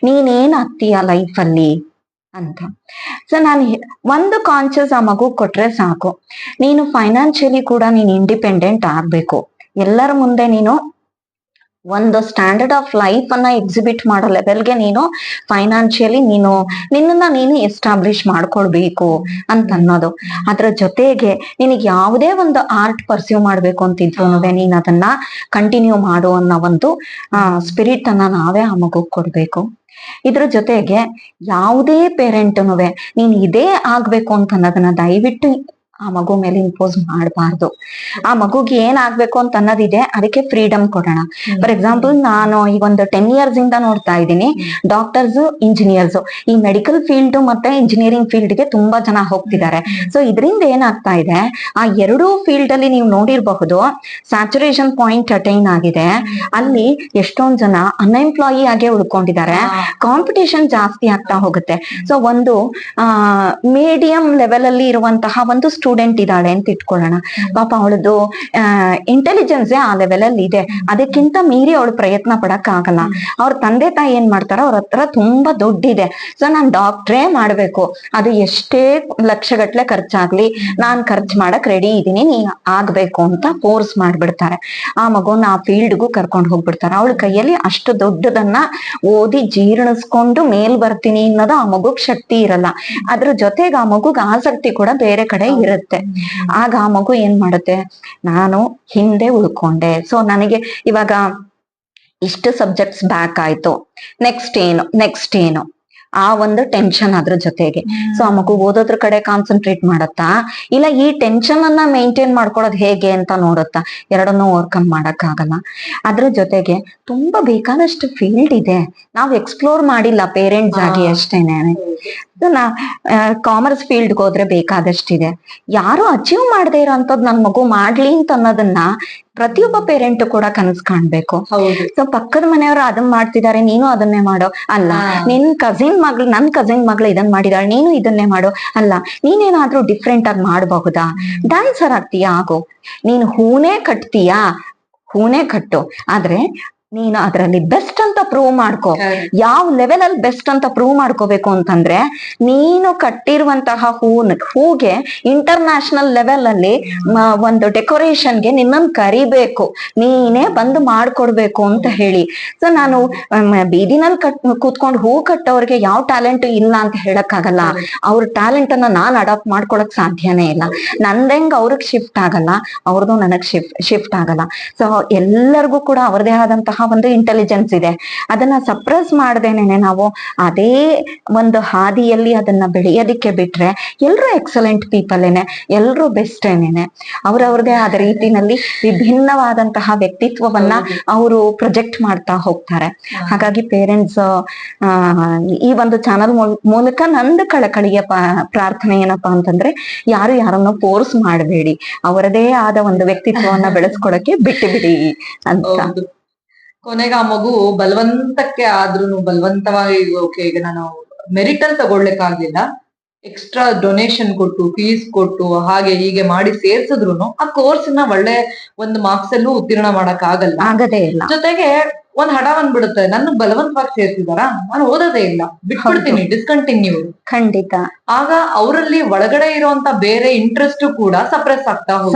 [SPEAKER 2] ನೀನೇನ್ ಆಗ್ತೀಯ ಲೈಫ್ ಅಲ್ಲಿ ಅಂತ. ಸೊ ನಾನು ಒಂದು ಕಾನ್ಶಿಯಸ್ ಆ ಮಗು ಕೊಟ್ರೆ ಸಾಕು. ನೀನು ಫೈನಾನ್ಷಿಯಲಿ ಕೂಡ ನೀನ್ ಇಂಡಿಪೆಂಡೆಂಟ್ ಆಗ್ಬೇಕು. ಎಲ್ಲರ ಮುಂದೆ ನೀನು ಒಂದು ಸ್ಟ್ಯಾಂಡರ್ಡ್ ಆಫ್ ಲೈಫ್ ಅನ್ನ ಎಕ್ಸಿಬಿಟ್ ಮಾಡೋ ಲೆವೆಲ್ಗೆ ನೀನು ಫೈನಾನ್ಷಿಯಲಿ ನಿನ್ನನ್ನ ನೀನು ಎಸ್ಟಾಬ್ಲಿಷ್ ಮಾಡ್ಕೊಳ್ಬೇಕು ಅಂತ ಅನ್ನೋದು. ಅದ್ರ ಜೊತೆಗೆ ನಿನಗೆ ಯಾವುದೇ ಒಂದು ಆರ್ಟ್ ಪರ್ಸ್ಯೂ ಮಾಡ್ಬೇಕು ಅಂತಿದ್ರು ನೀನ್ ಅದನ್ನ ಕಂಟಿನ್ಯೂ ಮಾಡು ಅನ್ನೋ ಒಂದು ಸ್ಪಿರಿಟ್ ಅನ್ನ ನಾವೇ ಆ ಮಗು ಕೊಡ್ಬೇಕು. ಇದ್ರ ಜೊತೆಗೆ ಯಾವುದೇ ಪೇರೆಂಟ್ನುವೆ ನೀನ್ ಇದೇ ಆಗ್ಬೇಕು ಅಂತ ಅನ್ನೋದನ್ನ ದಯವಿಟ್ಟು ಆ ಮಗು ಮೇಲೆ ಇಂಪೋಸ್ ಮಾಡಬಾರ್ದು. ಆ ಮಗುಗೆ ಏನ್ ಆಗ್ಬೇಕು ಅಂತ ಅನ್ನೋದಿದೆ, ಅದಕ್ಕೆ ಫ್ರೀಡಮ್ ಕೊಡೋಣ. ಫಾರ್ ಎಕ್ಸಾಂಪಲ್, ನಾನು ಈ ಒಂದು 10 years ಇಂದ ನೋಡ್ತಾ ಇದ್ದೀನಿ, ಡಾಕ್ಟರ್ಸ್, ಇಂಜಿನಿಯರ್ಸ್, ಈ ಮೆಡಿಕಲ್ ಫೀಲ್ಡ್ ಮತ್ತೆ ಇಂಜಿನಿಯರಿಂಗ್ ಫೀಲ್ಡ್ ಗೆ ತುಂಬಾ ಜನ ಹೋಗ್ತಿದ್ದಾರೆ. ಸೊ ಇದರಿಂದ ಏನಾಗ್ತಾ ಇದೆ, ಆ ಎರಡೂ ಫೀಲ್ಡ್ ಅಲ್ಲಿ ನೀವು ನೋಡಿರಬಹುದು ಸ್ಯಾಚುರೇಷನ್ ಪಾಯಿಂಟ್ ಅಟೈನ್ ಆಗಿದೆ. ಅಲ್ಲಿ ಎಷ್ಟೊಂದ್ ಜನ ಅನ್ಎಂಪ್ಲಾಯಿ ಆಗೇ ಉಳ್ಕೊಂಡಿದ್ದಾರೆ. ಕಾಂಪಿಟೇಷನ್ ಜಾಸ್ತಿ ಆಗ್ತಾ ಹೋಗುತ್ತೆ. ಸೊ ಒಂದು ಮೀಡಿಯಂ ಲೆವೆಲ್ ಅಲ್ಲಿ ಇರುವಂತಹ ಒಂದು ಸ್ಟೂಡೆಂಟ್ ಇದ್ದಾಳೆ ಅಂತ ಇಟ್ಕೊಳ್ಳೋಣ. ಪಾಪ ಅವಳದು ಇಂಟೆಲಿಜೆನ್ಸ್ ಆ ಲೆವೆಲ್ ಅಲ್ಲಿ ಇದೆ, ಅದಕ್ಕಿಂತ ಮೀರಿ ಅವಳು ಪ್ರಯತ್ನ ಪಡಕ್ ಆಗಲ್ಲ. ಅವ್ರ ತಂದೆ ತಾಯಿ ಏನ್ ಮಾಡ್ತಾರ, ಅವ್ರ ಹತ್ರ ತುಂಬಾ ದುಡ್ಡಿದೆ, ಸೊ ನಾನ್ ಡಾಕ್ಟ್ರೇ ಮಾಡ್ಬೇಕು, ಅದು ಎಷ್ಟೇ ಲಕ್ಷಗಟ್ಲೆ ಖರ್ಚಾಗ್ಲಿ ನಾನ್ ಖರ್ಚು ಮಾಡಕ್ ರೆಡಿ ಇದೀನಿ, ನೀ ಆಗ್ಬೇಕು ಅಂತ ಫೋರ್ಸ್ ಮಾಡ್ಬಿಡ್ತಾರೆ. ಆ ಮಗುನ ಆ ಫೀಲ್ಡ್ಗೂ ಕರ್ಕೊಂಡು ಹೋಗ್ಬಿಡ್ತಾರೆ. ಅವಳ ಕೈಯಲ್ಲಿ ಅಷ್ಟು ದೊಡ್ಡದನ್ನ ಓದಿ ಜೀರ್ಣಿಸ್ಕೊಂಡು ಮೇಲ್ ಬರ್ತೀನಿ ಅನ್ನೋದು ಆ ಮಗುಗ್ ಶಕ್ತಿ ಇರಲ್ಲ. ಅದ್ರ ಜೊತೆಗೆ ಆ ಮಗುಗ್ ಆಸಕ್ತಿ ಕೂಡ ಬೇರೆ ಕಡೆ ಇರುತ್ತೆ. ಆಗ ಆ ಮಗು ಏನ್ ಮಾಡುತ್ತೆ, ನಾನು ಹಿಂದೆ ಉಳ್ಕೊಂಡೆ, ಸೊ ನನಗೆ ಇವಾಗ ಇಷ್ಟು ಸಬ್ಜೆಕ್ಟ್ಸ್ ಬ್ಯಾಕ್ ಆಯ್ತು, ನೆಕ್ಸ್ಟ್ ಏನು ಆ ಒಂದು ಟೆನ್ಷನ್ ಅದ್ರ ಜೊತೆಗೆ. ಸೊ ಆ ಮಗು ಓದೋದ್ರ ಕಡೆ ಕಾನ್ಸಂಟ್ರೇಟ್ ಮಾಡತ್ತಾ, ಇಲ್ಲ ಈ ಟೆನ್ಷನ್ ಅನ್ನ ಮೇಂಟೈನ್ ಮಾಡ್ಕೊಳ್ಳೋದು ಹೇಗೆ ಅಂತ ನೋಡುತ್ತಾ, ಎರಡನ್ನೂ ಓವರ್ಕಮ್ ಮಾಡಕ್ ಆಗಲ್ಲ. ಅದ್ರ ಜೊತೆಗೆ ತುಂಬಾ ಬೇಕಾದಷ್ಟು ಫೀಲ್ಡ್ ಇದೆ, ನಾವ್ ಎಕ್ಸ್ಪ್ಲೋರ್ ಮಾಡಿಲ್ಲ ಪೇರೆಂಟ್ಸ್ ಆಗಿ ಅಷ್ಟೇನೆ. ಕಾಮರ್ಸ್ ಫೀಲ್ಡ್ಗೆ ಹೋದ್ರೆ ಬೇಕಾದಷ್ಟಿದೆ. ಯಾರು ಅಚೀವ್ ಮಾಡದೇ ಇರೋಂಥದ್ದು ನನ್ ಮಗು ಮಾಡ್ಲಿ ಅಂತ ಅನ್ನೋದನ್ನ ಪ್ರತಿಯೊಬ್ಬ ಪೇರೆಂಟ್ ಕೂಡ ಕನಸು ಕಾಣ್ಬೇಕು. ಸೊ ಪಕ್ಕದ ಮನೆಯವರು ಅದನ್ನ ಮಾಡ್ತಿದ್ದಾರೆ, ನೀನು ಅದನ್ನೇ ಮಾಡೋ, ಅಲ್ಲ ನನ್ ಕಸಿನ್ ಮಗಳು ಇದನ್ ಮಾಡಿದಾಳೆ, ನೀನು ಇದನ್ನೇ ಮಾಡೋ, ಅಲ್ಲ ನೀನೇನಾದ್ರೂ ಡಿಫ್ರೆಂಟ್ ಆಗಿ ಮಾಡಬಹುದಾ, ಡ್ಯಾನ್ಸರ್ ಆಗ್ತೀಯಾ ಆಗೋ, ನೀನು ಹೂನೇ ಕಟ್ಟು, ಆದ್ರೆ ನೀನು ಅದರಲ್ಲಿ ಬೆಸ್ಟ್ ಅಂತ ಪ್ರೂವ್ ಮಾಡ್ಕೋ. ಯಾವ ಲೆವೆಲ್ ಅಲ್ಲಿ ಬೆಸ್ಟ್ ಅಂತ ಪ್ರೂವ್ ಮಾಡ್ಕೋಬೇಕು ಅಂತಂದ್ರೆ, ನೀನು ಕಟ್ಟಿರುವಂತಹ ಹೂಗೆ ಇಂಟರ್ನ್ಯಾಷನಲ್ ಲೆವೆಲ್ ಅಲ್ಲಿ ಒಂದು ಡೆಕೋರೇಷನ್ಗೆ ನಿನ್ನನ್ನು ಕರಿಬೇಕು, ನೀನೇ ಬಂದು ಮಾಡ್ಕೊಡ್ಬೇಕು ಅಂತ ಹೇಳಿ. ಸೊ ನಾನು ಬೀದಿನಲ್ಲಿ ಕೂತ್ಕೊಂಡು ಹೂ ಕಟ್ಟೋರ್ಗೆ ಯಾವ ಟ್ಯಾಲೆಂಟ್ ಇಲ್ಲ ಅಂತ ಹೇಳಕ್ ಆಗಲ್ಲ. ಅವ್ರ ಟ್ಯಾಲೆಂಟ್ ಅನ್ನ ನಾನ್ ಅಡಾಪ್ಟ್ ಮಾಡ್ಕೊಳಕ್ ಸಾಧ್ಯನೇ ಇಲ್ಲ. ನಂದೆಂಗ್ ಅವ್ರಿಗೆ ಶಿಫ್ಟ್ ಆಗಲ್ಲ, ಅವ್ರದ್ದು ನನಗ್ ಶಿಫ್ಟ್ ಆಗಲ್ಲ. ಸೊ ಎಲ್ಲರಿಗೂ ಕೂಡ ಅವ್ರದೇ ಆದಂತಹ ಒಂದು ಇಂಟೆಲಿಜೆನ್ಸ್ ಇದೆ. ಅದನ್ನ ಸಪ್ರೆಸ್ ಮಾಡ್ದೇನೆ ನಾವು ಅದೇ ಒಂದು ಹಾದಿಯಲ್ಲಿ ಅದನ್ನ ಬೆಳೆಯೋದಿಕ್ಕೆ ಬಿಟ್ರೆ, ಎಲ್ರು ಎಕ್ಸಲೆಂಟ್ ಪೀಪಲ್ಲೇನೆ, ಎಲ್ರು ಬೆಸ್ಟ್ ಏನೇನೆ, ಅವ್ರವ್ರದೇ ಆದ ರೀತಿನಲ್ಲಿ ವಿಭಿನ್ನವಾದಂತಹ ವ್ಯಕ್ತಿತ್ವವನ್ನ ಅವರು ಪ್ರೊಜೆಕ್ಟ್ ಮಾಡ್ತಾ ಹೋಗ್ತಾರೆ. ಹಾಗಾಗಿ ಪೇರೆಂಟ್ಸ್ ಈ ಒಂದು ಚಾನಲ್ ಮೂಲಕ ನಂದು ಕಳಕಳಿಯ ಪ್ರಾರ್ಥನೆ ಏನಪ್ಪಾ ಅಂತಂದ್ರೆ, ಯಾರನ್ನ ಫೋರ್ಸ್ ಮಾಡಬೇಡಿ, ಅವರದೇ ಆದ ಒಂದು ವ್ಯಕ್ತಿತ್ವವನ್ನ ಬೆಳೆಸ್ಕೊಳಕ್ಕೆ ಬಿಟ್ಟು ಬಿಡಿ ಅಂತ.
[SPEAKER 1] ಕೊನೆಗೆ ಆ ಮಗು ಬಲವಂತಕ್ಕೆ ಆದ್ರೂ ಬಲವಂತವಾಗಿ ಓಕೆ ಈಗ ನಾನು ಮೆರಿಟ್ ಅಲ್ಲಿ ತಗೊಳ್ಲಿಕ್ಕಾಗ್ಲಿಲ್ಲ, ಎಕ್ಸ್ಟ್ರಾ ಡೊನೇಷನ್ ಕೊಟ್ಟು ಫೀಸ್ ಕೊಟ್ಟು ಹಾಗೆ ಹೀಗೆ ಮಾಡಿ ಸೇರ್ಸಿದ್ರು ಆ ಕೋರ್ಸ್ ನ ಒಳ್ಳೆ ಒಂದು ಮಾರ್ಕ್ಸ್ ಅಲ್ಲೂ ಉತ್ತೀರ್ಣ ಮಾಡಕ್
[SPEAKER 2] ಆಗದೇ ಇಲ್ಲ.
[SPEAKER 1] ಜೊತೆಗೆ ಒಂದ್ ಹಠ ಬಂದ್ಬಿಡುತ್ತೆ, ನನ್ನ ಬಲವಂತವಾಗಿ ಸೇರ್ಸಿದಾರ, ನಾನು ಓದೋದೇ ಇಲ್ಲ, ಬಿಟ್ಬಿಡ್ತೀನಿ, ಡಿಸ್ಕಂಟಿನ್ಯೂ.
[SPEAKER 2] ಖಂಡಿತ.
[SPEAKER 1] ಆಗ ಅವರಲ್ಲಿ ಒಳಗಡೆ ಇರುವಂತ ಬೇರೆ ಇಂಟ್ರೆಸ್ಟ್ ಕೂಡ ಸಪ್ರೆಸ್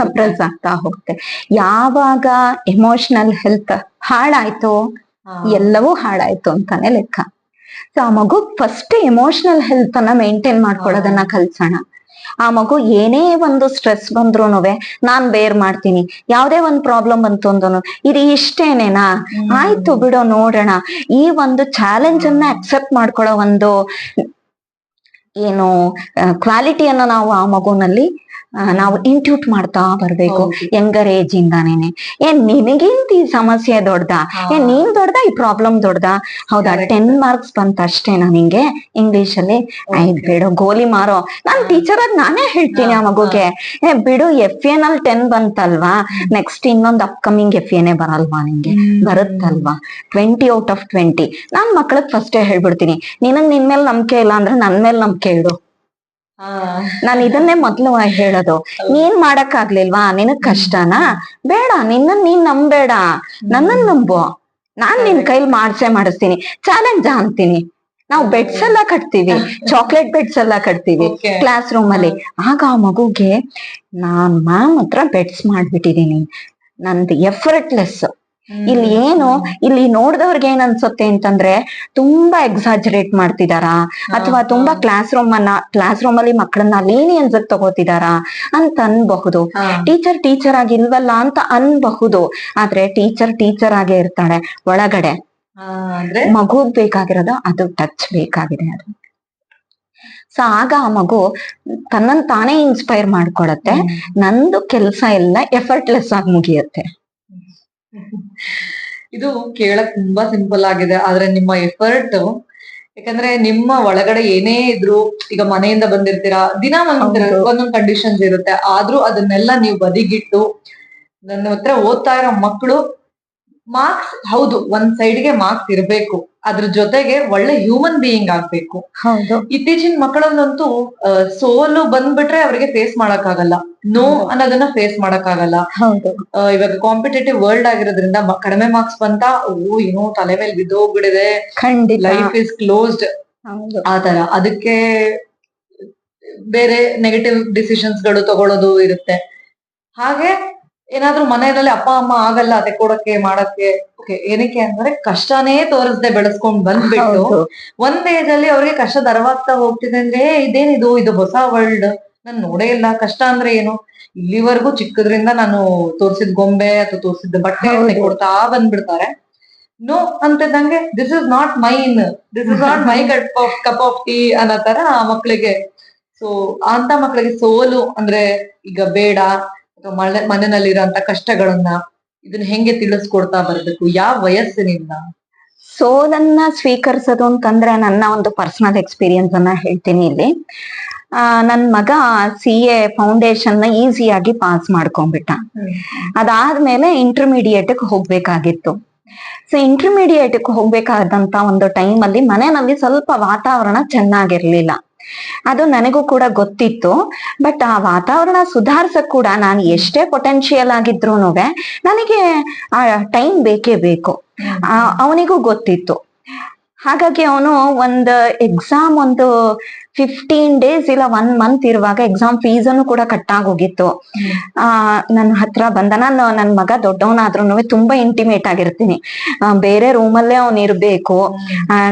[SPEAKER 1] ಆಗ್ತಾ
[SPEAKER 2] ಹೋಗುತ್ತೆ. ಯಾವಾಗ ಎಮೋಷನಲ್ ಹೆಲ್ತ್ ಹಾಳಾಯ್ತು, ಎಲ್ಲವೂ ಹಾಳಾಯ್ತು ಅಂತಾನೆ ಲೆಕ್ಕ. ಸೊ ಆ ಮಗು ಫಸ್ಟ್ ಎಮೋಷನಲ್ ಹೆಲ್ತ್ ಅನ್ನ ಮೇಂಟೈನ್ ಮಾಡ್ಕೊಳ್ಳೋದನ್ನ ಕಲ್ಸೋಣ. ಆ ಮಗು ಏನೇ ಒಂದು ಸ್ಟ್ರೆಸ್ ಬಂದ್ರೂನುವೆ ನಾನ್ ಬೇರ್ ಮಾಡ್ತೀನಿ, ಯಾವ್ದೇ ಒಂದ್ ಪ್ರಾಬ್ಲಮ್ ಬಂತು ಅಂದನು ಇದು ಇಷ್ಟೇನೇನಾ, ಆಯ್ತು ಬಿಡೋ ನೋಡೋಣ, ಈ ಒಂದು ಚಾಲೆಂಜ್ ಅನ್ನ ಅಕ್ಸೆಪ್ಟ್ ಮಾಡ್ಕೊಳ್ಳೋ ಒಂದು ಏನು ಕ್ವಾಲಿಟಿಯನ್ನ ನಾವು ಆ ಮಗುನಲ್ಲಿ ನಾವು ಇಂಟ್ಯೂಟ್ ಮಾಡ್ತಾ ಬರ್ಬೇಕು. ಯಂಗರ್ ಏಜ್ ಇಂದಾನೇನೆ. ನಿನಗಿಂತ ಈ ಸಮಸ್ಯೆ ದೊಡ್ಡದಾ, ನೀನ್ ದೊಡ್ಡದಾ, ಈ ಪ್ರಾಬ್ಲಮ್ ದೊಡ್ಡದಾ, ಹೌದಾ 10 marks ಬಂತ ಅಷ್ಟೇನಾ ನಿಂಗೆ ಇಂಗ್ಲಿಷ್ ಅಲ್ಲಿ, ಆಯ್ತು ಬಿಡು ಗೋಲಿ ಮಾರೋ, ನಾನ್ ಟೀಚರ್ ಆಗಿ ನಾನೇ ಹೇಳ್ತೀನಿ ಆ ಮಗುಗೆ, ಬಿಡು FA ನಲ್ಲಿ 10 ಬಂತಲ್ವಾ, ನೆಕ್ಸ್ಟ್ ಇನ್ನೊಂದು ಅಪ್ಕಮಿಂಗ್ FA ಬರಲ್ವಾ ನಿಂಗೆ, ಬರುತ್ತಲ್ವಾ 20 out of 20. ನಾನ್ ಮಕ್ಳಗ್ ಫಸ್ಟೇ ಹೇಳ್ಬಿಡ್ತೀನಿ, ನಿನಗ್ ನಿನ್ ಮೇಲೆ ನಂಬಿಕೆ ಇಲ್ಲ ಅಂದ್ರೆ ನನ್ ಮೇಲೆ ನಂಬಿಕೆ ಇಡು. ನಾನು ಇದನ್ನೇ ಮೊದ್ಲು ಹೇಳೋದು. ನೀನ್ ಮಾಡಕ್ ಆಗ್ಲಿಲ್ವಾ, ನಿನಗ್ ಕಷ್ಟನಾ, ಬೇಡ, ನೀನ್ ನಂಬೇಡ, ನನ್ನನ್ ನಂಬು, ನಾನ್ ನಿನ್ ಕೈಲಿ ಮಾಡಿಸ್ತೀನಿ, ಚಾಲೆಂಜ್ ಅಂತೀನಿ. ನಾವು ಬೆಡ್ಸ್ ಎಲ್ಲ ಕಟ್ತೀವಿ, ಚಾಕ್ಲೇಟ್ ಬೆಡ್ಸ್ ಎಲ್ಲ ಕಟ್ತೀವಿ ಕ್ಲಾಸ್ ರೂಮ್ ಅಲ್ಲಿ. ಆಗ ಆ ಮಗುಗೆ ನಾನ್ ಮ್ಯಾಮ್ ಹತ್ರ ಬೆಡ್ಸ್ ಮಾಡ್ಬಿಟ್ಟಿದೀನಿ, ನಂದು ಎಫರ್ಟ್ಲೆಸ್, ಇಲ್ಲಿ ಏನು, ಇಲ್ಲಿ ನೋಡಿದವ್ರಿಗೆ ಏನ್ ಅನ್ಸುತ್ತೆ ಅಂತಂದ್ರೆ ತುಂಬಾ ಎಕ್ಸಾಜರೇಟ್ ಮಾಡ್ತಿದಾರಾ, ಅಥವಾ ತುಂಬಾ ಕ್ಲಾಸ್ ರೂಮ್ ಅಲ್ಲಿ ಮಕ್ಕಳನ್ನ ಲೀನಿಯನ್ಸ್ ತಗೋತಿದಾರಾ ಅಂತ ಅನ್ಬಹುದು. ಟೀಚರ್ ಆಗಿಲ್ವಲ್ಲ ಅಂತ ಅನ್ಬಹುದು. ಆದ್ರೆ ಟೀಚರ್ ಆಗೇ ಇರ್ತಾಳೆ ಒಳಗಡೆ. ಮಗುಗ್ ಬೇಕಾಗಿರೋದು ಅದು ಟಚ್ ಬೇಕಾಗಿದೆ. ಅದು ಸೊ ಆಗ ಆ ಮಗು ತನ್ನನ್ ತಾನೇ ಇನ್ಸ್ಪೈರ್ ಮಾಡ್ಕೊಳತ್ತೆ. ನಂದು ಕೆಲ್ಸ ಎಲ್ಲ ಎಫರ್ಟ್ಲೆಸ್ ಆಗಿ ಮುಗಿಯುತ್ತೆ.
[SPEAKER 1] ಇದು ಕೇಳಕ್ ತುಂಬಾ ಸಿಂಪಲ್ ಆಗಿದೆ, ಆದ್ರೆ ನಿಮ್ಮ ಎಫರ್ಟ್, ಯಾಕಂದ್ರೆ ನಿಮ್ಮ ಒಳಗಡೆ ಏನೇ ಇದ್ರು, ಈಗ ಮನೆಯಿಂದ ಬಂದಿರ್ತೀರಾ, ದಿನ ಒಂದೊಂದ್ ಕಂಡೀಷನ್ಸ್ ಇರುತ್ತೆ, ಆದ್ರೂ ಅದನ್ನೆಲ್ಲ ನೀವು ಬದಿಗಿಟ್ಟು ನನ್ನ ಹತ್ರ ಓದ್ತಾ ಇರೋ ಮಕ್ಕಳು ಮಾರ್ಕ್ಸ್, ಹೌದು ಒಂದ್ ಸೈಡ್ಗೆ ಮಾರ್ಕ್ಸ್ ಇರ್ಬೇಕು, ಅದ್ರ ಜೊತೆಗೆ ಒಳ್ಳೆ ಹ್ಯೂಮನ್ ಬೀಯಿಂಗ್ ಆಗ್ಬೇಕು.
[SPEAKER 2] ಹೌದು.
[SPEAKER 1] ಇತ್ತೀಚಿನ ಮಕ್ಕಳಲ್ಲಂತೂ ಸೋಲು ಬಂದ್ಬಿಟ್ರೆ ಅವ್ರಿಗೆ ಫೇಸ್ ಮಾಡಕ್ ಆಗಲ್ಲ, ನೋ ಅನ್ನೋದನ್ನ ಫೇಸ್ ಮಾಡಕ್ ಆಗಲ್ಲ. ಇವಾಗ ಕಾಂಪಿಟೇಟಿವ್ ವರ್ಲ್ಡ್ ಆಗಿರೋದ್ರಿಂದ ಕಡಿಮೆ ಮಾರ್ಕ್ಸ್ ಬಂತ ಏನೋ ತಲೆ ಮೇಲೆ ಬಿದ್ದೋಗ್ಬಿಡಿದೆ, ಲೈಫ್ ಇಸ್ ಕ್ಲೋಸ್ಡ್ ಆತರ. ಅದಕ್ಕೆ ಬೇರೆ ನೆಗೆಟಿವ್ ಡಿಸಿಷನ್ಸ್ ಗಳು ತಗೊಳ್ಳೋದು ಇರುತ್ತೆ. ಹಾಗೆ ಏನಾದ್ರೂ ಮನೆಯಲ್ಲಿ ಅಪ್ಪ ಅಮ್ಮ ಆಗಲ್ಲ ತೆಕ್ಕೊಡಕ್ಕೆ ಮಾಡಕ್ಕೆ, ಏನಕ್ಕೆ ಅಂದ್ರೆ ಕಷ್ಟನೇ ತೋರಿಸದೆ ಬೆಳೆಸ್ಕೊಂಡ್ ಬಂದ್ಬಿಟ್ಟು ಒಂದ್ ಏಜ್ ಅಲ್ಲಿ ಅವ್ರಿಗೆ ಕಷ್ಟದ ಅರವಾಗ್ತಾ ಹೋಗ್ತಿದೆ ಅಂದ್ರೆ ಇದೇನಿದು, ಇದು ಹೊಸ ವರ್ಲ್ಡ್, ನಾನ್ ನೋಡೇ ಇಲ್ಲ ಕಷ್ಟ ಅಂದ್ರೆ ಏನು. ಇಲ್ಲಿವರೆಗೂ ಚಿಕ್ಕದ್ರಿಂದ ನಾನು ತೋರ್ಸಿದ್ ಗೊಂಬೆ ಅಥವಾ ತೋರ್ಸಿದ ಬಟ್ಟೆ ಕೊಡ್ತಾ ಬಂದ್ಬಿಡ್ತಾರೆ. ನೋ ಅಂತಿದ್ದಂಗೆ this is not mine, this is not my cup of tea ಅನ್ನೋ ತರ ಮಕ್ಳಿಗೆ. ಸೊ ಅಂತ ಮಕ್ಳಿಗೆ ಸೋಲು ಅಂದ್ರೆ ಈಗ ಬೇಡ, ಅಥವಾ ಮನೆಯಲ್ಲಿರೋಂತ ಕಷ್ಟಗಳನ್ನ ಇದನ್ನ ಹೆಂಗೆ ತಿಳಿಸ್ಕೊಡ್ತಾ ಬರ್ಬೇಕು, ಯಾವ ವಯಸ್ಸಿನಿಂದ?
[SPEAKER 2] ಸೋಲನ್ನ ಸ್ವೀಕರಿಸೋದು ಅಂತಂದ್ರೆ ನನ್ನ ಒಂದು ಪರ್ಸನಲ್ ಎಕ್ಸ್ಪೀರಿಯನ್ಸ್ ಅನ್ನ ಹೇಳ್ತೀನಿ ಇಲ್ಲಿ. ನನ್ ಮಗ CA ಫೌಂಡೇಶನ್ ನ ಈಸಿಯಾಗಿ ಪಾಸ್ ಮಾಡ್ಕೊಂಡ್ಬಿಟ್ಟ. ಅದಾದ್ಮೇಲೆ ಇಂಟರ್ಮೀಡಿಯೇಟ್ ಹೋಗ್ಬೇಕಾಗಿತ್ತು. ಸೊ ಇಂಟರ್ಮೀಡಿಯೇಟ್ ಹೋಗ್ಬೇಕಾದಂತ ಒಂದು ಟೈಮ್ ಅಲ್ಲಿ ಮನೆಯಲ್ಲಿ ಸ್ವಲ್ಪ ವಾತಾವರಣ ಚೆನ್ನಾಗಿರ್ಲಿಲ್ಲ. ಅದು ನನಗೂ ಕೂಡ ಗೊತ್ತಿತ್ತು. ಬಟ್ ಆ ವಾತಾವರಣ ಸುಧಾರ್ಸಕ್ ಕೂಡ ನಾನು ಎಷ್ಟೇ ಪೊಟೆನ್ಶಿಯಲ್ ಆಗಿದ್ರೂನು ನನಗೆ ಆ ಟೈಮ್ ಬೇಕೇ ಬೇಕು. ಅವನಿಗೂ ಗೊತ್ತಿತ್ತು. ಹಾಗಾಗಿ ಅವನು ಎಕ್ಸಾಮ್ 15 days ಇಲ್ಲ 1 month ಇರುವಾಗ ಎಕ್ಸಾಮ್ ಫೀಸ್ ಅನ್ನು ಕೂಡ ಕಟ್ಟಾಗೋಗಿತ್ತು. ನನ್ನ ಹತ್ರ ಬಂದ, ನಾನು ನನ್ ಮಗ ದೊಡ್ಡವನಾದ್ರೂ ತುಂಬಾ ಇಂಟಿಮೇಟ್ ಆಗಿರ್ತೀನಿ. ಬೇರೆ ರೂಮಲ್ಲೇ ಅವ್ನ್ ಇರ್ಬೇಕು,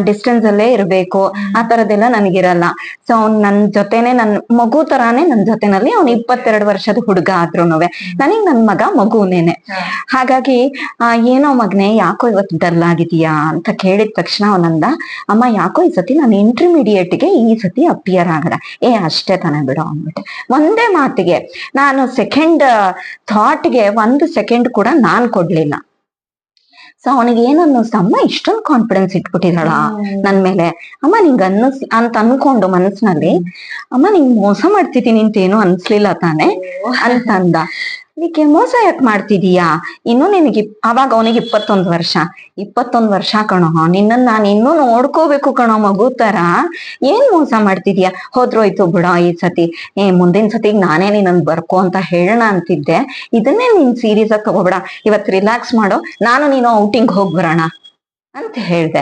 [SPEAKER 2] ಡಿಸ್ಟೆನ್ಸ್ ಅಲ್ಲೇ ಇರ್ಬೇಕು, ಆ ತರದೆಲ್ಲ ನನಗಿರಲ್ಲ. ಸೊ ಅವ್ನ್ ನನ್ ಜೊತೆನೆ, ನನ್ ಮಗು ತರಾನೇ ನನ್ ಜೊತೆನಲ್ಲಿ. ಅವ್ನು 22 ವರ್ಷದ ಹುಡುಗ ಆದ್ರೂನು ನನಗ್ ನನ್ ಮಗ ಮಗುನೇನೆ. ಹಾಗಾಗಿ ಏನೋ ಮಗನೆ ಯಾಕೋ ಇವತ್ತು ಡಲ್ ಆಗಿದೀಯಾ ಅಂತ ಕೇಳಿದ ತಕ್ಷಣ ಅವನಂದ, ಅಮ್ಮ ಯಾಕೋ ಈ ಸತಿ ನಾನು ಇಂಟರ್ಮೀಡಿಯೇಟ್ಗೆ ಈ ಸತಿ ಅಪಿಯರ್ ಆಗಲ್ಲ. ಅಷ್ಟೇ ತಾನೇ ಬಿಡೋ ಅಂದ್ಬಿಟ್ಟೆ. ಒಂದೇ ಮಾತಿಗೆ ನಾನು ಸೆಕೆಂಡ್ ಥಾಟ್ಗೆ 1 second ಕೂಡ ನಾನ್ ಕೊಡ್ಲಿಲ್ಲ. ಸೊ ಅವನಿಗೆ ಏನ್ ಅನ್ನಿಸ್ತು, ಅಮ್ಮ ಇಷ್ಟೊಂದು ಕಾನ್ಫಿಡೆನ್ಸ್ ಇಟ್ಬಿಟ್ಟಿದಾಳ ನನ್ ಮೇಲೆ, ಅಮ್ಮ ನಿಂಗ್ ಅಂತ ಅನ್ಕೊಂಡು ಮನಸ್ಸಿನಲ್ಲಿ, ಅಮ್ಮ ನಿಂಗ್ ಮೋಸ ಮಾಡ್ತಿದ್ದೀನಿ ಅಂತೇನು ಅನ್ಸ್ಲಿಲ್ಲ ತಾನೆ ಅಂತಂದ. ಇದಕ್ಕೆ ಮೋಸ ಯಾಕೆ ಮಾಡ್ತಿದೀಯಾ, ಇನ್ನು ನಿನಗೆ ಅವಾಗ ಅವನಿಗೆ 21 ವರ್ಷ ಕಣೋ, ನಿನ್ನನ್ ನಾನು ಇನ್ನೂ ನೋಡ್ಕೋಬೇಕು ಕಣೋ ಮಗು ತರ, ಏನ್ ಮೋಸ ಮಾಡ್ತಿದೀಯಾ, ಹೋದ್ರೋಯ್ತು ಬಿಡೋ ಈ ಸತಿ, ಮುಂದಿನ ಸತಿಗ್ ನಾನೇ ನಿನ್ನನ್ ಬರ್ಕೋ ಅಂತ ಹೇಳೋಣ ಅಂತಿದ್ದೆ, ಇದನ್ನೇ ನೀನ್ ಸೀರಿಯಸ್ ಆಗಿ ತಗೋಬೇಡ, ಇವತ್ ರಿಲ್ಯಾಕ್ಸ್ ಮಾಡೋ, ನಾನು ನೀನು ಔಟಿಂಗ್ ಹೋಗ್ ಬರೋಣ ಅಂತ ಹೇಳ್ದೆ.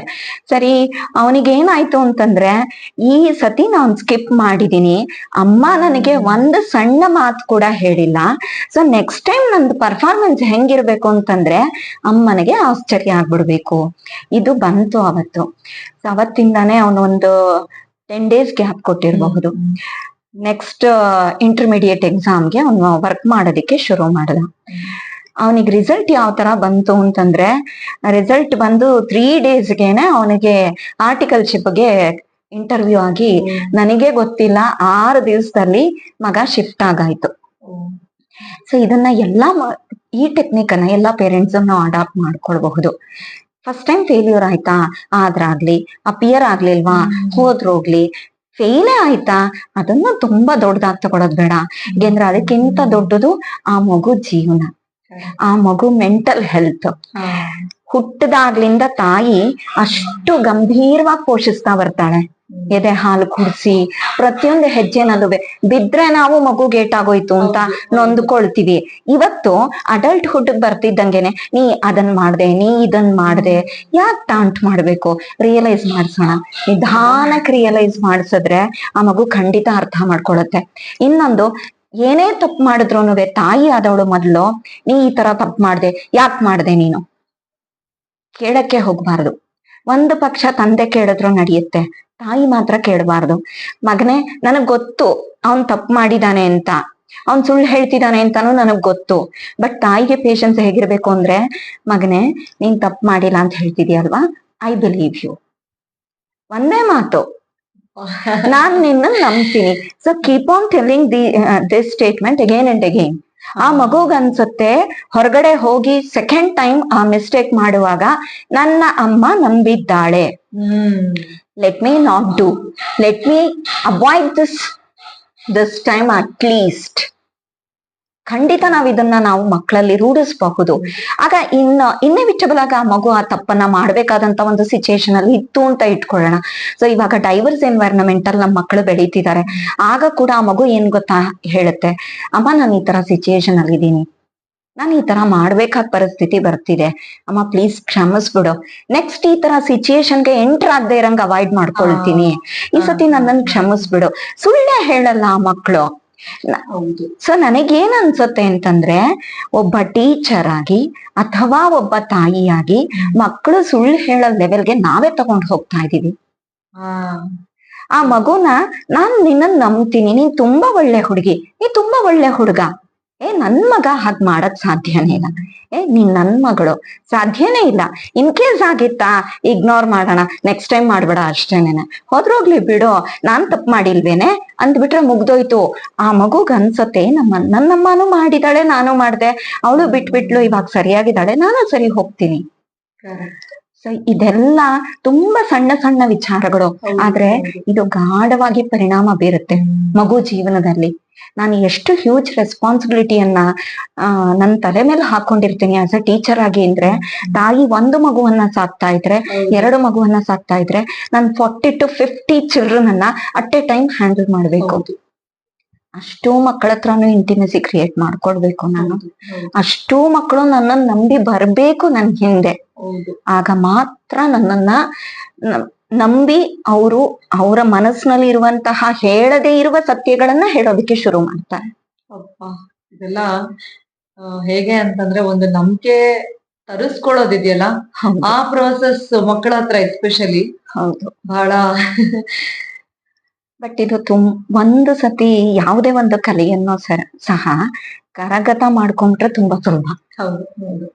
[SPEAKER 2] ಸರಿ, ಅವನಿಗೇನಾಯ್ತು ಅಂತಂದ್ರೆ, ಈ ಸತಿ ನಾನು ಸ್ಕಿಪ್ ಮಾಡಿದೀನಿ, ಅಮ್ಮ ನನಗೆ ಒಂದು ಸಣ್ಣ ಮಾತು ಕೂಡ ಹೇಳಿಲ್ಲ. ಸೊ ನೆಕ್ಸ್ಟ್ ಟೈಮ್ ನಂದು ಪರ್ಫಾರ್ಮೆನ್ಸ್ ಹೆಂಗಿರ್ಬೇಕು ಅಂತಂದ್ರೆ ಅಮ್ಮನಿಗೆ ಆಶ್ಚರ್ಯ ಆಗ್ಬಿಡ್ಬೇಕು. ಇದು ಬಂತು ಅವತ್ತು. ಅವತ್ತಿಂದಾನೇ ಅವನೊಂದು 10 days ಗ್ಯಾಪ್ ಕೊಟ್ಟಿರಬಹುದು. ನೆಕ್ಸ್ಟ್ ಇಂಟರ್ಮೀಡಿಯೇಟ್ ಎಕ್ಸಾಮ್ಗೆ ಅವನು ವರ್ಕ್ ಮಾಡೋದಿಕ್ಕೆ ಶುರು ಮಾಡ್ದ. ಅವನಿಗೆ ರಿಸಲ್ಟ್ ಯಾವ ತರ ಬಂತು ಅಂತಂದ್ರೆ, ರಿಸಲ್ಟ್ ಬಂದು 3 daysಗೆನೆ ಅವನಿಗೆ ಆರ್ಟಿಕಲ್ಶಿಪ್ಗೆ ಇಂಟರ್ವ್ಯೂ ಆಗಿ, ನನಗೆ ಗೊತ್ತಿಲ್ಲ 6 ದಿವಸದಲ್ಲಿ ಮಗ ಶಿಫ್ಟ್ ಆಗಾಯ್ತು. ಸೊ ಇದನ್ನ ಈ ಟೆಕ್ನಿಕ್ ಅನ್ನ ಎಲ್ಲಾ ಪೇರೆಂಟ್ಸ್ ನಾವು ಅಡಾಪ್ಟ್ ಮಾಡ್ಕೊಳ್ಬಹುದು. ಫಸ್ಟ್ ಟೈಮ್ ಫೇಲ್ಯೂರ್ ಆಯ್ತಾ, ಆದ್ರಾಗ್ಲಿ, ಅಪಿಯರ್ ಆಗ್ಲಿಲ್ವಾ, ಹೋದ್ರೋಗ್ಲಿ, ಫೇಲೇ ಆಯ್ತಾ, ಅದನ್ನ ತುಂಬಾ ದೊಡ್ಡದಾಗಿ ತಗೊಳೋದ್ ಬೇಡ. ಯಾಕೆಂದ್ರೆ ಅದಕ್ಕಿಂತ ದೊಡ್ಡದು ಆ ಮಗು ಜೀವನ, ಆ ಮಗು ಮೆಂಟಲ್ ಹೆಲ್ತ್. ಹುಟ್ಟದಾಗ್ಲಿಂದ ತಾಯಿ ಅಷ್ಟು ಗಂಭೀರವಾಗಿ ಪೋಷಿಸ್ತಾ ಬರ್ತಾಳೆ. ಎದೆ ಹಾಲು ಕುಡಿಸಿ ಪ್ರತಿಯೊಂದು ಹೆಜ್ಜೆನಲ್ಲೂ ಬಿದ್ರೆ ನಾವು ಮಗು ಗೇಟ್ ಆಗೋಯ್ತು ಅಂತ ನೊಂದ್ಕೊಳ್ತೀವಿ. ಇವತ್ತು ಅಡಲ್ಟ್ಹುಡ್ ಬರ್ತಿದ್ದಂಗೆನೆ ನೀ ಅದನ್ ಮಾಡ್ದೆ, ನೀ ಇದನ್ ಮಾಡ್ದೆ, ಯಾಕೆ ಟಾಂಟ್ ಮಾಡ್ಬೇಕು, ರಿಯಲೈಸ್ ಮಾಡ್ಸೋಣ. ನಿಧಾನಕ್ಕೆ ರಿಯಲೈಸ್ ಮಾಡ್ಸಿದ್ರೆ ಆ ಮಗು ಖಂಡಿತ ಅರ್ಥ ಮಾಡ್ಕೊಳತ್ತೆ. ಇನ್ನೊಂದು, ಏನೇ ತಪ್ಪು ಮಾಡಿದ್ರುನು ತಾಯಿ ಆದವಳು ಮೊದ್ಲು, ನೀ ಈ ತರ ತಪ್ಪು ಮಾಡ್ದೆ, ಯಾಕೆ ಮಾಡ್ದೆ ನೀನು, ಕೇಳಕ್ಕೆ ಹೋಗ್ಬಾರ್ದು. ಒಂದು ಪಕ್ಷ ತಂದೆ ಕೇಳಿದ್ರು ನಡೆಯುತ್ತೆ, ತಾಯಿ ಮಾತ್ರ ಕೇಳಬಾರ್ದು. ಮಗನೇ, ನನಗ್ ಗೊತ್ತು ಅವನ್ ತಪ್ಪು ಮಾಡಿದಾನೆ ಅಂತ, ಅವ್ನ್ ಸುಳ್ಳು ಹೇಳ್ತಿದ್ದಾನೆ ಅಂತಾನು ನನಗ್ ಗೊತ್ತು. ಬಟ್ ತಾಯಿಗೆ ಪೇಶನ್ಸ್ ಹೇಗಿರ್ಬೇಕು ಅಂದ್ರೆ, ಮಗನೇ ನೀನ್ ತಪ್ಪು ಮಾಡಿಲ್ಲ ಅಂತ ಹೇಳ್ತಿದ್ಯಲ್ವಾ, ಐ ಬಿಲೀವ್ ಯು. ಒಂದೇ ಮಾತು, ನಾನ್ ನಿನ್ನ ನಂಬ್ತೀನಿ. So keep on telling this statement again and again. ಆ ಮಗುಗ್ ಅನ್ಸುತ್ತೆ ಹೊರಗಡೆ ಹೋಗಿ ಸೆಕೆಂಡ್ ಟೈಮ್ ಆ ಮಿಸ್ಟೇಕ್ ಮಾಡುವಾಗ ನನ್ನ ಅಮ್ಮ ನಂಬಿದ್ದಾಳೆ, let me not do, let me avoid this time at least. ಖಂಡಿತ ನಾವು ಮಕ್ಕಳಲ್ಲಿ ರೂಢಿಸಬಹುದು. ಆಗ ಇನ್ನೆವಿಟಬಲ್ ಆಗ ಆ ಮಗು ಆ ತಪ್ಪನ್ನ ಮಾಡ್ಬೇಕಾದಂತ ಒಂದು ಸಿಚುಯೇಷನ್ ಅಲ್ಲಿ ಇತ್ತು ಅಂತ ಇಟ್ಕೊಳ್ಳೋಣ. ಸೊ ಇವಾಗ ಡೈವರ್ಸ್ ಎನ್ವೈರನ್ಮೆಂಟ್ ಅಲ್ಲಿ ನಮ್ಮ ಮಕ್ಕಳು ಬೆಳೀತಿದ್ದಾರೆ. ಆಗ ಕೂಡ ಆ ಮಗು ಏನ್ ಗೊತ್ತಾ ಹೇಳುತ್ತೆ, ಅಮ್ಮ ನಾನು ಈ ತರ ಸಿಚುಯೇಷನ್ ಅಲ್ಲಿ ಇದ್ದೀನಿ, ನಾನು ಈ ತರ ಮಾಡ್ಬೇಕಾದ ಪರಿಸ್ಥಿತಿ ಬರ್ತಿದೆ, ಅಮ್ಮ ಪ್ಲೀಸ್ ಕ್ಷಮಿಸ್ಬಿಡು, ನೆಕ್ಸ್ಟ್ ಈ ತರ ಸಿಚುಯೇಷನ್ಗೆ ಎಂಟರ್ ಆಗದೆ ಇರಂಗ್ ಅವಾಯ್ಡ್ ಮಾಡ್ಕೊಳ್ತೀನಿ, ಈ ಸತಿ ನನ್ನನ್ನು ಕ್ಷಮಿಸ್ಬಿಡು. ಸುಳ್ಳೆ ಹೇಳಲ್ಲ ಆ ಮಕ್ಕಳು. ಸೊ ನನಗೇನ್ ಅನ್ಸುತ್ತೆ ಅಂತಂದ್ರೆ, ಒಬ್ಬ ಟೀಚರ್ ಆಗಿ ಅಥವಾ ಒಬ್ಬ ತಾಯಿಯಾಗಿ ಮಕ್ಕಳು ಸುಳ್ಳು ಹೇಳೋ ಲೆವೆಲ್ಗೆ ನಾವೇ ತಗೊಂಡು ಹೋಗ್ತಾ ಇದೀವಿ. ಆ ಮಗುನ ನಾನ್ ನಿನ್ನನ್ ನಂಬ್ತೀನಿ, ನೀನ್ ತುಂಬಾ ಒಳ್ಳೆ ಹುಡುಗಿ, ನೀ ತುಂಬಾ ಒಳ್ಳೆ ಹುಡುಗ, ನನ್ ಮಗ ಹಾಗ್ ಮಾಡಕ್ ಸಾಧ್ಯನೇ ಇಲ್ಲ, ನೀನ್ ನನ್ ಮಗಳು, ಸಾಧ್ಯನೇ ಇಲ್ಲ. ಇನ್ ಕೇಸ್ ಆಗಿತ್ತಾ ಇಗ್ನೋರ್ ಮಾಡೋಣ, ನೆಕ್ಸ್ಟ್ ಟೈಮ್ ಮಾಡ್ಬೇಡ ಅಷ್ಟೇನೇನೆ, ಹೋದ್ರೋಗ್ಲಿ ಬಿಡು, ನಾನ್ ತಪ್ಪು ಮಾಡಿಲ್ವೇನೆ ಅಂದ್ಬಿಟ್ರೆ ಮುಗ್ದೋಯ್ತು. ಆ ಮಗುಗ್ ಅನ್ಸತ್ತೆ ನನ್ನಮ್ಮನೂ ಮಾಡಿದಾಳೆ, ನಾನು ಮಾಡ್ದೆ, ಅವಳು ಬಿಟ್ಬಿಟ್ಲು, ಇವಾಗ ಸರಿಯಾಗಿದ್ದಾಳೆ, ನಾನು ಸರಿ ಹೋಗ್ತೀನಿ. ಸೊ ಇದೆಲ್ಲ ತುಂಬಾ ಸಣ್ಣ ಸಣ್ಣ ವಿಚಾರಗಳು, ಆದ್ರೆ ಇದು ಗಾಢವಾಗಿ ಪರಿಣಾಮ ಬೀರುತ್ತೆ ಮಗು ಜೀವನದಲ್ಲಿ. ನಾನು ಎಷ್ಟು ಹ್ಯೂಜ್ ರೆಸ್ಪಾನ್ಸಿಬಿಲಿಟಿಯನ್ನ ನನ್ನ ತಲೆ ಮೇಲೆ ಹಾಕೊಂಡಿರ್ತೀನಿ ಆಸ್ ಅ ಟೀಚರ್ ಆಗಿ ಅಂದ್ರೆ, ತಾಯಿ ಒಂದು ಮಗುವನ್ನ ಸಾಕ್ತಾ ಇದ್ರೆ, ಎರಡು ಮಗುವನ್ನ ಸಾಕ್ತಾ ಇದ್ರೆ, ನಾನು 40 to 50 ಚಿಲ್ಡ್ರನ್ ಅನ್ನ ಅಟ್ ಎ ಟೈಮ್ ಹ್ಯಾಂಡಲ್ ಮಾಡ್ಬೇಕು. ಅಷ್ಟೂ ಮಕ್ಕಳ ಹತ್ರನು ಇಂಟಿಮೆಸಿ ಕ್ರಿಯೇಟ್ ಮಾಡ್ಕೊಳ್ಬೇಕು ನಾನು. ಅಷ್ಟೂ ಮಕ್ಕಳು ನನ್ನನ್ನು ನಂಬಿ ಬರ್ಬೇಕು ನನ್ ಹಿಂದೆ. ಆಗ ಮಾತ್ರ ನನ್ನನ್ನ ನಂಬಿ ಅವರ ಮನಸ್ಸಿನಲ್ಲಿ ಇರುವಂತಹ ಹೇಳದೇ ಇರುವ ಸತ್ಯಗಳನ್ನ ಹೇಳೋದಕ್ಕೆ ಶುರು ಮಾಡ್ತಾರೆ.
[SPEAKER 1] ಇದೆಲ್ಲ ಹೇಗೆ ಅಂತಂದ್ರೆ, ಒಂದು ನಂಬಿಕೆ ತರಿಸ್ಕೊಳ್ಳೋದಿದೆಯಲ್ಲ, ಆ ಪ್ರೋಸೆಸ್ ಮಕ್ಕಳ ಹತ್ರ ಎಸ್ಪೆಷಲಿ
[SPEAKER 2] ಹೌದು
[SPEAKER 1] ಬಹಳ.
[SPEAKER 2] ಬಟ್ ಇದು ಒಂದು ಸತಿ ಯಾವುದೇ ಒಂದು ಕಲೆಯನ್ನು ಸಹ ಕರಗತ ಮಾಡ್ಕೊಂಡ್ರೆ ತುಂಬಾ ಸುಲಭ.
[SPEAKER 1] ಹೌದು ಹೌದು.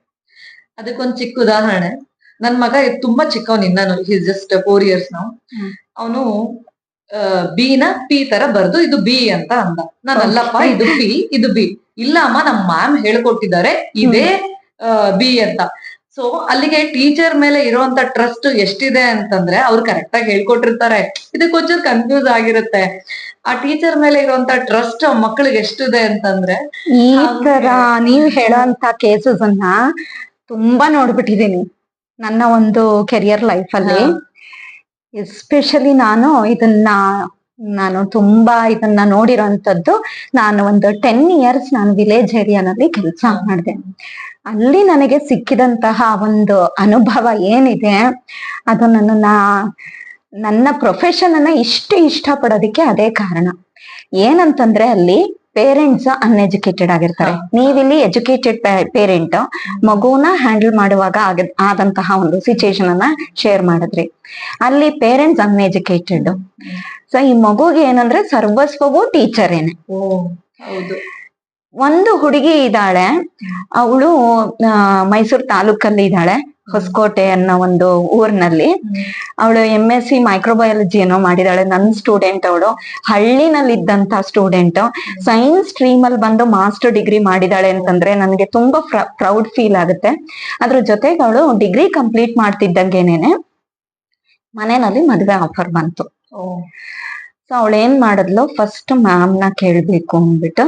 [SPEAKER 1] ಅದಕ್ಕೊಂದ್ ಚಿಕ್ಕ ಉದಾಹರಣೆ, ನನ್ ಮಗ ತುಂಬಾ ಚಿಕ್ಕವನ್, ನಾನು ಜಸ್ಟ್ 4 years ನಾವು. ಅವನು ಬಿ ನ ಪಿ ತರ ಬರ್ದು ಇದು ಬಿ ಅಂತ ಅಂದ. ನಾನು ಅಲ್ಲಪ್ಪ ಇದು ಪಿ ಇದು ಬಿ. ಇಲ್ಲ ಅಮ್ಮ ನಮ್ ಮ್ಯಾಮ್ ಹೇಳ್ಕೊಟ್ಟಿದ್ದಾರೆ ಇದೇ ಬಿ ಅಂತ. ಸೊ ಅಲ್ಲಿಗೆ ಟೀಚರ್ ಮೇಲೆ ಇರುವಂತ ಟ್ರಸ್ಟ್ ಎಷ್ಟಿದೆ ಅಂತಂದ್ರೆ, ಅವ್ರು ಕರೆಕ್ಟ್ ಆಗಿ ಹೇಳ್ಕೊಟ್ಟಿರ್ತಾರೆ, ಇದಕ್ಕೊಂಚೂರು ಕನ್ಫ್ಯೂಸ್ ಆಗಿರುತ್ತೆ. ಆ ಟೀಚರ್ ಮೇಲೆ ಇರುವಂತ ಟ್ರಸ್ಟ್ ಮಕ್ಕಳಿಗೆ ಎಷ್ಟಿದೆ ಅಂತಂದ್ರೆ,
[SPEAKER 2] ಈ ತರ ನೀವ್ ಹೇಳೋಂತ ಕೇಸಸ್ ಅನ್ನ ತುಂಬಾ ನೋಡ್ಬಿಟ್ಟಿದೀನಿ ನನ್ನ ಒಂದು ಕೆರಿಯರ್ ಲೈಫ್ ಅಲ್ಲಿ. ಎಸ್ಪೆಷಲಿ ನಾನು ತುಂಬಾ ಇದನ್ನ ನೋಡಿರೋಂಥದ್ದು. ನಾನು ಒಂದು 10 years ನಾನು ವಿಲೇಜ್ ಏರಿಯಾನಲ್ಲಿ ಕೆಲಸ ಮಾಡಿದೆ. ಅಲ್ಲಿ ನನಗೆ ಸಿಕ್ಕಿದಂತಹ ಒಂದು ಅನುಭವ ಏನಿದೆ, ಅದು ನನ್ನ ಪ್ರೊಫೆಷನ್ ಅನ್ನ ಇಷ್ಟ ಪಡೋದಿಕ್ಕೆ ಅದೇ ಕಾರಣ. ಏನಂತಂದ್ರೆ, ಅಲ್ಲಿ ಪೇರೆಂಟ್ಸ್ ಅನ್ಎಜುಕೇಟೆಡ್ ಆಗಿರ್ತಾರೆ. ನೀವಿಲ್ಲಿ ಎಜುಕೇಟೆಡ್ ಪೇರೆಂಟ್ ಮಗುನ ಹ್ಯಾಂಡಲ್ ಮಾಡುವಾಗ ಆದಂತಹ ಒಂದು ಸಿಚುಯೇಷನ್ ಅನ್ನ ಶೇರ್ ಮಾಡಿದ್ರಿ. ಅಲ್ಲಿ ಪೇರೆಂಟ್ಸ್ ಅನ್ಎಜುಕೇಟೆಡ್. ಸೊ ಈ ಮಗುಗೆ ಏನಂದ್ರೆ ಸರ್ವಸ್ವವು ಟೀಚರೇನೆ. ಒಂದು ಹುಡುಗಿ ಇದ್ದಾಳೆ, ಅವಳು ಮೈಸೂರು ತಾಲೂಕಲ್ಲಿ ಇದ್ದಾಳೆ, ಹೊಸಕೋಟೆ ಅನ್ನೋ ಒಂದು ಊರಿನಲ್ಲಿ. ಅವಳು MSc ಮೈಕ್ರೋಬಯಾಲಜಿ ಏನೋ ಮಾಡಿದಾಳೆ. ನನ್ನ ಸ್ಟೂಡೆಂಟ್ ಅವಳು, ಹಳ್ಳಿನಲ್ಲಿ ಇದ್ದಂತ ಸ್ಟೂಡೆಂಟ್, ಸೈನ್ಸ್ ಸ್ಟ್ರೀಮ್ ಅಲ್ಲಿ ಬಂದು ಮಾಸ್ಟರ್ ಡಿಗ್ರಿ ಮಾಡಿದಾಳೆ ಅಂತಂದ್ರೆ ನನಗೆ ತುಂಬಾ ಪ್ರೌಡ್ ಫೀಲ್ ಆಗುತ್ತೆ. ಅದ್ರ ಜೊತೆಗೆ ಅವಳು ಡಿಗ್ರಿ ಕಂಪ್ಲೀಟ್ ಮಾಡ್ತಿದ್ದಂಗೆನೇನೆ ಮನೆಯಲ್ಲಿ ಮದ್ವೆ ಆಫರ್ ಬಂತು. ಸೊ ಅವಳು ಏನ್ ಮಾಡಿದ್ಲು, ಫಸ್ಟ್ ಮ್ಯಾಮ್ನ ಕೇಳ್ಬೇಕು ಅಂದ್ಬಿಟ್ಟು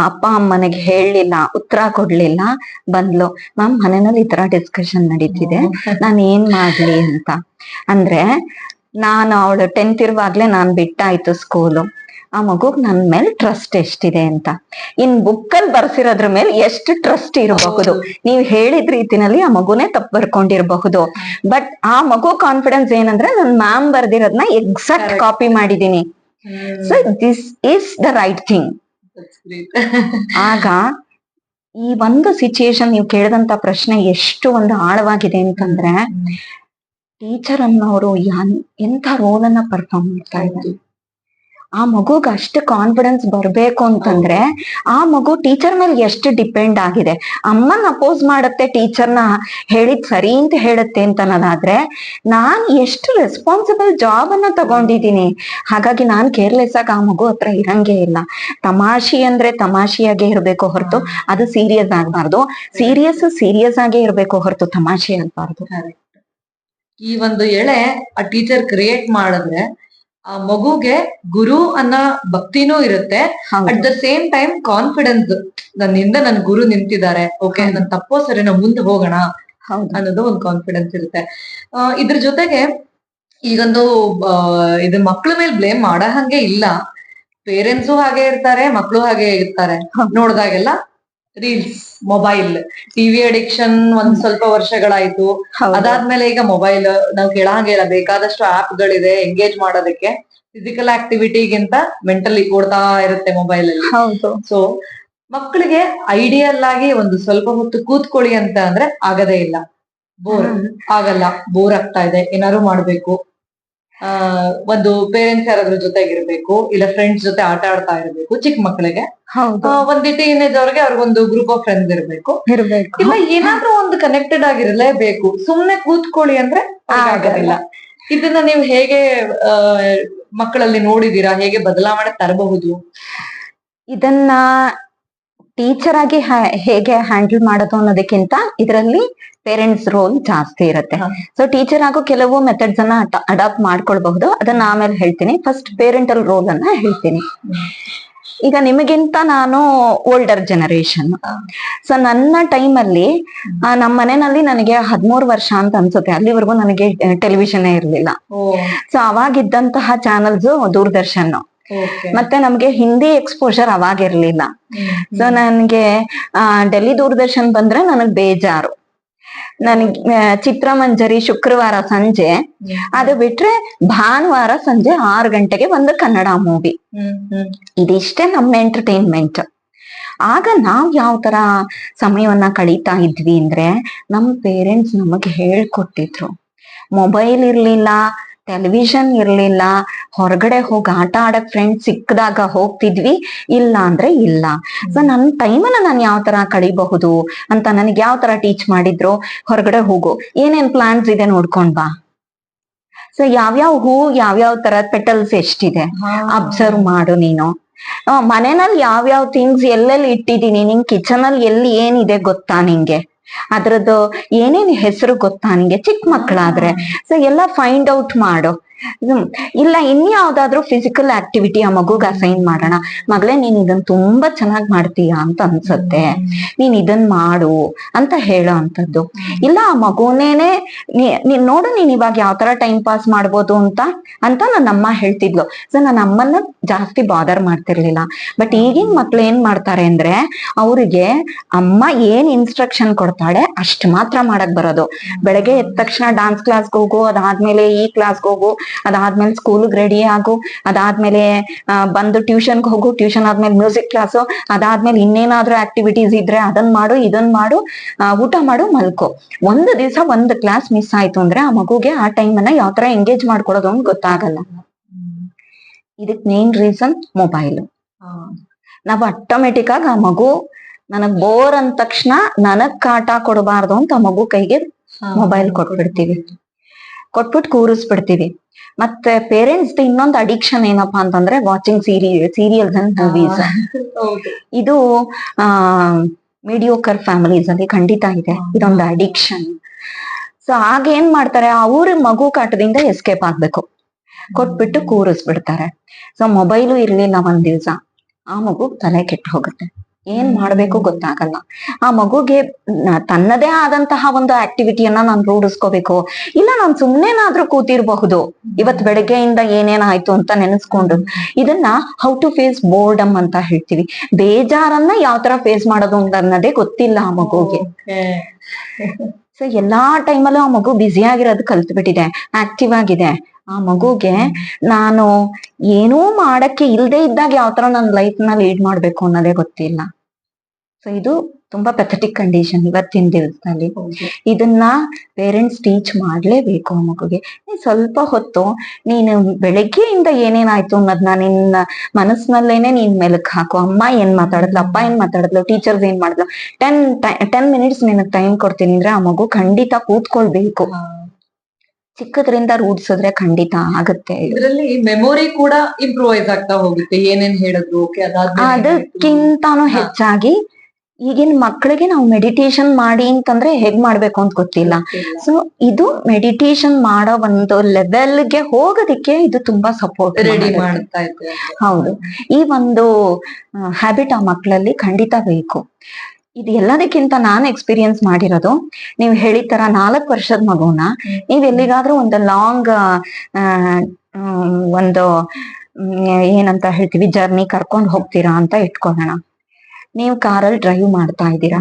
[SPEAKER 2] ಅಪ್ಪ ಅಮ್ಮನಿಗೆ ಹೇಳಲಿಲ್ಲ, ಉತ್ತರ ಕೊಡ್ಲಿಲ್ಲ. ಬಂದ್ಲು, ಮ್ಯಾಮ್ ಮನೆಯಲ್ಲಿ ಈ ತರ ಡಿಸ್ಕಷನ್ ನಡೀತಿದೆ, ನಾನು ಏನ್ ಮಾಡ್ಲಿ ಅಂತ. ಅಂದ್ರೆ ಅವಳು 10th ಇರುವಾಗ್ಲೇ ನಾನ್ ಬಿಟ್ಟಾಯ್ತು ಸ್ಕೂಲು. ಆ ಮಗುಗ್ ನನ್ ಮೇಲೆ ಟ್ರಸ್ಟ್ ಎಷ್ಟಿದೆ ಅಂತ. ಇನ್ ಬುಕ್ಕಲ್ಲಿ ಬರ್ಸಿರೋದ್ರ ಮೇಲೆ ಎಷ್ಟು ಟ್ರಸ್ಟ್ ಇರಬಹುದು. ನೀವ್ ಹೇಳಿದ ರೀತಿನಲ್ಲಿ ಆ ಮಗುನೇ ತಪ್ಪು ಬರ್ಕೊಂಡಿರಬಹುದು. ಬಟ್ ಆ ಮಗು ಕಾನ್ಫಿಡೆನ್ಸ್ ಏನಂದ್ರೆ, ನನ್ ಮ್ಯಾಮ್ ಬರ್ದಿರೋದ್ನ ಎಕ್ಸಾಕ್ಟ್ ಕಾಪಿ ಮಾಡಿದೀನಿ. So this is the right thing. ಆಗ ಈ ಒಂದು ಸಿಚುಯೇಷನ್ ನೀವು ಕೇಳಿದಂತ ಪ್ರಶ್ನೆ ಎಷ್ಟು ಒಂದು ಆಳವಾಗಿದೆ ಅಂತಂದ್ರೆ, ಟೀಚರ್ ಅನ್ನೋರು ಎಂತ ರೋಲ್ ಅನ್ನ ಪರ್ಫಾರ್ಮ್ ಮಾಡ್ತಾ ಇದ್ದಾರೆ. ಆ ಮಗುಗ್ ಅಷ್ಟು ಕಾನ್ಫಿಡೆನ್ಸ್ ಬರ್ಬೇಕು ಅಂತಂದ್ರೆ ಆ ಮಗು ಟೀಚರ್ ಮೇಲೆ ಎಷ್ಟು ಡಿಪೆಂಡ್ ಆಗಿದೆ. ಅಮ್ಮನ್ ಅಪೋಸ್ ಮಾಡತ್ತೆ, ಟೀಚರ್ನ ಹೇಳಿದ್ ಸರಿ ಅಂತ ಹೇಳುತ್ತೆ ಅಂತ ಅನ್ನೋದಾದ್ರೆ ನಾನ್ ಎಷ್ಟು ರೆಸ್ಪಾನ್ಸಿಬಲ್ ಜಾಬ್ ಅನ್ನ ತಗೊಂಡಿದೀನಿ. ಹಾಗಾಗಿ ನಾನ್ ಕೇರ್ಲೆಸ್ ಆಗಿ ಆ ಮಗು ಹತ್ರ ಇರಂಗೇ ಇಲ್ಲ. ತಮಾಷೆ ಅಂದ್ರೆ ತಮಾಷೆಯಾಗೆ ಇರ್ಬೇಕು ಹೊರತು ಅದು ಸೀರಿಯಸ್ ಆಗ್ಬಾರ್ದು, ಸೀರಿಯಸ್ ಆಗೇ ಇರ್ಬೇಕು ಹೊರತು ತಮಾಷೆ ಆಗ್ಬಾರ್ದು.
[SPEAKER 1] ಈ ಒಂದು ಎಳೆ ಆ ಟೀಚರ್ ಕ್ರಿಯೇಟ್ ಮಾಡಿದ್ರೆ ಆ ಮಗುಗೆ ಗುರು ಅನ್ನೋ ಭಕ್ತಿನೂ ಇರುತ್ತೆ. At the same time confidence, ನನ್ನಿಂದ ನನ್ ಗುರು ನಿಂತಿದ್ದಾರೆ, ಓಕೆ ನನ್ ತಪ್ಪೋ ಸರಿ ನಾವು ಮುಂದೆ ಹೋಗೋಣ ಅನ್ನೋದು ಒಂದು ಕಾನ್ಫಿಡೆನ್ಸ್ ಇರುತ್ತೆ. ಇದ್ರ ಜೊತೆಗೆ ಈಗೊಂದು ಇದು ಮಕ್ಳ ಮೇಲೆ ಬ್ಲೇಮ್ ಮಾಡೋ ಹಂಗೆ ಇಲ್ಲ. ಪೇರೆಂಟ್ಸು ಹಾಗೆ ಇರ್ತಾರೆ, ಮಕ್ಳು ಹಾಗೆ ಇರ್ತಾರೆ. ನೋಡ್ದಾಗೆಲ್ಲ ರೀಲ್ಸ್, ಮೊಬೈಲ್, ಟಿವಿ ಅಡಿಕ್ಷನ್ ಒಂದ್ ಸ್ವಲ್ಪ ವರ್ಷಗಳಾಯ್ತು. ಅದಾದ್ಮೇಲೆ ಈಗ ಮೊಬೈಲ್ ನಾವು ಕೇಳಂಗೆ ಇಲ್ಲ, ಬೇಕಾದಷ್ಟು ಆಪ್ ಗಳಿದೆ ಎಂಗೇಜ್ ಮಾಡೋದಕ್ಕೆ. ಫಿಸಿಕಲ್ ಆಕ್ಟಿವಿಟಿಗಿಂತ ಮೆಂಟಲಿ ಓಡ್ತಾ ಇರುತ್ತೆ ಮೊಬೈಲ್ ಅಲ್ಲಿ. ಸೊ ಮಕ್ಕಳಿಗೆ ಐಡಿಯಲ್ ಆಗಿ ಒಂದು ಸ್ವಲ್ಪ ಹೊತ್ತು ಕೂತ್ಕೊಳ್ಳಿ ಅಂತ ಅಂದ್ರೆ ಆಗದೇ ಇಲ್ಲ. ಆಗಲ್ಲ, ಬೋರ್ ಆಗ್ತಾ ಇದೆ, ಏನಾದ್ರು ಮಾಡ್ಬೇಕು. ಒಂದು ಪೇರೆಂಟ್ಸ್ ಯಾರಾದ್ರೂ ಜೊತೆಗಿರ್ಬೇಕು, ಇಲ್ಲ ಫ್ರೆಂಡ್ಸ್ ಜೊತೆ ಆಟ ಆಡ್ತಾ ಇರ್ಬೇಕು. ಚಿಕ್ಕ ಮಕ್ಕಳಿಗೆ ಒಂದ್ ಟೀನೇಜ್ ಅವ್ರಿಗೆ ಅವ್ರಿಗೊಂದು ಗ್ರೂಪ್ ಆಫ್ ಫ್ರೆಂಡ್ಸ್ ಇರ್ಬೇಕು, ಇಲ್ಲ ಏನಾದ್ರೂ ಒಂದು ಕನೆಕ್ಟೆಡ್ ಆಗಿರ್ಲೇಬೇಕು. ಸುಮ್ನೆ ಕೂತ್ಕೊಳ್ಳಿ ಅಂದ್ರೆ ಆಗೋದಿಲ್ಲ. ಇದನ್ನ ನೀವು ಹೇಗೆ ಮಕ್ಕಳಲ್ಲಿ ನೋಡಿದೀರಾ, ಹೇಗೆ ಬದಲಾವಣೆ ತರಬಹುದು?
[SPEAKER 2] ಇದನ್ನ ಟೀಚರ್ ಆಗಿ ಹೇಗೆ ಹ್ಯಾಂಡಲ್ ಮಾಡೋದು ಅನ್ನೋದಕ್ಕಿಂತ ಇದರಲ್ಲಿ ಪೇರೆಂಟ್ಸ್ ರೋಲ್ ಜಾಸ್ತಿ ಇರುತ್ತೆ. ಸೊ ಟೀಚರ್ ಆಗೋ ಕೆಲವು ಮೆಥಡ್ಸ್ ಅನ್ನ ಅಡಾಪ್ಟ್ ಮಾಡ್ಕೊಳ್ಬಹುದು, ಅದನ್ನ ಆಮೇಲೆ ಹೇಳ್ತೀನಿ. ಫಸ್ಟ್ ಪೇರೆಂಟಲ್ ರೋಲ್ ಅನ್ನ ಹೇಳ್ತೀನಿ. ಈಗ ನಿಮಗಿಂತ ನಾನು ಓಲ್ಡರ್ ಜನರೇಷನ್. ಸೊ ನನ್ನ ಟೈಮ್ ಅಲ್ಲಿ ನಮ್ಮ ಮನೆಯಲ್ಲಿ ನನಗೆ 13 ವರ್ಷ ಅಂತ ಅನ್ಸುತ್ತೆ, ಅಲ್ಲಿವರೆಗೂ ನನಗೆ ಟೆಲಿವಿಷನ್ ಇರ್ಲಿಲ್ಲ. ಸೊ ಅವಾಗಿದ್ದಂತಹ ಚಾನಲ್ಸ್ ದೂರದರ್ಶನ್, ಮತ್ತೆ ನಮ್ಗೆ ಹಿಂದಿ ಎಕ್ಸ್ಪೋಜರ್ ಅವಾಗ ಇರ್ಲಿಲ್ಲ. ಸೊ ನನ್ಗೆ ಡೆಲ್ಲಿ ದೂರದರ್ಶನ್ ಬಂದ್ರೆ ನನಗ್ ಬೇಜಾರು. ನನಗೆ ಚಿತ್ರಮಂಜರಿ ಶುಕ್ರವಾರ ಸಂಜೆ, ಅದು ಬಿಟ್ರೆ ಭಾನುವಾರ ಸಂಜೆ 6 ಗಂಟೆಗೆ ಒಂದು ಕನ್ನಡ ಮೂವಿ. ಇದಿಷ್ಟೇ ನಮ್ಮ ಎಂಟರ್ಟೈನ್ಮೆಂಟ್. ಆಗ ನಾವ್ ಯಾವ ತರ ಸಮಯವನ್ನ ಕಳೀತಾ ಇದ್ವಿ ಅಂದ್ರೆ, ನಮ್ ಪೇರೆಂಟ್ಸ್ ನಮಗ್ ಹೇಳ್ಕೊಟ್ಟಿದ್ರು. ಮೊಬೈಲ್ ಇರ್ಲಿಲ್ಲ, ಟೆಲಿವಿಷನ್ ಇರ್ಲಿಲ್ಲ, ಹೊರಗಡೆ ಹೋಗಿ ಆಟ ಆಡಕ್ ಫ್ರೆಂಡ್ಸ್ ಸಿಕ್ಕದಾಗ ಹೋಗ್ತಿದ್ವಿ, ಇಲ್ಲ ಅಂದ್ರೆ ಇಲ್ಲ. ಸೊ ನನ್ನ ಟೈಮನ್ನ ನಾನು ಯಾವ ತರ ಕಳಿಬಹುದು ಅಂತ ನನಗೆ ಯಾವ ತರ ಟೀಚ್ ಮಾಡಿದ್ರು, ಹೊರಗಡೆ ಹೋಗು, ಏನೇನ್ ಪ್ಲಾನ್ಸ್ ಇದೆ ನೋಡ್ಕೊಂಡ್ ಬಾ. ಸೊ ಯಾವ್ಯಾವ ಹೂ ಯಾವ್ಯಾವ ತರ ಪೆಟಲ್ಸ್ ಎಷ್ಟಿದೆ ಅಬ್ಸರ್ವ್ ಮಾಡು ನೀನು. ಮನೆಯಲ್ಲಿ ಯಾವ್ಯಾವ ಥಿಂಗ್ಸ್ ಎಲ್ಲೆಲ್ಲಿ ಇಟ್ಟಿದೀನಿ, ನಿನ್ ಕಿಚನ್ ಅಲ್ಲಿ ಎಲ್ಲಿ ಏನಿದೆ ಗೊತ್ತಾ ನಿಂಗೆ, ಅದ್ರದ್ದು ಏನೇನ್ ಹೆಸರು ಗೊತ್ತಾ ನಿಂಗೆ, ಚಿಕ್ಕ ಮಕ್ಕಳಾದ್ರೆ. ಸೊ ಎಲ್ಲ ಫೈಂಡ್ ಔಟ್ ಮಾಡು. ಇಲ್ಲ ಇನ್ಯಾವ್ದಾದ್ರು ಫಿಸಿಕಲ್ ಆಕ್ಟಿವಿಟಿ ಆ ಮಗುಗ್ ಅಸೈನ್ ಮಾಡೋಣ. ಮಗಳೇ ನೀನ್ ಇದನ್ ತುಂಬಾ ಚೆನ್ನಾಗ್ ಮಾಡ್ತೀಯಾ ಅಂತ ಅನ್ಸತ್ತೆ, ನೀನ್ ಇದನ್ ಮಾಡು ಅಂತ ಹೇಳೋ ಅಂತದ್ದು. ಇಲ್ಲ ಆ ಮಗುನೇನೆ ನೀನ್ ನೋಡು, ನೀನ್ ಇವಾಗ ಯಾವ ತರ ಟೈಮ್ ಪಾಸ್ ಮಾಡ್ಬೋದು ಅಂತ ನನ್ನ ಅಮ್ಮ ಹೇಳ್ತಿದ್ಲು. ಸೊ ನನ್ನ ಅಮ್ಮನ್ನ ಜಾಸ್ತಿ ಬಾದರ್ ಮಾಡ್ತಿರ್ಲಿಲ್ಲ. ಬಟ್ ಈಗಿನ ಮಕ್ಳು ಏನ್ ಮಾಡ್ತಾರೆ ಅಂದ್ರೆ, ಅವ್ರಿಗೆ ಅಮ್ಮ ಏನ್ ಇನ್ಸ್ಟ್ರಕ್ಷನ್ ಕೊಡ್ತಾಳೆ ಅಷ್ಟ್ ಮಾತ್ರ ಮಾಡಕ್ ಬರೋದು. ಬೆಳಗ್ಗೆ ಎದ್ದ ತಕ್ಷಣ ಡಾನ್ಸ್ ಕ್ಲಾಸ್ಗೆ ಹೋಗು, ಅದಾದ್ಮೇಲೆ ಈ ಕ್ಲಾಸ್ಗೆ ಹೋಗು, ಅದಾದ್ಮೇಲೆ ಸ್ಕೂಲ್ಗೆ ರೆಡಿ ಆಗು, ಅದಾದ್ಮೇಲೆ ಬಂದು ಟ್ಯೂಷನ್ಗೆ ಹೋಗು, ಟ್ಯೂಷನ್ ಆದ್ಮೇಲೆ ಮ್ಯೂಸಿಕ್ ಕ್ಲಾಸು, ಅದಾದ್ಮೇಲೆ ಇನ್ನೇನಾದ್ರೂ ಆಕ್ಟಿವಿಟೀಸ್ ಇದ್ರೆ ಅದನ್ ಮಾಡು, ಇದನ್ ಮಾಡು, ಊಟ ಮಾಡು, ಮಲ್ಕೋ. ಒಂದು ದಿವಸ ಒಂದು ಕ್ಲಾಸ್ ಮಿಸ್ ಆಯ್ತು ಅಂದ್ರೆ ಆ ಮಗುಗೆ ಆ ಟೈಮ್ ಅನ್ನ ಯಾವ ತರ ಎಂಗೇಜ್ ಮಾಡ್ಕೊಡೋದು ಅಂತ ಗೊತ್ತಾಗಲ್ಲ. ಇದಕ್ ಮೇನ್ ರೀಸನ್ ಮೊಬೈಲ್. ನಾವು ಆಟೋಮೆಟಿಕ್ ಆಗಿ ಆ ಮಗು ನನಗ್ ಬೋರ್ ಅಂದ ತಕ್ಷಣ ನನಗ್ ಕಾಟ ಕೊಡಬಾರ್ದು ಅಂತ ಆ ಮಗು ಕೈಗೆ ಮೊಬೈಲ್ ಕೊಟ್ಬಿಡ್ತೀವಿ, ಕೊಟ್ಬಿಟ್ಟು ಕೂರಿಸ್ಬಿಡ್ತೀವಿ. ಮತ್ತೆ ಪೇರೆಂಟ್ಸ್ ಇನ್ನೊಂದು ಅಡಿಕ್ಷನ್ ಏನಪ್ಪಾ ಅಂತಂದ್ರೆ ವಾಚಿಂಗ್ ಸೀರಿಯಲ್ಸ್ ಅಂಡ್ ಮೂವೀಸ್. ಇದು ಮೀಡಿಯೋಕರ್ ಫ್ಯಾಮಿಲೀಸ್ ಅಲ್ಲಿ ಖಂಡಿತ ಇದೆ ಇದೊಂದು ಅಡಿಕ್ಷನ್. ಸೊ ಆಗ ಏನ್ ಮಾಡ್ತಾರೆ, ಅವ್ರ ಮಗು ಕಾಟದಿಂದ ಎಸ್ಕೇಪ್ ಆಗ್ಬೇಕು, ಕೊಟ್ಬಿಟ್ಟು ಕೂರಿಸ್ಬಿಡ್ತಾರೆ. ಸೊ ಮೊಬೈಲು ಇರ್ಲಿಲ್ಲ ಒಂದ್ ದಿವ್ಸ, ಆ ಮಗು ತಲೆ ಕೆಟ್ಟು ಹೋಗುತ್ತೆ, ಏನ್ ಮಾಡ್ಬೇಕು ಗೊತ್ತಾಗಲ್ಲ. ಆ ಮಗುಗೆ ತನ್ನದೇ ಆದಂತಹ ಒಂದು ಆಕ್ಟಿವಿಟಿಯನ್ನ ನಾನು ರೂಢಿಸ್ಕೋಬೇಕು. ಇಲ್ಲ ನಾನು ಸುಮ್ನೆನಾದ್ರೂ ಕೂತಿರ್ಬಹುದು, ಇವತ್ ಬೆಳಗ್ಗೆಯಿಂದ ಏನೇನಾಯ್ತು ಅಂತ ನೆನೆಸ್ಕೊಂಡು. ಇದನ್ನ ಹೌ ಟು ಫೇಸ್ ಬೋರ್ಡಮ್ ಅಂತ ಹೇಳ್ತೀವಿ. ಬೇಜಾರನ್ನ ಯಾವ ತರ ಫೇಸ್ ಮಾಡೋದು ಅನ್ನೋದೇ ಗೊತ್ತಿಲ್ಲ ಆ ಮಗುಗೆ. ಸೊ ಎಲ್ಲಾ ಟೈಮಲ್ಲೂ ಆ ಮಗು ಬ್ಯುಸಿ ಆಗಿರೋದು ಕಲ್ತ್ಬಿಟ್ಟಿದೆ, ಆಕ್ಟಿವ್ ಆಗಿದೆ. ಆ ಮಗುಗೆ ನಾನು ಏನೂ ಮಾಡಕ್ಕೆ ಇಲ್ದೇ ಇದ್ದಾಗ ಯಾವ ತರ ನನ್ನ ಲೈಫ್ ನ ಲೀಡ್ ಮಾಡ್ಬೇಕು ಅನ್ನೋದೇ ಗೊತ್ತಿಲ್ಲ. ಸೊ ಇದು ತುಂಬಾ ಪೆಥೆಟಿಕ್ ಕಂಡೀಷನ್ ಇವತ್ತಿನ ದಿವಸದಲ್ಲಿ.
[SPEAKER 1] ಹೌದು.
[SPEAKER 2] ಇದನ್ನ ಪೇರೆಂಟ್ಸ್ ಟೀಚ್ ಮಾಡ್ಲೇಬೇಕು ಆ ಮಗುಗೆ. ಸ್ವಲ್ಪ ಹೊತ್ತು ನೀನು ಬೆಳಗ್ಗೆಯಿಂದ ಏನೇನಾಯ್ತು ಅನ್ನೋದನ್ನ ನಿನ್ನ ಮನಸ್ಸಿನಲ್ಲೇನೆ ನೀನ್ ಮೆಲುಕ್ ಹಾಕು. ಅಮ್ಮ ಏನ್ ಮಾತಾಡಿದ್ಲು, ಅಪ್ಪ ಏನ್ ಮಾತಾಡಿದ್ಲು, ಟೀಚರ್ಸ್ ಏನ್ ಮಾಡಿದ್ಲು, 10 ಮಿನಿಟ್ಸ್ ನಿನಗ್ ಟೈಮ್ ಕೊಡ್ತೀನಿ ಅಂದ್ರೆ ಆ ಮಗು ಖಂಡಿತ ಕೂತ್ಕೊಳ್ಬೇಕು. ಚಿಕ್ಕದ್ರಿಂದ ರೂಢಿಸಿದ್ರೆ ಖಂಡಿತ ಆಗತ್ತೆ.
[SPEAKER 1] ಇದರಲ್ಲಿ ಮೆಮೊರಿ ಕೂಡ ಇಂಪ್ರೂವೈಸ್ ಆಗ್ತಾ ಹೋಗುತ್ತೆ. ಏನೇನ್ ಹೇಳಿದ್ರು ಓಕೆ
[SPEAKER 2] ಅದಕ್ಕಿಂತಾನು ಹೆಚ್ಚಾಗಿ ಈಗಿನ ಮಕ್ಕಳಿಗೆ ನಾವು ಮೆಡಿಟೇಷನ್ ಮಾಡಿ ಅಂತಂದ್ರೆ ಹೇಗ್ ಮಾಡ್ಬೇಕು ಅಂತ ಗೊತ್ತಿಲ್ಲ. ಸೊ ಇದು ಮೆಡಿಟೇಷನ್ ಮಾಡೋ ಒಂದು ಲೆವೆಲ್ಗೆ ಹೋಗೋದಿಕ್ಕೆ ಇದು ತುಂಬಾ ಸಪೋರ್ಟ್
[SPEAKER 1] ರೆಡಿ ಮಾಡ್ತಾ ಇದ್ದಾರೆ.
[SPEAKER 2] ಹೌದು, ಈ ಒಂದು ಹ್ಯಾಬಿಟ್ ಆ ಮಕ್ಕಳಲ್ಲಿ ಖಂಡಿತ ಬೇಕು. ಇದು ಎಲ್ಲದಕ್ಕಿಂತ ನಾನು ಎಕ್ಸ್ಪೀರಿಯನ್ಸ್ ಮಾಡಿರೋದು, ನೀವು ಹೇಳಿದ ತರ 4 ವರ್ಷದ ಮಗುನ ನೀವ್ ಎಲ್ಲಿಗಾದ್ರೂ ಒಂದು ಲಾಂಗ್ ಒಂದು ಏನಂತ ಹೇಳ್ತೀವಿ ಜರ್ನಿ ಕರ್ಕೊಂಡು ಹೋಗ್ತೀರಾ ಅಂತ ಇಟ್ಕೊಳ್ಳೋಣ. ನೀವು ಕಾರಲ್ಲಿ ಡ್ರೈವ್ ಮಾಡ್ತಾ ಇದ್ದೀರಾ,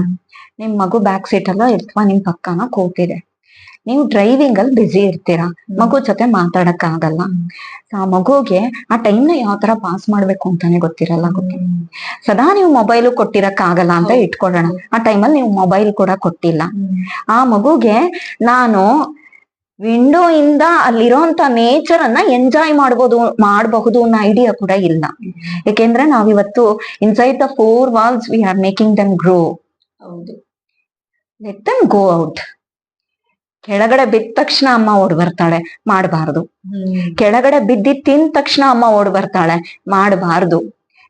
[SPEAKER 2] ನಿಮ್ ಮಗು ಬ್ಯಾಕ್ ಸೀಟ್ ಅಲ್ಲ ಅಥವಾ ನಿಮ್ ಪಕ್ಕನ ಕೂತಿದೆ, ನೀವು ಡ್ರೈವಿಂಗ್ ಅಲ್ಲಿ ಬ್ಯುಸಿ ಇರ್ತೀರಾ, ಮಗು ಜೊತೆ ಮಾತಾಡಕ್ ಆಗಲ್ಲ. ಆ ಮಗುಗೆ ಆ ಟೈಮ್ ನ ಯಾವ ತರ ಪಾಸ್ ಮಾಡ್ಬೇಕು ಅಂತಾನೆ ಗೊತ್ತಿರಲ್ಲ. ಸದಾ ನೀವು ಮೊಬೈಲ್ ಕೊಟ್ಟಿರಕ್ ಆಗಲ್ಲ ಅಂತ ಇಟ್ಕೊಳ್ಳೋಣ. ಆ ಟೈಮಲ್ಲಿ ನೀವು ಮೊಬೈಲ್ ಕೂಡ ಕೊಟ್ಟಿಲ್ಲ. ಆ ಮಗುಗೆ ನಾನು ವಿಂಡೋ ಇಂದ ಅಲ್ಲಿರೋಂತ ನೇಚರ್ ಅನ್ನ ಎಂಜಾಯ್ ಮಾಡಬಹುದು ಅನ್ನೋ ಐಡಿಯಾ ಕೂಡ ಇಲ್ಲ. ಯಾಕೆಂದ್ರೆ ನಾವಿವತ್ತು inside the 4 walls we are making dum grow. Let them go out. ಕೆಳಗಡೆ ಬಿದ್ದ ತಕ್ಷಣ ಅಮ್ಮ ಓಡ್ ಬರ್ತಾಳೆ, ಮಾಡಬಾರ್ದು. ಕೆಳಗಡೆ ಬಿದ್ದಿದ್ ತಿಂದ ತಕ್ಷಣ ಅಮ್ಮ ಓಡ್ ಬರ್ತಾಳೆ, ಮಾಡಬಾರ್ದು.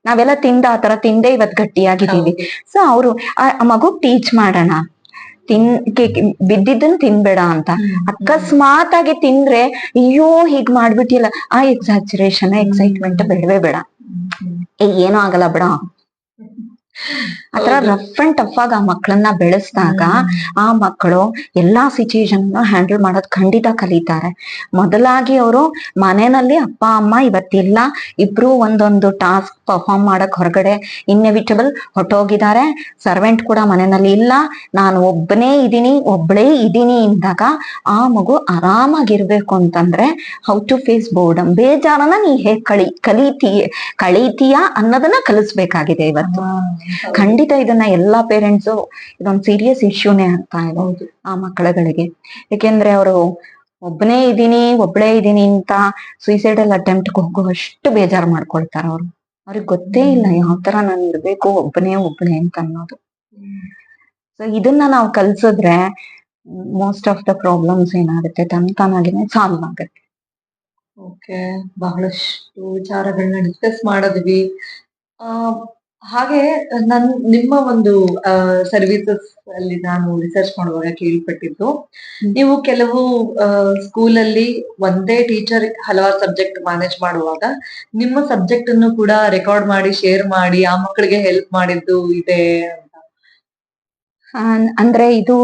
[SPEAKER 2] ನಾವೆಲ್ಲ ಆ ತರ ತಿಂದೆ ಇವತ್ ಗಟ್ಟಿಯಾಗಿದ್ದೀವಿ. ಸೊ ಅವರು ಆ ಮಗು ಟೀಚ್ ಮಾಡೋಣ, ಬಿದ್ದಿದ್ದನ್ ತಿನ್ಬೇಡ ಅಂತ. ಅಕಸ್ಮಾತ್ ಆಗಿ ತಿಂದ್ರೆ ಅಯ್ಯೋ ಹೀಗ್ ಮಾಡ್ಬಿಟ್ಟಿಲ್ಲ, ಆ ಎಕ್ಸಾಜರೇಷನ್ ಎಕ್ಸೈಟ್ಮೆಂಟ್ ಬೇಡವೇ ಬೇಡ. ಏನೂ ಆಗಲ್ಲ ಬಿಡ. ಆತರ ರಫ್ ಅಂಡ್ ಟಫ್ ಆಗಿ ಆ ಮಕ್ಕಳನ್ನ ಬೆಳೆಸಿದಾಗ ಆ ಮಕ್ಕಳು ಎಲ್ಲಾ ಸಿಚುಯೇಷನ್ ಹ್ಯಾಂಡಲ್ ಮಾಡೋದ್ ಖಂಡಿತ ಕಲಿತಾರೆ. ಮೊದಲಾಗಿ ಅವರು ಮನೆಯಲ್ಲಿ ಅಪ್ಪ ಅಮ್ಮ ಇವತ್ತಿಲ್ಲ, ಇಬ್ರು ಒಂದೊಂದು ಟಾಸ್ಕ್ ಪರ್ಫಾರ್ಮ್ ಮಾಡಕ್ ಹೊರಗಡೆ ಇನ್ಎವಿಟಬಲ್ ಹೊಟ್ಟೋಗಿದ್ದಾರೆ, ಸರ್ವೆಂಟ್ ಕೂಡ ಮನೆಯಲ್ಲಿ ಇಲ್ಲ, ನಾನು ಒಬ್ಬಳೇ ಇದೀನಿ ಅಂದಾಗ ಆ ಮಗು ಆರಾಮಾಗಿರ್ಬೇಕು ಅಂತಂದ್ರೆ ಹೌ ಟು ಫೇಸ್ ಬೋರ್ಡಮ್, ಬೇಜಾರನ್ನ ನೀ ಹೇಗ್ ಕಳೀತೀಯ ಅನ್ನೋದನ್ನ ಕಲಿಸ್ಬೇಕಾಗಿದೆ ಇವತ್ತು. ಖಂಡಿತ ಇದನ್ನ ಎಲ್ಲಾ ಪೇರೆಂಟ್ಸು ಇದೊಂದು ಸೀರಿಯಸ್ ಇಶ್ಯೂನೇ ಆಗ್ತಾ ಇದೆ ಆ ಮಕ್ಕಳುಗಳಿಗೆ. ಯಾಕೆಂದ್ರೆ ಅವರು ಒಬ್ಬಳೇ ಇದೀನಿ ಅಂತ ಸುಯಿಸೈಡಲ್ ಅಟೆಂಪ್ಟ್ ಹೋಗುವಷ್ಟು ಬೇಜಾರು ಮಾಡ್ಕೊಳ್ತಾರ ಅವ್ರು. ಅವ್ರಿಗೆ ಗೊತ್ತೇ ಇಲ್ಲ ಯಾವ ತರ ನಾನು ಇರ್ಬೇಕು ಒಬ್ಬನೇ ಅಂತ ಅನ್ನೋದು. ಸೊ ಇದನ್ನ ನಾವು ಕಲ್ಸಿದ್ರೆ ಮೋಸ್ಟ್ ಆಫ್ ದ ಪ್ರಾಬ್ಲಮ್ಸ್ ಏನಾಗುತ್ತೆ ತಾನಾಗಿನೇ ಸಾಲ್ವ್ ಆಗುತ್ತೆ.
[SPEAKER 1] ಓಕೆ, ಬಹಳಷ್ಟು ವಿಚಾರಗಳನ್ನ ಡಿಸ್ಕಸ್ ಮಾಡಿದ್ವಿ. ಹಾಗೆ ನಿಮ್ಮ ಒಂದು ಸರ್ವಿಸಸ್ ಅಲ್ಲಿ ನಾನು ರಿಸರ್ಚ್ ಮಾಡುವಾಗ ಕೇಳ್ಪಟ್ಟಿದ್ದು, ನೀವು ಕೆಲವು ಸ್ಕೂಲಲ್ಲಿ ಒಂದೇ ಟೀಚರ್ ಹಲವಾರು ಸಬ್ಜೆಕ್ಟ್ ಮ್ಯಾನೇಜ್ ಮಾಡುವಾಗ ನಿಮ್ಮ ಸಬ್ಜೆಕ್ಟ್ ಅನ್ನು ಕೂಡ ರೆಕಾರ್ಡ್ ಮಾಡಿ ಶೇರ್ ಮಾಡಿ ಆ ಮಕ್ಕಳಿಗೆ ಹೆಲ್ಪ್ ಮಾಡಿದ್ದು ಇದೆ ಅಂತ.
[SPEAKER 2] ಅಂದ್ರೆ ಇದು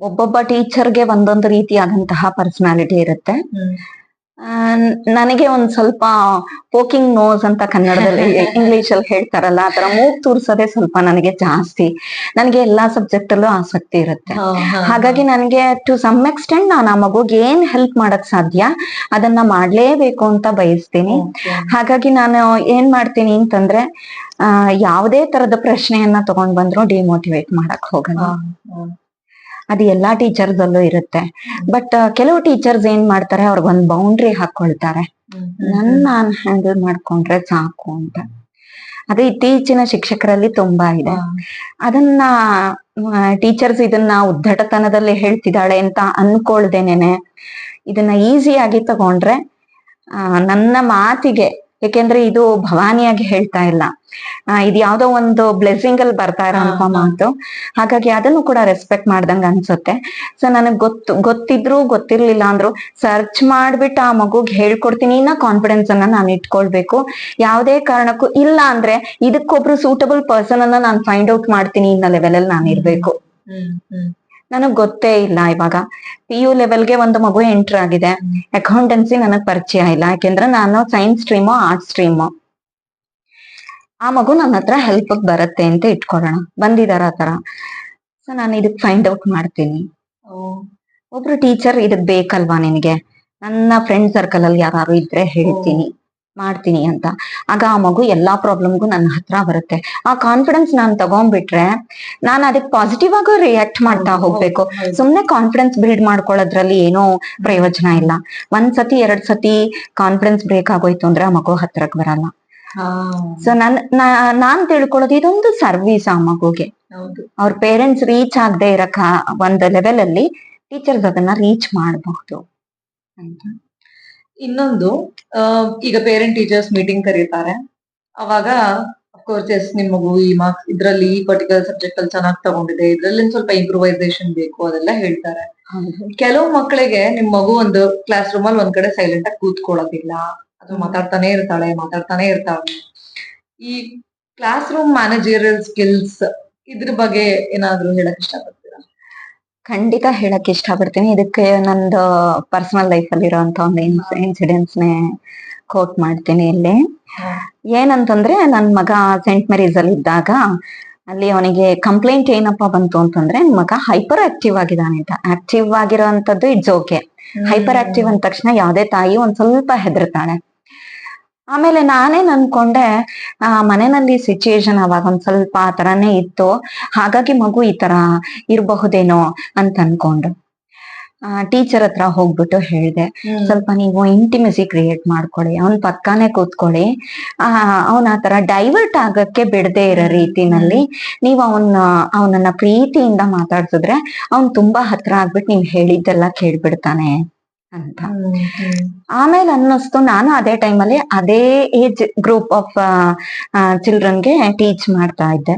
[SPEAKER 2] ಒಬ್ಬೊಬ್ಬ ಟೀಚರ್ಗೆ ಒಂದೊಂದು ರೀತಿಯಾದಂತಹ ಪರ್ಸನಾಲಿಟಿ ಇರುತ್ತೆ. ನನಗೆ ಒಂದ್ ಸ್ವಲ್ಪ ಪೋಕಿಂಗ್ ನೋಸ್ ಅಂತ ಕನ್ನಡದಲ್ಲಿ ಇಂಗ್ಲಿಷ್ ಅಲ್ಲಿ ಹೇಳ್ತಾರಲ್ಲ, ಆತರ ಮೂಗ್ ತೂರ್ಸೋದೇ ಸ್ವಲ್ಪ ನನಗೆ ಜಾಸ್ತಿ. ನನಗೆ ಎಲ್ಲಾ ಸಬ್ಜೆಕ್ಟ್ ಅಲ್ಲೂ ಆಸಕ್ತಿ ಇರುತ್ತೆ. ಹಾಗಾಗಿ ನನಗೆ ಟು ಸಮ್ ಎಕ್ಸ್ಟೆಂಟ್ ನಾನು ಆ ಮಗುಗೆ ಏನ್ ಹೆಲ್ಪ್ ಮಾಡಕ್ ಸಾಧ್ಯ ಅದನ್ನ ಮಾಡ್ಲೇಬೇಕು ಅಂತ ಬಯಸ್ತೀನಿ. ಹಾಗಾಗಿ ನಾನು ಏನ್ ಮಾಡ್ತೀನಿ ಅಂತಂದ್ರೆ ಯಾವುದೇ ತರದ ಪ್ರಶ್ನೆಯನ್ನ ತಗೊಂಡ್ ಬಂದ್ರು ಡಿಮೋಟಿವೇಟ್ ಮಾಡಕ್ ಹೋಗಲ್ಲ. ಅದು ಎಲ್ಲಾ ಟೀಚರ್ಸ್ ಅಲ್ಲೂ ಇರುತ್ತೆ. ಬಟ್ ಕೆಲವು ಟೀಚರ್ಸ್ ಏನ್ ಮಾಡ್ತಾರೆ, ಅವ್ರಿಗೊಂದ್ ಬೌಂಡ್ರಿ ಹಾಕೊಳ್ತಾರೆ, ನಾನ್ ಹ್ಯಾಂಡಲ್ ಮಾಡ್ಕೊಂಡ್ರೆ ಸಾಕು ಅಂತ. ಅದು ಇತ್ತೀಚಿನ ಶಿಕ್ಷಕರಲ್ಲಿ ತುಂಬಾ ಇದೆ. ಅದನ್ನ ಟೀಚರ್ಸ್ ಇದನ್ನ ಉದ್ದಟತನದಲ್ಲಿ ಹೇಳ್ತಿದ್ದಾಳೆ ಅಂತ ಅನ್ಕೊಳ್ದೇನೆ ಇದನ್ನ ಈಸಿಯಾಗಿ ತಗೊಂಡ್ರೆ ನನ್ನ ಮಾತಿಗೆ, ಯಾಕೆಂದ್ರೆ ಇದು ಭವಾನಿಯಾಗಿ ಹೇಳ್ತಾ ಇಲ್ಲ, ಇದು ಯಾವ್ದೋ ಒಂದು ಬ್ಲೆಸ್ಸಿಂಗ್ ಅಲ್ಲಿ ಬರ್ತಾ ಇರೋಂತ ಮಾತು. ಹಾಗಾಗಿ ಅದನ್ನು ಕೂಡ ರೆಸ್ಪೆಕ್ಟ್ ಮಾಡ್ದಂಗ ಅನ್ಸುತ್ತೆ. ಸೊ ನನಗ್ ಗೊತ್ತಿದ್ರು ಗೊತ್ತಿರ್ಲಿಲ್ಲ ಅಂದ್ರು ಸರ್ಚ್ ಮಾಡ್ಬಿಟ್ಟು ಆ ಮಗುಗ್ ಹೇಳ್ಕೊಡ್ತೀನಿ ಅನ್ನೋ ಕಾನ್ಫಿಡೆನ್ಸ್ ಅನ್ನ ನಾನು ಇಟ್ಕೊಳ್ಬೇಕು. ಯಾವುದೇ ಕಾರಣಕ್ಕೂ ಇಲ್ಲ ಅಂದ್ರೆ ಇದಕ್ಕೊಬ್ರು ಸೂಟಬಲ್ ಪರ್ಸನ್ ಅನ್ನ ನಾನು ಫೈಂಡ್ ಔಟ್ ಮಾಡ್ತೀನಿ ಅನ್ನೋ ಲೆವೆಲ್ ಅಲ್ಲಿ ನಾನು ಇರ್ಬೇಕು. ನನಗ್ ಗೊತ್ತೇ ಇಲ್ಲ, ಇವಾಗ PU ಲೆವೆಲ್ಗೆ ಒಂದು ಮಗು ಎಂಟರ್ ಆಗಿದೆ, ಅಕೌಂಟೆನ್ಸಿ ನನಗ್ ಪರಿಚಯ ಇಲ್ಲ, ಯಾಕೆಂದ್ರೆ ನಾನು ಸೈನ್ಸ್ ಸ್ಟ್ರೀಮು ಆರ್ಟ್ಸ್ ಸ್ಟ್ರೀಮು. ಆ ಮಗು ನನ್ನ ಹತ್ರ ಹೆಲ್ಪ್ ಬರುತ್ತೆ ಅಂತ ಇಟ್ಕೊಳ್ಳೋಣ, ಬಂದಿದಾರ ಆ ತರ. ಸೊ ನಾನು ಇದಕ್ ಫೈಂಡ್ ಔಟ್ ಮಾಡ್ತೀನಿ. ಒಬ್ರು ಟೀಚರ್ ಇದಕ್ ಬೇಕಲ್ವಾ ನಿನಗೆ, ನನ್ನ ಫ್ರೆಂಡ್ ಸರ್ಕಲ್ ಅಲ್ಲಿ ಯಾರು ಇದ್ರೆ ಹೇಳ್ತೀನಿ. ಮಾಡ್ತೀನಿ ಅಂತ. ಆಗ ಆ ಮಗು ಎಲ್ಲಾ ಪ್ರಾಬ್ಲಮ್ಗೂ ನನ್ನ ಹತ್ರ ಬರುತ್ತೆ. ಆ ಕಾನ್ಫಿಡೆನ್ಸ್ ನಾನ್ ತಗೊಂಡ್ಬಿಟ್ರೆ ನಾನು ಅದಕ್ಕೆ ಪಾಸಿಟಿವ್ ಆಗಿ ರಿಯಾಕ್ಟ್ ಮಾಡ್ತಾ ಹೋಗ್ಬೇಕು. ಸುಮ್ನೆ ಕಾನ್ಫಿಡೆನ್ಸ್ ಬಿಲ್ಡ್ ಮಾಡ್ಕೊಳ್ಳೋದ್ರಲ್ಲಿ ಏನೋ ಪ್ರಯೋಜನ ಇಲ್ಲ. ಒಂದ್ಸತಿ 2 ಸತಿ ಕಾನ್ಫಿಡೆನ್ಸ್ ಬ್ರೇಕ್ ಆಗೋಯ್ತು ಅಂದ್ರೆ ಆ ಮಗು ಹತ್ರಕ್ ಬರಲ್ಲ. ಸೊ ನಾನ್ ತಿಳ್ಕೊಳ್ಳೋದು ಇದೊಂದು ಸರ್ವಿಸ್ ಆ ಮಗುಗೆ. ಅವ್ರ ಪೇರೆಂಟ್ಸ್ ರೀಚ್ ಆಗದೆ ಇರಕ ಒಂದು ಲೆವೆಲ್ ಅಲ್ಲಿ ಟೀಚರ್ಸ್ ಅದನ್ನ ರೀಚ್ ಮಾಡಬಹುದು ಅಂತ.
[SPEAKER 1] ಇನ್ನೊಂದು, ಈಗ ಪೇರೆಂಟ್ ಟೀಚರ್ಸ್ ಮೀಟಿಂಗ್ ಕರೀತಾರೆ, ಅವಾಗ ಅಫ್ಕೋರ್ಸ್ ಎಸ್ ನಿಮ್ ಮಗು ಈ ಮಾರ್ಕ್ಸ್ ಇದ್ರಲ್ಲಿ ಈ ಪರ್ಟಿಕ್ಯುಲರ್ ಸಬ್ಜೆಕ್ಟ್ ಅಲ್ಲಿ ಚೆನ್ನಾಗಿ ತಗೊಂಡಿದೆ, ಇದ್ರಲ್ಲಿ ಸ್ವಲ್ಪ ಇಂಪ್ರೂವೈಸೇಷನ್ ಬೇಕು ಅದೆಲ್ಲ ಹೇಳ್ತಾರೆ. ಕೆಲವು ಮಕ್ಕಳಿಗೆ ನಿಮ್ ಮಗು ಒಂದು ಕ್ಲಾಸ್ ರೂಮ್ ಅಲ್ಲಿ ಒಂದ್ ಕಡೆ ಸೈಲೆಂಟ್ ಆಗಿ ಕೂತ್ಕೊಳ್ಳೋದಿಲ್ಲ, ಅಥವಾ ಮಾತಾಡ್ತಾನೆ ಇರ್ತಾಳೆ. ಈ ಕ್ಲಾಸ್ ರೂಮ್ ಮ್ಯಾನೇಜರಿಯಲ್ ಸ್ಕಿಲ್ಸ್ ಇದ್ರ ಬಗ್ಗೆ ಏನಾದ್ರು ಹೇಳಕ್ ಇಷ್ಟಪಡ್ತೀರಾ?
[SPEAKER 2] ಖಂಡಿತ ಹೇಳಕ್ ಇಷ್ಟಪಡ್ತೀನಿ. ಇದಕ್ಕೆ ನಂದು ಪರ್ಸನಲ್ ಲೈಫ್ ಅಲ್ಲಿ ಇರೋಂತ ಒಂದು ಇನ್ಸಿಡೆನ್ಸ್ ನೇ ಕೋಟ್ ಮಾಡ್ತೀನಿ ಇಲ್ಲಿ. ಏನಂತಂದ್ರೆ ನನ್ ಮಗ ಸೆಂಟ್ ಮೇರೀಸ್ ಅಲ್ಲಿ ಇದ್ದಾಗ ಅಲ್ಲಿ ಅವನಿಗೆ ಕಂಪ್ಲೇಂಟ್ ಏನಪ್ಪಾ ಬಂತು ಅಂತಂದ್ರೆ ನನ್ ಮಗ ಹೈಪರ್ ಆಕ್ಟಿವ್ ಆಗಿದ್ದಾನೆ ಅಂತ. ಆಕ್ಟಿವ್ ಆಗಿರೋಂಥದ್ದು ಇಟ್ಸ್ ಓಕೆ, ಹೈಪರ್ ಆಕ್ಟಿವ್ ಅಂದ ತಕ್ಷಣ ಯಾವ್ದೇ ತಾಯಿ ಒಂದ್ ಸ್ವಲ್ಪ ಹೆದರ್ತಾಳೆ. ಆಮೇಲೆ ನಾನೇನ್ ಅನ್ಕೊಂಡೆ, ಮನೆಯಲ್ಲಿ ಸಿಚುಯೇಷನ್ ಅವಾಗ ಒಂದ್ ಸ್ವಲ್ಪ ಆ ತರಾನೇ ಇತ್ತು, ಹಾಗಾಗಿ ಮಗು ಈ ತರ ಇರಬಹುದೇನೋ ಅಂತ ಅನ್ಕೊಂಡು ಟೀಚರ್ ಹತ್ರ ಹೋಗ್ಬಿಟ್ಟು ಹೇಳ್ದೆ, ಸ್ವಲ್ಪ ನೀವು ಇಂಟಿಮೆಸಿ ಕ್ರಿಯೇಟ್ ಮಾಡ್ಕೊಳ್ಳಿ, ಅವನ್ ಪಕ್ಕಾನೆ ಕೂತ್ಕೊಳ್ಳಿ, ಅವನ ಆ ತರ ಡೈವರ್ಟ್ ಆಗಕ್ಕೆ ಬಿಡದೆ ಇರೋ ರೀತಿನಲ್ಲಿ ನೀವು ಅವನನ್ನ ಪ್ರೀತಿಯಿಂದ ಮಾತಾಡ್ಸಿದ್ರೆ ಅವ್ನ್ ತುಂಬಾ ಹತ್ರ ಆಗ್ಬಿಟ್ಟು ನೀವ್ ಹೇಳಿದ್ದೆಲ್ಲ ಕೇಳ್ಬಿಡ್ತಾನೆ ಅಂತ. ಆಮೇಲೆ ಅನ್ನಿಸ್ತು, ನಾನು ಅದೇ ಟೈಮಲ್ಲಿ ಅದೇ ಏಜ್ ಗ್ರೂಪ್ ಆಫ್ ಚಿಲ್ಡ್ರನ್ಗೆ ಟೀಚ್ ಮಾಡ್ತಾ ಇದ್ದೆ.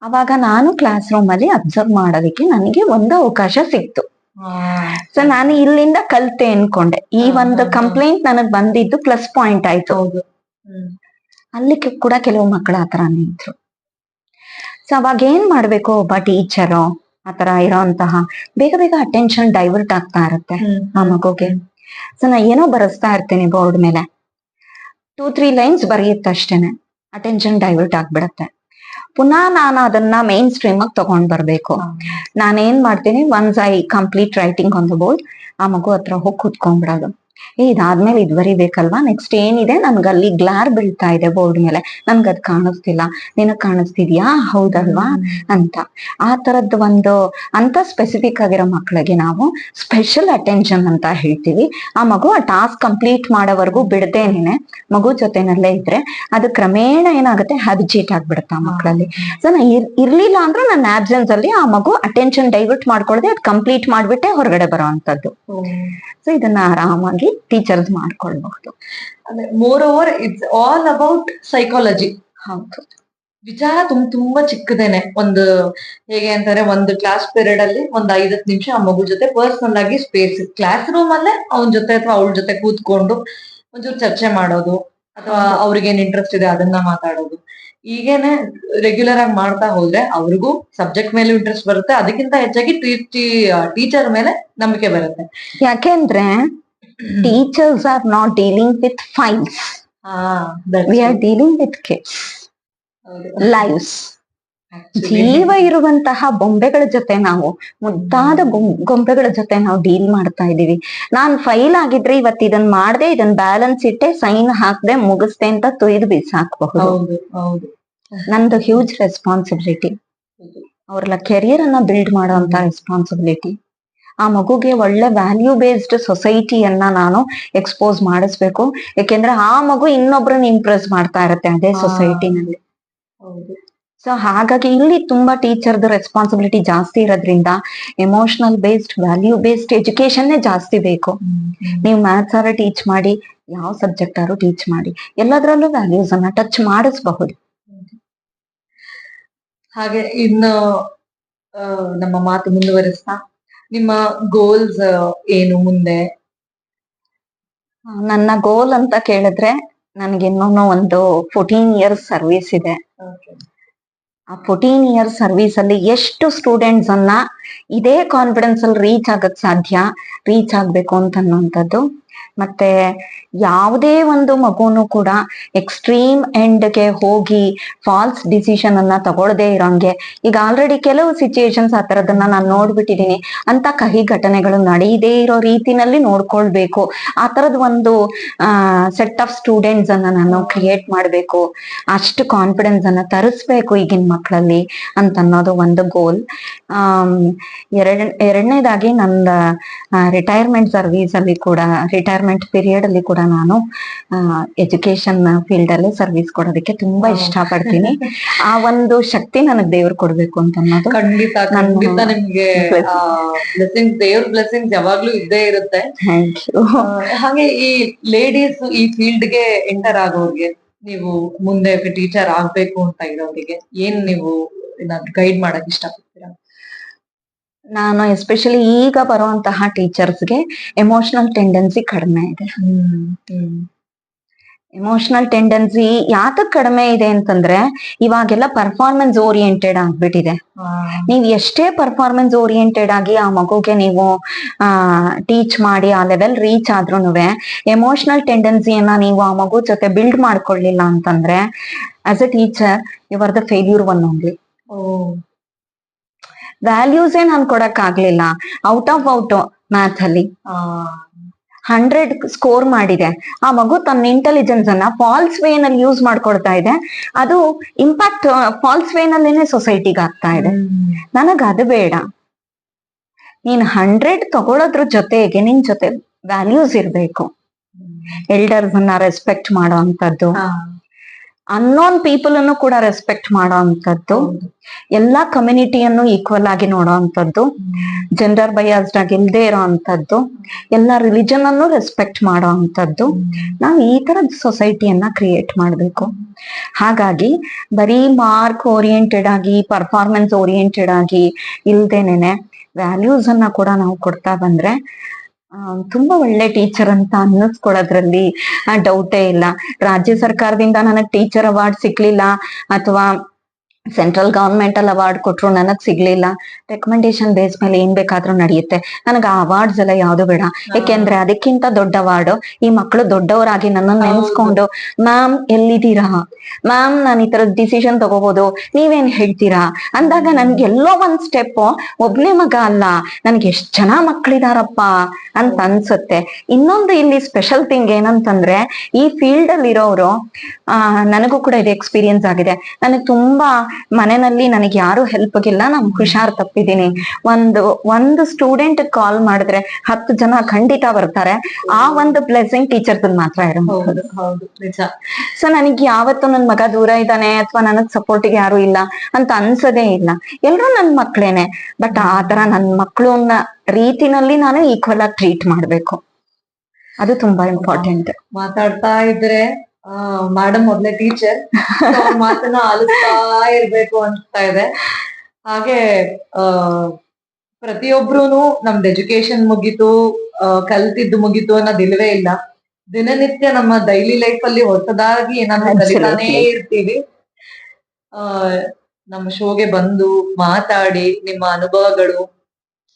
[SPEAKER 2] ಅವಾಗ ನಾನು ಕ್ಲಾಸ್ ರೂಮ್ ಅಲ್ಲಿ ಅಬ್ಸರ್ವ್ ಮಾಡೋದಕ್ಕೆ ನನಗೆ ಒಂದು ಅವಕಾಶ ಸಿಕ್ತು. ಸೊ ನಾನು ಇಲ್ಲಿಂದ ಕಲ್ತೆ ಅನ್ಕೊಂಡೆ. ಈ ಒಂದು ಕಂಪ್ಲೇಂಟ್ ನನಗ್ ಬಂದಿದ್ದು ಪ್ಲಸ್ ಪಾಯಿಂಟ್ ಆಯ್ತು. ಅಲ್ಲಿ ಕೂಡ ಕೆಲವು ಮಕ್ಕಳು ಆತರಾನೇ ಇದ್ರು. ಸೊ ಅವಾಗ ಏನ್ ಮಾಡ್ಬೇಕು, ಒಬ್ಬ ಟೀಚರು ಆತರ ಇರೋಂತಹ ಬೇಗ ಬೇಗ ಅಟೆನ್ಷನ್ ಡೈವರ್ಟ್ ಆಗ್ತಾ ಇರುತ್ತೆ ಆ ಮಗುಗೆ. ಸೊ ನಾ ಏನೋ ಬರೆಸ್ತಾ ಇರ್ತೀನಿ ಬೋರ್ಡ್ ಮೇಲೆ, 2-3 ಲೈನ್ಸ್ ಬರೆಯುತ್ತಷ್ಟೇನೆ ಅಟೆನ್ಷನ್ ಡೈವರ್ಟ್ ಆಗ್ಬಿಡತ್ತೆ. ಪುನಃ ನಾನು ಅದನ್ನ ಮೇನ್ ಸ್ಟ್ರೀಮ್ ಆಗಿ ತಗೊಂಡ್ ಬರ್ಬೇಕು. ನಾನೇನ್ ಮಾಡ್ತೀನಿ, once I complete writing on the board, ಆ ಮಗು ಹತ್ರ ಹೋಗಿ ಕುತ್ಕೊಂಡ್ಬಿಡೋದು. ಇದಾದ್ಮೇಲೆ ಇದ್ ಬರಿಬೇಕಲ್ವಾ, ನೆಕ್ಸ್ಟ್ ಏನಿದೆ, ನನ್ಗೆ ಅಲ್ಲಿ ಗ್ಲಾರ್ ಬೀಳ್ತಾ ಇದೆ ಬೋರ್ಡ್ ಮೇಲೆ, ನನ್ಗೆ ಅದ್ ಕಾಣಿಸ್ತಿಲ್ಲ, ನಿನಗ್ ಕಾಣಿಸ್ತಿದ್ಯಾ, ಹೌದಲ್ವಾ ಅಂತ. ಆ ತರದ್ ಒಂದು ಅಂತ ಸ್ಪೆಸಿಫಿಕ್ ಆಗಿರೋ ಮಕ್ಕಳಿಗೆ ನಾವು ಸ್ಪೆಷಲ್ ಅಟೆನ್ಷನ್ ಅಂತ ಹೇಳ್ತೀವಿ. ಆ ಮಗು ಆ ಟಾಸ್ಕ್ ಕಂಪ್ಲೀಟ್ ಮಾಡೋವರೆಗೂ ಬಿಡದೇನೆ ಮಗು ಜೊತೆನಲ್ಲೇ ಇದ್ರೆ ಅದು ಕ್ರಮೇಣ ಏನಾಗುತ್ತೆ, ಹ್ಯಾಬಿಚೇಟ್ ಆಗ್ಬಿಡುತ್ತೆ ಆ ಮಕ್ಕಳಲ್ಲಿ. ಸೊ ನಾ ಇರ್ಲಿಲ್ಲ ಅಂದ್ರೆ ನನ್ನ ಆಬ್ಸೆನ್ಸ್ ಅಲ್ಲಿ ಆ ಮಗು ಅಟೆನ್ಷನ್ ಡೈವರ್ಟ್ ಮಾಡ್ಕೊಳ್ಳದೆ ಅದು ಕಂಪ್ಲೀಟ್ ಮಾಡ್ಬಿಟ್ಟೆ ಹೊರಗಡೆ ಬರೋ ಅಂತದ್ದು. ಸೊ ಇದನ್ನ ಆರಾಮಾಗಿ ಟೀಚರ್ಸ್ ಮಾಡ್ಕೊಳ್ಬಹುದು.
[SPEAKER 1] More over it's all about psychology.
[SPEAKER 2] ಹೌದು,
[SPEAKER 1] ವಿಚಾರ ತುಂಬಾ ಚಿಕ್ಕದೇನೆ. ಒಂದು ಹೇಗೆ ಅಂತಾರೆ, ಒಂದು ಕ್ಲಾಸ್ ಪೀರಿಯಡ್ ಅಲ್ಲಿ ಒಂದ್ 5 ನಿಮಿಷ ಆ ಮಗು ಜೊತೆ ಪರ್ಸನಲ್ ಆಗಿ ಸ್ಪೇಸ್, ಕ್ಲಾಸ್ ರೂಮ್ ಅಲ್ಲೇ ಅವನ ಜೊತೆ ಅಥವಾ ಅವಳ ಜೊತೆ ಕೂತ್ಕೊಂಡು ಒಂಚೂರು ಚರ್ಚೆ ಮಾಡೋದು, ಅಥವಾ ಅವ್ರಿಗೇನ್ ಇಂಟ್ರೆಸ್ಟ್ ಇದೆ ಅದನ್ನ ಮಾತಾಡೋದು. ಈಗೇನೆ ರೆಗ್ಯುಲರ್ ಆಗಿ ಮಾಡ್ತಾ ಹೋದ್ರೆ ಅವ್ರಿಗೂ ಸಬ್ಜೆಕ್ಟ್ ಮೇಲೆ ಇಂಟ್ರೆಸ್ಟ್ ಬರುತ್ತೆ, ಅದಕ್ಕಿಂತ ಹೆಚ್ಚಾಗಿ ಟೀಚರ್ ಮೇಲೆ ನಂಬಿಕೆ ಬರುತ್ತೆ.
[SPEAKER 2] ಯಾಕೆಂದ್ರೆ teachers R not dealing with files, we are dealing with kids lives. ಜೀವ ಇರುವಂತಹ ಬೊಂಬೆಗಳ ಜೊತೆ ನಾವು, ಮುದ್ದಾದ ಗೊಂಬೆಗಳ ಜೊತೆ ನಾವು ಡೀಲ್ ಮಾಡ್ತಾ ಇದೀವಿ. ನಾನ್ ಫೈಲ್ ಆಗಿದ್ರೆ ಇವತ್ತು ಇದನ್ ಮಾಡ್ದೆ, ಇದನ್ ಬ್ಯಾಲೆನ್ಸ್ ಇಟ್ಟೆ, ಸೈನ್ ಹಾಕ್ದೆ, ಮುಗಿಸ್ದೆ ಅಂತ ತೊಯ್ದು ಬಿಸಾಕಬಹುದು. ನಂದು ಹ್ಯೂಜ್ ರೆಸ್ಪಾನ್ಸಿಬಿಲಿಟಿ, ಅವ್ರ ಕೆರಿಯರ್ ಅನ್ನ ಬಿಲ್ಡ್ ಮಾಡುವಂತ ರೆಸ್ಪಾನ್ಸಿಬಿಲಿಟಿ. ಆ ಮಗುಗೆ ಒಳ್ಳೆ ವ್ಯಾಲ್ಯೂ ಬೇಸ್ಡ್ ಸೊಸೈಟಿಯನ್ನ ನಾನು ಎಕ್ಸ್ಪೋಸ್ ಮಾಡಿಸ್ಬೇಕು. ಯಾಕೆಂದ್ರೆ ಆ ಮಗು ಇನ್ನೊಬ್ರನ್ನ ಇಂಪ್ರೆಸ್ ಮಾಡ್ತಾ ಇರತ್ತೆ ಅದೇ ಸೊಸೈಟಿನಲ್ಲಿ. ಸೊ ಹಾಗಾಗಿ ಇಲ್ಲಿ ತುಂಬಾ ಟೀಚರ್ದು ರೆಸ್ಪಾನ್ಸಿಬಿಲಿಟಿ ಜಾಸ್ತಿ ಇರೋದ್ರಿಂದ emotional based, value based education ಜಾಸ್ತಿ ಬೇಕು. ನೀವು ಮ್ಯಾಥ್ಸ್ ಆರು ಟೀಚ್ ಮಾಡಿ, ಯಾವ ಸಬ್ಜೆಕ್ಟ್ ಆರು ಟೀಚ್ ಮಾಡಿ, ಎಲ್ಲದರಲ್ಲೂ ವ್ಯಾಲ್ಯೂಸ್ ಅನ್ನ ಟಚ್ ಮಾಡಿಸಬಹುದು.
[SPEAKER 1] ಹಾಗೆ ಇನ್ನು ನಮ್ಮ ಮಾತು ಮುಂದುವರಿಸ್ತಾ, ನಿಮ್ಮ ಗೋಲ್ಸ್ ಏನು ಮುಂದೆ?
[SPEAKER 2] ನನ್ನ ಗೋಲ್ ಅಂತ ಕೇಳಿದ್ರೆ, ನನಗೆ ಇನ್ನೂ ಒಂದು 14 ಇಯರ್ಸ್ ಸರ್ವಿಸ್ ಇದೆ. ಆ 14 ಇಯರ್ಸ್ ಸರ್ವಿಸ್ ಅಲ್ಲಿ ಎಷ್ಟು ಸ್ಟೂಡೆಂಟ್ಸ್ ಅನ್ನ ಇದೇ ಕಾನ್ಫಿಡೆನ್ಸ್ ಅಲ್ಲಿ ರೀಚ್ ಆಗಕ್ ಸಾಧ್ಯ, ರೀಚ್ ಆಗ್ಬೇಕು ಅಂತ ಅನ್ನುವಂಥದ್ದು ಮತ್ತೆ ಯಾವುದೇ ಒಂದು ಮಗುನು ಕೂಡ ಎಕ್ಸ್ಟ್ರೀಮ್ ಎಂಡ್ಗೆ ಹೋಗಿ ಫಾಲ್ಸ್ ಡಿಸಿಷನ್ ಅನ್ನ ತಗೊಳ್ಳದೆ ಇರೋಂಗೆ, ಈಗ ಆಲ್ರೆಡಿ ಕೆಲವು ಸಿಚುಯೇಷನ್ಸ್ ಆ ತರದನ್ನ ನಾನು ನೋಡ್ಬಿಟ್ಟಿದೀನಿ. ಅಂತ ಕಹಿ ಘಟನೆಗಳು ನಡೆಯದೇ ಇರೋ ರೀತಿನಲ್ಲಿ ನೋಡ್ಕೊಳ್ಬೇಕು. ಆ ತರದ ಒಂದು ಸೆಟ್ ಆಫ್ ಸ್ಟೂಡೆಂಟ್ಸ್ ಅನ್ನ ನಾನು ಕ್ರಿಯೇಟ್ ಮಾಡ್ಬೇಕು, ಅಷ್ಟು ಕಾನ್ಫಿಡೆನ್ಸ್ ಅನ್ನ ತರಿಸ್ಬೇಕು ಈಗಿನ ಮಕ್ಕಳಲ್ಲಿ ಅಂತ ಅನ್ನೋದು ಒಂದು ಗೋಲ್. ಎರಡನೇದಾಗಿ ನನ್ನ ರಿಟೈರ್ಮೆಂಟ್ ಸರ್ವಿಸ್ ಅಲ್ಲಿ ಕೂಡ, ರಿಟೈರ್ಮೆಂಟ್ ಪೀರಿಯಡ್ ಅಲ್ಲಿ ಕೂಡ ನಾನು ಎಜುಕೇಶನ್ ಫೀಲ್ಡ್ ಅಲ್ಲಿ ಸರ್ವಿಸ್ ಕೊಡೋದಕ್ಕೆ ತುಂಬಾ ಇಷ್ಟ ಪಡ್ತೀನಿ. ಆ ಒಂದು ಶಕ್ತಿ ನನಗ್ ದೇವ್ರು ಕೊಡ್ಬೇಕು ಅಂತ ಅನ್ನೋದು
[SPEAKER 1] ಖಂಡಿತ ನಿಮ್ಗೆ ದೇವ್ರ ಬ್ಲೆಸ್ಸಿಂಗ್ಸ್ ಯಾವಾಗ್ಲೂ ಇದ್ದೇ ಇರುತ್ತೆ.
[SPEAKER 2] Thank you.
[SPEAKER 1] ಹಾಗೆ ಈ ಲೇಡೀಸ್ ಈ ಫೀಲ್ಡ್ ಗೆ ಎಂಟರ್ ಆಗೋರಿಗೆ, ನೀವು ಮುಂದೆ ಟೀಚರ್ ಆಗ್ಬೇಕು ಅಂತ ಇರೋರಿಗೆ ಏನ್ ನೀವು ಏನಾದ್ರು ಗೈಡ್ ಮಾಡಕ್ ಇಷ್ಟಪಡ್ತೀರಾ?
[SPEAKER 2] ನಾನು ಎಸ್ಪೆಷಲಿ ಈಗ ಬರುವಂತಹ ಟೀಚರ್ಸ್ಗೆ ಎಮೋಷನಲ್ ಟೆಂಡೆನ್ಸಿ ಕಡಿಮೆ ಇದೆ. ಎಮೋಷನಲ್ ಟೆಂಡೆನ್ಸಿ ಯಾತಕ್ ಕಡಿಮೆ ಇದೆ ಅಂತಂದ್ರೆ, ಇವಾಗೆಲ್ಲ ಪರ್ಫಾರ್ಮೆನ್ಸ್ ಓರಿಯೆಂಟೆಡ್ ಆಗ್ಬಿಟ್ಟಿದೆ. ನೀವ್ ಎಷ್ಟೇ ಪರ್ಫಾರ್ಮೆನ್ಸ್ ಓರಿಯೆಂಟೆಡ್ ಆಗಿ ಆ ಮಗುಗೆ ನೀವು ಟೀಚ್ ಮಾಡಿ ಆ ಲೆವೆಲ್ ರೀಚ್ ಆದ್ರೂನುವೆ ಎಮೋಷನಲ್ ಟೆಂಡೆನ್ಸಿಯನ್ನ ನೀವು ಆ ಮಗು ಜೊತೆ ಬಿಲ್ಡ್ ಮಾಡ್ಕೊಳ್ಳಿಲ್ಲ ಅಂತಂದ್ರೆ, as a teacher you are the failure one only. Values ನಾನ್ ಕೊಡಕ್ ಆಗ್ಲಿಲ್ಲ, ಔಟ್ ಆಫ್ ಮ್ಯಾಥ್ ಅಲ್ಲಿ 100 ಸ್ಕೋರ್ ಮಾಡಿದೆ, ಆ ಮಗು ತನ್ನ ಇಂಟೆಲಿಜೆನ್ಸ್ ಅನ್ನ ಫಾಲ್ಸ್ ವೇ ನಲ್ಲಿ ಯೂಸ್ ಮಾಡ್ಕೊಳ್ತಾ ಇದೆ, ಅದು ಇಂಪ್ಯಾಕ್ಟ್ ಫಾಲ್ಸ್ ವೇ ನಲ್ಲೇನೆ ಸೊಸೈಟಿಗೆ ಆಗ್ತಾ ಇದೆ. ನನಗ್ ಅದು ಬೇಡ. ನೀನ್ 100 ತಗೊಳೋದ್ರ ಜೊತೆಗೆ ನಿನ್ ಜೊತೆ ವ್ಯಾಲ್ಯೂಸ್ ಇರ್ಬೇಕು. ಎಲ್ಡರ್ಸ್ ಅನ್ನ ರೆಸ್ಪೆಕ್ಟ್ ಮಾಡೋ ಅಂತದ್ದು, ಅನ್ನೋನ್ ಪೀಪಲ್ ಅನ್ನು ಕೂಡ ರೆಸ್ಪೆಕ್ಟ್ ಮಾಡೋ ಅಂತದ್ದು, ಎಲ್ಲಾ ಕಮ್ಯುನಿಟಿಯನ್ನು ಈಕ್ವಲ್ ಆಗಿ ನೋಡೋ ಅಂತದ್ದು, ಜೆಂಡರ್ ಬಯಾಸ್ಡ್ ಆಗಿ ಇಲ್ದೇ ಇರೋ ಅಂತದ್ದು, ಎಲ್ಲಾ ರಿಲಿಜನ್ ಅನ್ನು ರೆಸ್ಪೆಕ್ಟ್ ಮಾಡೋ ಅಂತದ್ದು. ನಾವು ಈ ತರದ ಸೊಸೈಟಿಯನ್ನ ಕ್ರಿಯೇಟ್ ಮಾಡ್ಬೇಕು. ಹಾಗಾಗಿ ಬರೀ ಮಾರ್ಕ್ ಓರಿಯೆಂಟೆಡ್ ಆಗಿ, ಪರ್ಫಾರ್ಮೆನ್ಸ್ ಓರಿಯೆಂಟೆಡ್ ಆಗಿ ಇಲ್ದೇನೆ ವ್ಯಾಲ್ಯೂಸ್ ಅನ್ನ ಕೂಡ ನಾವು ಕೊಡ್ತಾ ಬಂದ್ರೆ ತುಂಬಾ ಒಳ್ಳೆ ಟೀಚರ್ ಅಂತ ಅನ್ನಿಸ್ಕೊಳ್ಳೋದ್ರಲ್ಲಿ ಡೌಟೇ ಇಲ್ಲ. ರಾಜ್ಯ ಸರ್ಕಾರದಿಂದ ನನಗ್ ಟೀಚರ್ ಅವಾರ್ಡ್ ಸಿಗ್ಲಿಲ್ಲ, ಅಥವಾ ಸೆಂಟ್ರಲ್ ಗವರ್ಮೆಂಟ್ ಅಲ್ಲಿ ಅವಾರ್ಡ್ ಕೊಟ್ರು ನನಗ್ ಸಿಗ್ಲಿಲ್ಲ, ರೆಕಮೆಂಡೇಶನ್ ಬೇಸ್ ಮೇಲೆ ಏನ್ ಬೇಕಾದ್ರೂ ನಡೆಯುತ್ತೆ. ನನಗೆ ಆ ಅವಾರ್ಡ್ಸ್ ಎಲ್ಲ ಯಾವ್ದು ಬೇಡ. ಯಾಕೆಂದ್ರೆ ಅದಕ್ಕಿಂತ ದೊಡ್ಡ ಅವಾರ್ಡ್ ಈ ಮಕ್ಕಳು ದೊಡ್ಡವರಾಗಿ ನನ್ನನ್ನು ನೆನ್ಸ್ಕೊಂಡು, ಮ್ಯಾಮ್ ಎಲ್ಲಿದ್ದೀರಾ ಮ್ಯಾಮ್, ನಾನು ಈ ತರದ ಡಿಸಿಷನ್ ತಗೋಬಹುದು, ನೀವೇನ್ ಹೇಳ್ತೀರಾ ಅಂದಾಗ ನನ್ಗೆ ಎಲ್ಲೋ ಒಂದ್ ಸ್ಟೆಪ್, ಒಬ್ನೇ ಮಗ ಅಲ್ಲ, ನನ್ಗೆ ಎಷ್ಟ್ ಜನ ಮಕ್ಳಿದಾರಪ್ಪ ಅಂತ ಅನ್ಸುತ್ತೆ. ಇನ್ನೊಂದು ಇಲ್ಲಿ ಸ್ಪೆಷಲ್ ಥಿಂಗ್ ಏನಂತಂದ್ರೆ, ಈ ಫೀಲ್ಡ್ ಅಲ್ಲಿ ಇರೋರು, ನನಗೂ ಕೂಡ ಇದು ಎಕ್ಸ್ಪೀರಿಯನ್ಸ್ ಆಗಿದೆ. ನನಗೆ ತುಂಬಾ ಮನೆಯಲ್ಲಿ ನನಗೆ ಯಾರು ಹೆಲ್ಪ್ಗಿಲ್ಲ, ನಾನು ಹುಷಾರ್ ತಪ್ಪಿದ್ದೀನಿ. ಒಂದು ಸ್ಟೂಡೆಂಟ್ ಕಾಲ್ ಮಾಡಿದ್ರೆ 10 ಜನ ಖಂಡಿತ ಬರ್ತಾರೆ. ಆ ಒಂದು ಬ್ಲೆಸ್ಸಿಂಗ್ ಟೀಚರ್ಸ್ ಮಾತ್ರ ಇರೋದು. ಸೊ ನನಗೆ ಯಾವತ್ತು ನನ್ ಮಗ ದೂರ ಇದ್ದಾನೆ ಅಥವಾ ನನಗ್ ಸಪೋರ್ಟಿಗೆ ಯಾರು ಇಲ್ಲ ಅಂತ ಅನ್ಸೋದೇ ಇಲ್ಲ. ಎಲ್ರು ನನ್ ಮಕ್ಳೇನೆ. ಬಟ್ ಆ ತರ ನನ್ ಮಕ್ಳನ್ನ ರೀತಿನಲ್ಲಿ ನಾನು ಈಕ್ವಲ್ ಆಗಿ ಟ್ರೀಟ್ ಮಾಡ್ಬೇಕು, ಅದು ತುಂಬಾ ಇಂಪಾರ್ಟೆಂಟ್.
[SPEAKER 1] ಮಾತಾಡ್ತಾ ಇದ್ರೆ ಮೇಡಮ್ ಮೊದ್ಲೇ ಟೀಚರ್, ಮಾತನ್ನ ಆಲಿಸ್ತಾ ಇರ್ಬೇಕು ಅನ್ಸ್ತಾ ಇದೆ. ಹಾಗೆ ಪ್ರತಿಯೊಬ್ರುನು ನಮ್ದು ಎಜುಕೇಶನ್ ಮುಗೀತು, ಕಲ್ತಿದ್ದು ಮುಗೀತು ಅನ್ನೋದು ಇಲ್ವೇ ಇಲ್ಲ. ದಿನನಿತ್ಯ ನಮ್ಮ ಡೈಲಿ ಲೈಫ್ ಅಲ್ಲಿ ಹೊಸದಾಗಿ ಏನಾದ್ರು ಕಲಿತಾನೇ ಇರ್ತೀವಿ. ನಮ್ಮ ಶೋಗೆ ಬಂದು ಮಾತಾಡಿ ನಿಮ್ಮ ಅನುಭವಗಳು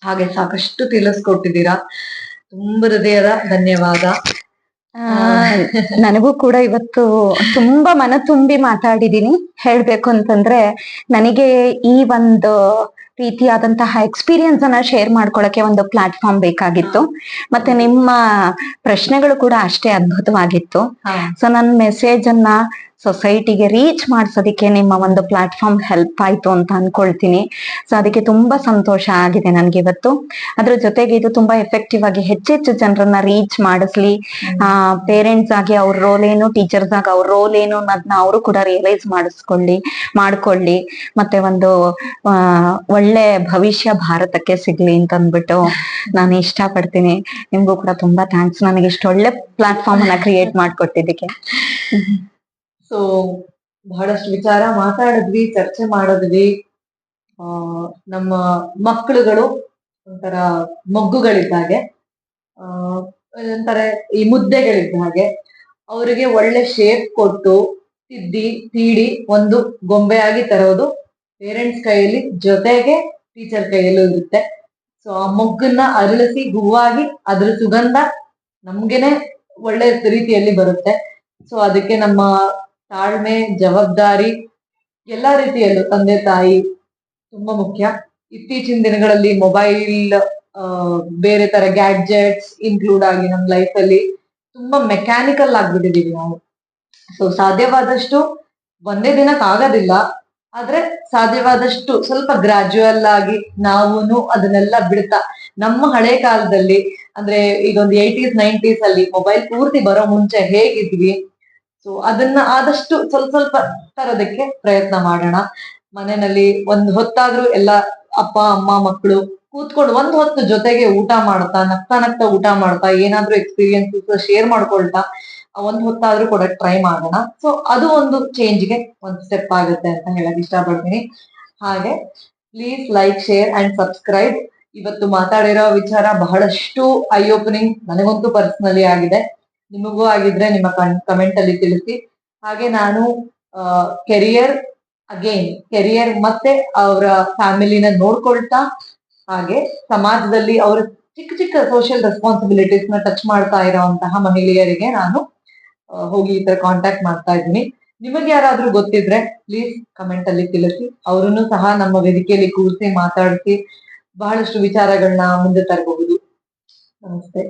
[SPEAKER 1] ಹಾಗೆ ಸಾಕಷ್ಟು ತಿಳಿಸ್ಕೊಟ್ಟಿದ್ದೀರಾ. ತುಂಬ ಹೃದಯದ ಧನ್ಯವಾದ.
[SPEAKER 2] ನನಗೂ ಕೂಡ ಇವತ್ತು ತುಂಬಾ ಮನ ತುಂಬಿ ಮಾತಾಡಿದೀನಿ. ಹೇಳ್ಬೇಕು ಅಂತಂದ್ರೆ, ನನಗೆ ಈ ಒಂದು ರೀತಿಯಾದಂತಹ ಎಕ್ಸ್ಪೀರಿಯನ್ಸ್ ಅನ್ನ ಶೇರ್ ಮಾಡ್ಕೊಳಕ್ಕೆ ಒಂದು ಪ್ಲಾಟ್ಫಾರ್ಮ್ ಬೇಕಾಗಿತ್ತು. ಮತ್ತೆ ನಿಮ್ಮ ಪ್ರಶ್ನೆಗಳು ಕೂಡ ಅಷ್ಟೇ ಅದ್ಭುತವಾಗಿತ್ತು. ಸೊ ನನ್ನ ಮೆಸೇಜ್ ಅನ್ನ ಸೊಸೈಟಿಗೆ ರೀಚ್ ಮಾಡ್ಸೋದಿಕ್ಕೆ ನಿಮ್ಮ ಒಂದು ಪ್ಲಾಟ್ಫಾರ್ಮ್ ಹೆಲ್ಪ್ ಆಯ್ತು ಅಂತ ಅನ್ಕೊಳ್ತೀನಿ. ಸೊ ಅದಕ್ಕೆ ತುಂಬಾ ಸಂತೋಷ ಆಗಿದೆ ನನ್ಗೆ ಇವತ್ತು. ಅದ್ರ ಜೊತೆಗೆ ಇದು ತುಂಬಾ ಎಫೆಕ್ಟಿವ್ ಆಗಿ ಹೆಚ್ಚೆಚ್ಚು ಜನರನ್ನ ರೀಚ್ ಮಾಡಿಸ್ಲಿ. ಪೇರೆಂಟ್ಸ್ ಆಗಿ ಅವ್ರ ರೋಲ್ ಏನು, ಟೀಚರ್ಸ್ ಆಗಿ ಅವ್ರ ರೋಲ್ ಏನು ಅನ್ನೋದನ್ನ ಅವರು ಕೂಡ ರಿಯಲೈಸ್ ಮಾಡ್ಕೊಳ್ಳಿ. ಮತ್ತೆ ಒಂದು ಒಳ್ಳೆ ಭವಿಷ್ಯ ಭಾರತಕ್ಕೆ ಸಿಗ್ಲಿ ಅಂತ ಅಂದ್ಬಿಟ್ಟು ನಾನು ಇಷ್ಟ ಪಡ್ತೀನಿ. ನಿಮ್ಗೂ ಕೂಡ ತುಂಬಾ ಥ್ಯಾಂಕ್ಸ್, ನನಗೆ ಇಷ್ಟು ಒಳ್ಳೆ ಪ್ಲಾಟ್ಫಾರ್ಮ್ ಅನ್ನ ಕ್ರಿಯೇಟ್ ಮಾಡ್ಕೊಟ್ಟಿದ್ದಕ್ಕೆ.
[SPEAKER 1] ಸೊ ಬಹಳಷ್ಟು ವಿಚಾರ ಮಾತಾಡಿದ್ವಿ, ಚರ್ಚೆ ಮಾಡಿದ್ವಿ. ನಮ್ಮ ಮಕ್ಕಳುಗಳು ಒಂಥರ ಮೊಗ್ಗುಗಳಿದ್ದಾಗೆ, ಒಂಥರ ಈ ಮುದ್ದೆಗಳಿದ್ದ ಹಾಗೆ, ಅವರಿಗೆ ಒಳ್ಳೆ ಶೇಪ್ ಕೊಟ್ಟು ತಿದ್ದಿ ತೀಡಿ ಒಂದು ಗೊಂಬೆಯಾಗಿ ತರೋದು ಪೇರೆಂಟ್ಸ್ ಕೈಯಲ್ಲಿ, ಜೊತೆಗೆ ಟೀಚರ್ ಕೈಯಲ್ಲೂ ಇರುತ್ತೆ. ಸೊ ಆ ಮೊಗ್ಗನ್ನ ಅರಳಿಸಿ ಹೂವಾಗಿ ಅದ್ರ ಸುಗಂಧ ನಮ್ಗೆನೆ ಒಳ್ಳೆ ರೀತಿಯಲ್ಲಿ ಬರುತ್ತೆ. ಸೊ ಅದಕ್ಕೆ ನಮ್ಮ ತಾಳ್ಮೆ, ಜವಾಬ್ದಾರಿ ಎಲ್ಲಾ ರೀತಿಯಲ್ಲೂ ತಂದೆ ತಾಯಿ ತುಂಬಾ ಮುಖ್ಯ. ಇತ್ತೀಚಿನ ದಿನಗಳಲ್ಲಿ ಮೊಬೈಲ್ ಬೇರೆ ತರ ಗ್ಯಾಡ್ಜೆಟ್ಸ್ ಇನ್ಕ್ಲೂಡ್ ಆಗಿ ನಮ್ ಲೈಫ್ ಅಲ್ಲಿ ತುಂಬಾ ಮೆಕ್ಯಾನಿಕಲ್ ಆಗ್ಬಿಟ್ಟಿದೀವಿ ನಾವು. ಸೊ ಸಾಧ್ಯವಾದಷ್ಟು ಒಂದೇ ದಿನಕ್ಕೆ ಆಗೋದಿಲ್ಲ, ಆದ್ರೆ ಸಾಧ್ಯವಾದಷ್ಟು ಸ್ವಲ್ಪ ಗ್ರಾಜುಯಲ್ ಆಗಿ ನಾವುನು ಅದನ್ನೆಲ್ಲ ಬಿಡ್ತಾ, ನಮ್ಮ ಹಳೆ ಕಾಲದಲ್ಲಿ ಅಂದ್ರೆ ಈಗ ಒಂದು 80s 90s ಅಲ್ಲಿ ಮೊಬೈಲ್ ಪೂರ್ತಿ ಬರೋ ಮುಂಚೆ ಹೇಗಿದ್ವಿ, ಸೊ ಅದನ್ನ ಆದಷ್ಟು ಸ್ವಲ್ಪ ಸ್ವಲ್ಪ ತರೋದಕ್ಕೆ ಪ್ರಯತ್ನ ಮಾಡೋಣ. ಮನೆಯಲ್ಲಿ ಒಂದ್ ಹೊತ್ತಾದ್ರೂ ಎಲ್ಲ ಅಪ್ಪ ಅಮ್ಮ ಮಕ್ಕಳು ಕೂತ್ಕೊಂಡು ಒಂದ್ ಹೊತ್ತು ಜೊತೆಗೆ ಊಟ ಮಾಡ್ತಾ, ನಗ್ತಾ ನಗ್ತಾ ಊಟ ಮಾಡ್ತಾ, ಏನಾದ್ರೂ ಎಕ್ಸ್ಪೀರಿಯನ್ಸಸ್ ಶೇರ್ ಮಾಡ್ಕೊಳ್ತಾ ಒಂದ್ ಹೊತ್ತಾದ್ರೂ ಕೊಡಕ್ ಟ್ರೈ ಮಾಡೋಣ. ಸೊ ಅದು ಒಂದು ಚೇಂಜ್ಗೆ ಒಂದ್ ಸ್ಟೆಪ್ ಆಗುತ್ತೆ ಅಂತ ಹೇಳಕ್ ಇಷ್ಟಪಡ್ತೀನಿ. ಹಾಗೆ please like, share and subscribe. ಇವತ್ತು ಮಾತಾಡಿರೋ ವಿಚಾರ ಬಹಳಷ್ಟು ಐ ಓಪನಿಂಗ್ ನನಗಂತೂ ಪರ್ಸನಲಿ ಆಗಿದೆ. ನಿಮಗೂ ಆಗಿದ್ರೆ ನಿಮ್ಮ ಕಮೆಂಟ್ ಅಲ್ಲಿ ತಿಳಿಸಿ. ಹಾಗೆ ನಾನು ಕೆರಿಯರ್ ಮತ್ತೆ ಅವರ ಫ್ಯಾಮಿಲಿನ ನೋಡ್ಕೊಳ್ತಾ, ಹಾಗೆ ಸಮಾಜದಲ್ಲಿ ಅವರ ಚಿಕ್ಕ ಚಿಕ್ಕ ಸೋಷಿಯಲ್ ರೆಸ್ಪಾನ್ಸಿಬಿಲಿಟೀಸ್ ನ ಟಚ್ ಮಾಡ್ತಾ ಇರೋಂತಹ ಮಹಿಳೆಯರಿಗೆ ನಾನು ಹೋಗಿ ಈ ತರ ಕಾಂಟ್ಯಾಕ್ಟ್ ಮಾಡ್ತಾ ಇದ್ದೀನಿ. ನಿಮಗೆ ಯಾರಾದ್ರೂ ಗೊತ್ತಿದ್ರೆ ಪ್ಲೀಸ್ ಕಮೆಂಟ್ ಅಲ್ಲಿ ತಿಳಿಸಿ. ಅವರನ್ನು ಸಹ ನಮ್ಮ ವೇದಿಕೆಯಲ್ಲಿ ಕೂರಿಸಿ ಮಾತಾಡಿಸಿ ಬಹಳಷ್ಟು ವಿಚಾರಗಳನ್ನ ಮುಂದೆ ತರಬಹುದು. ನಮಸ್ತೆ.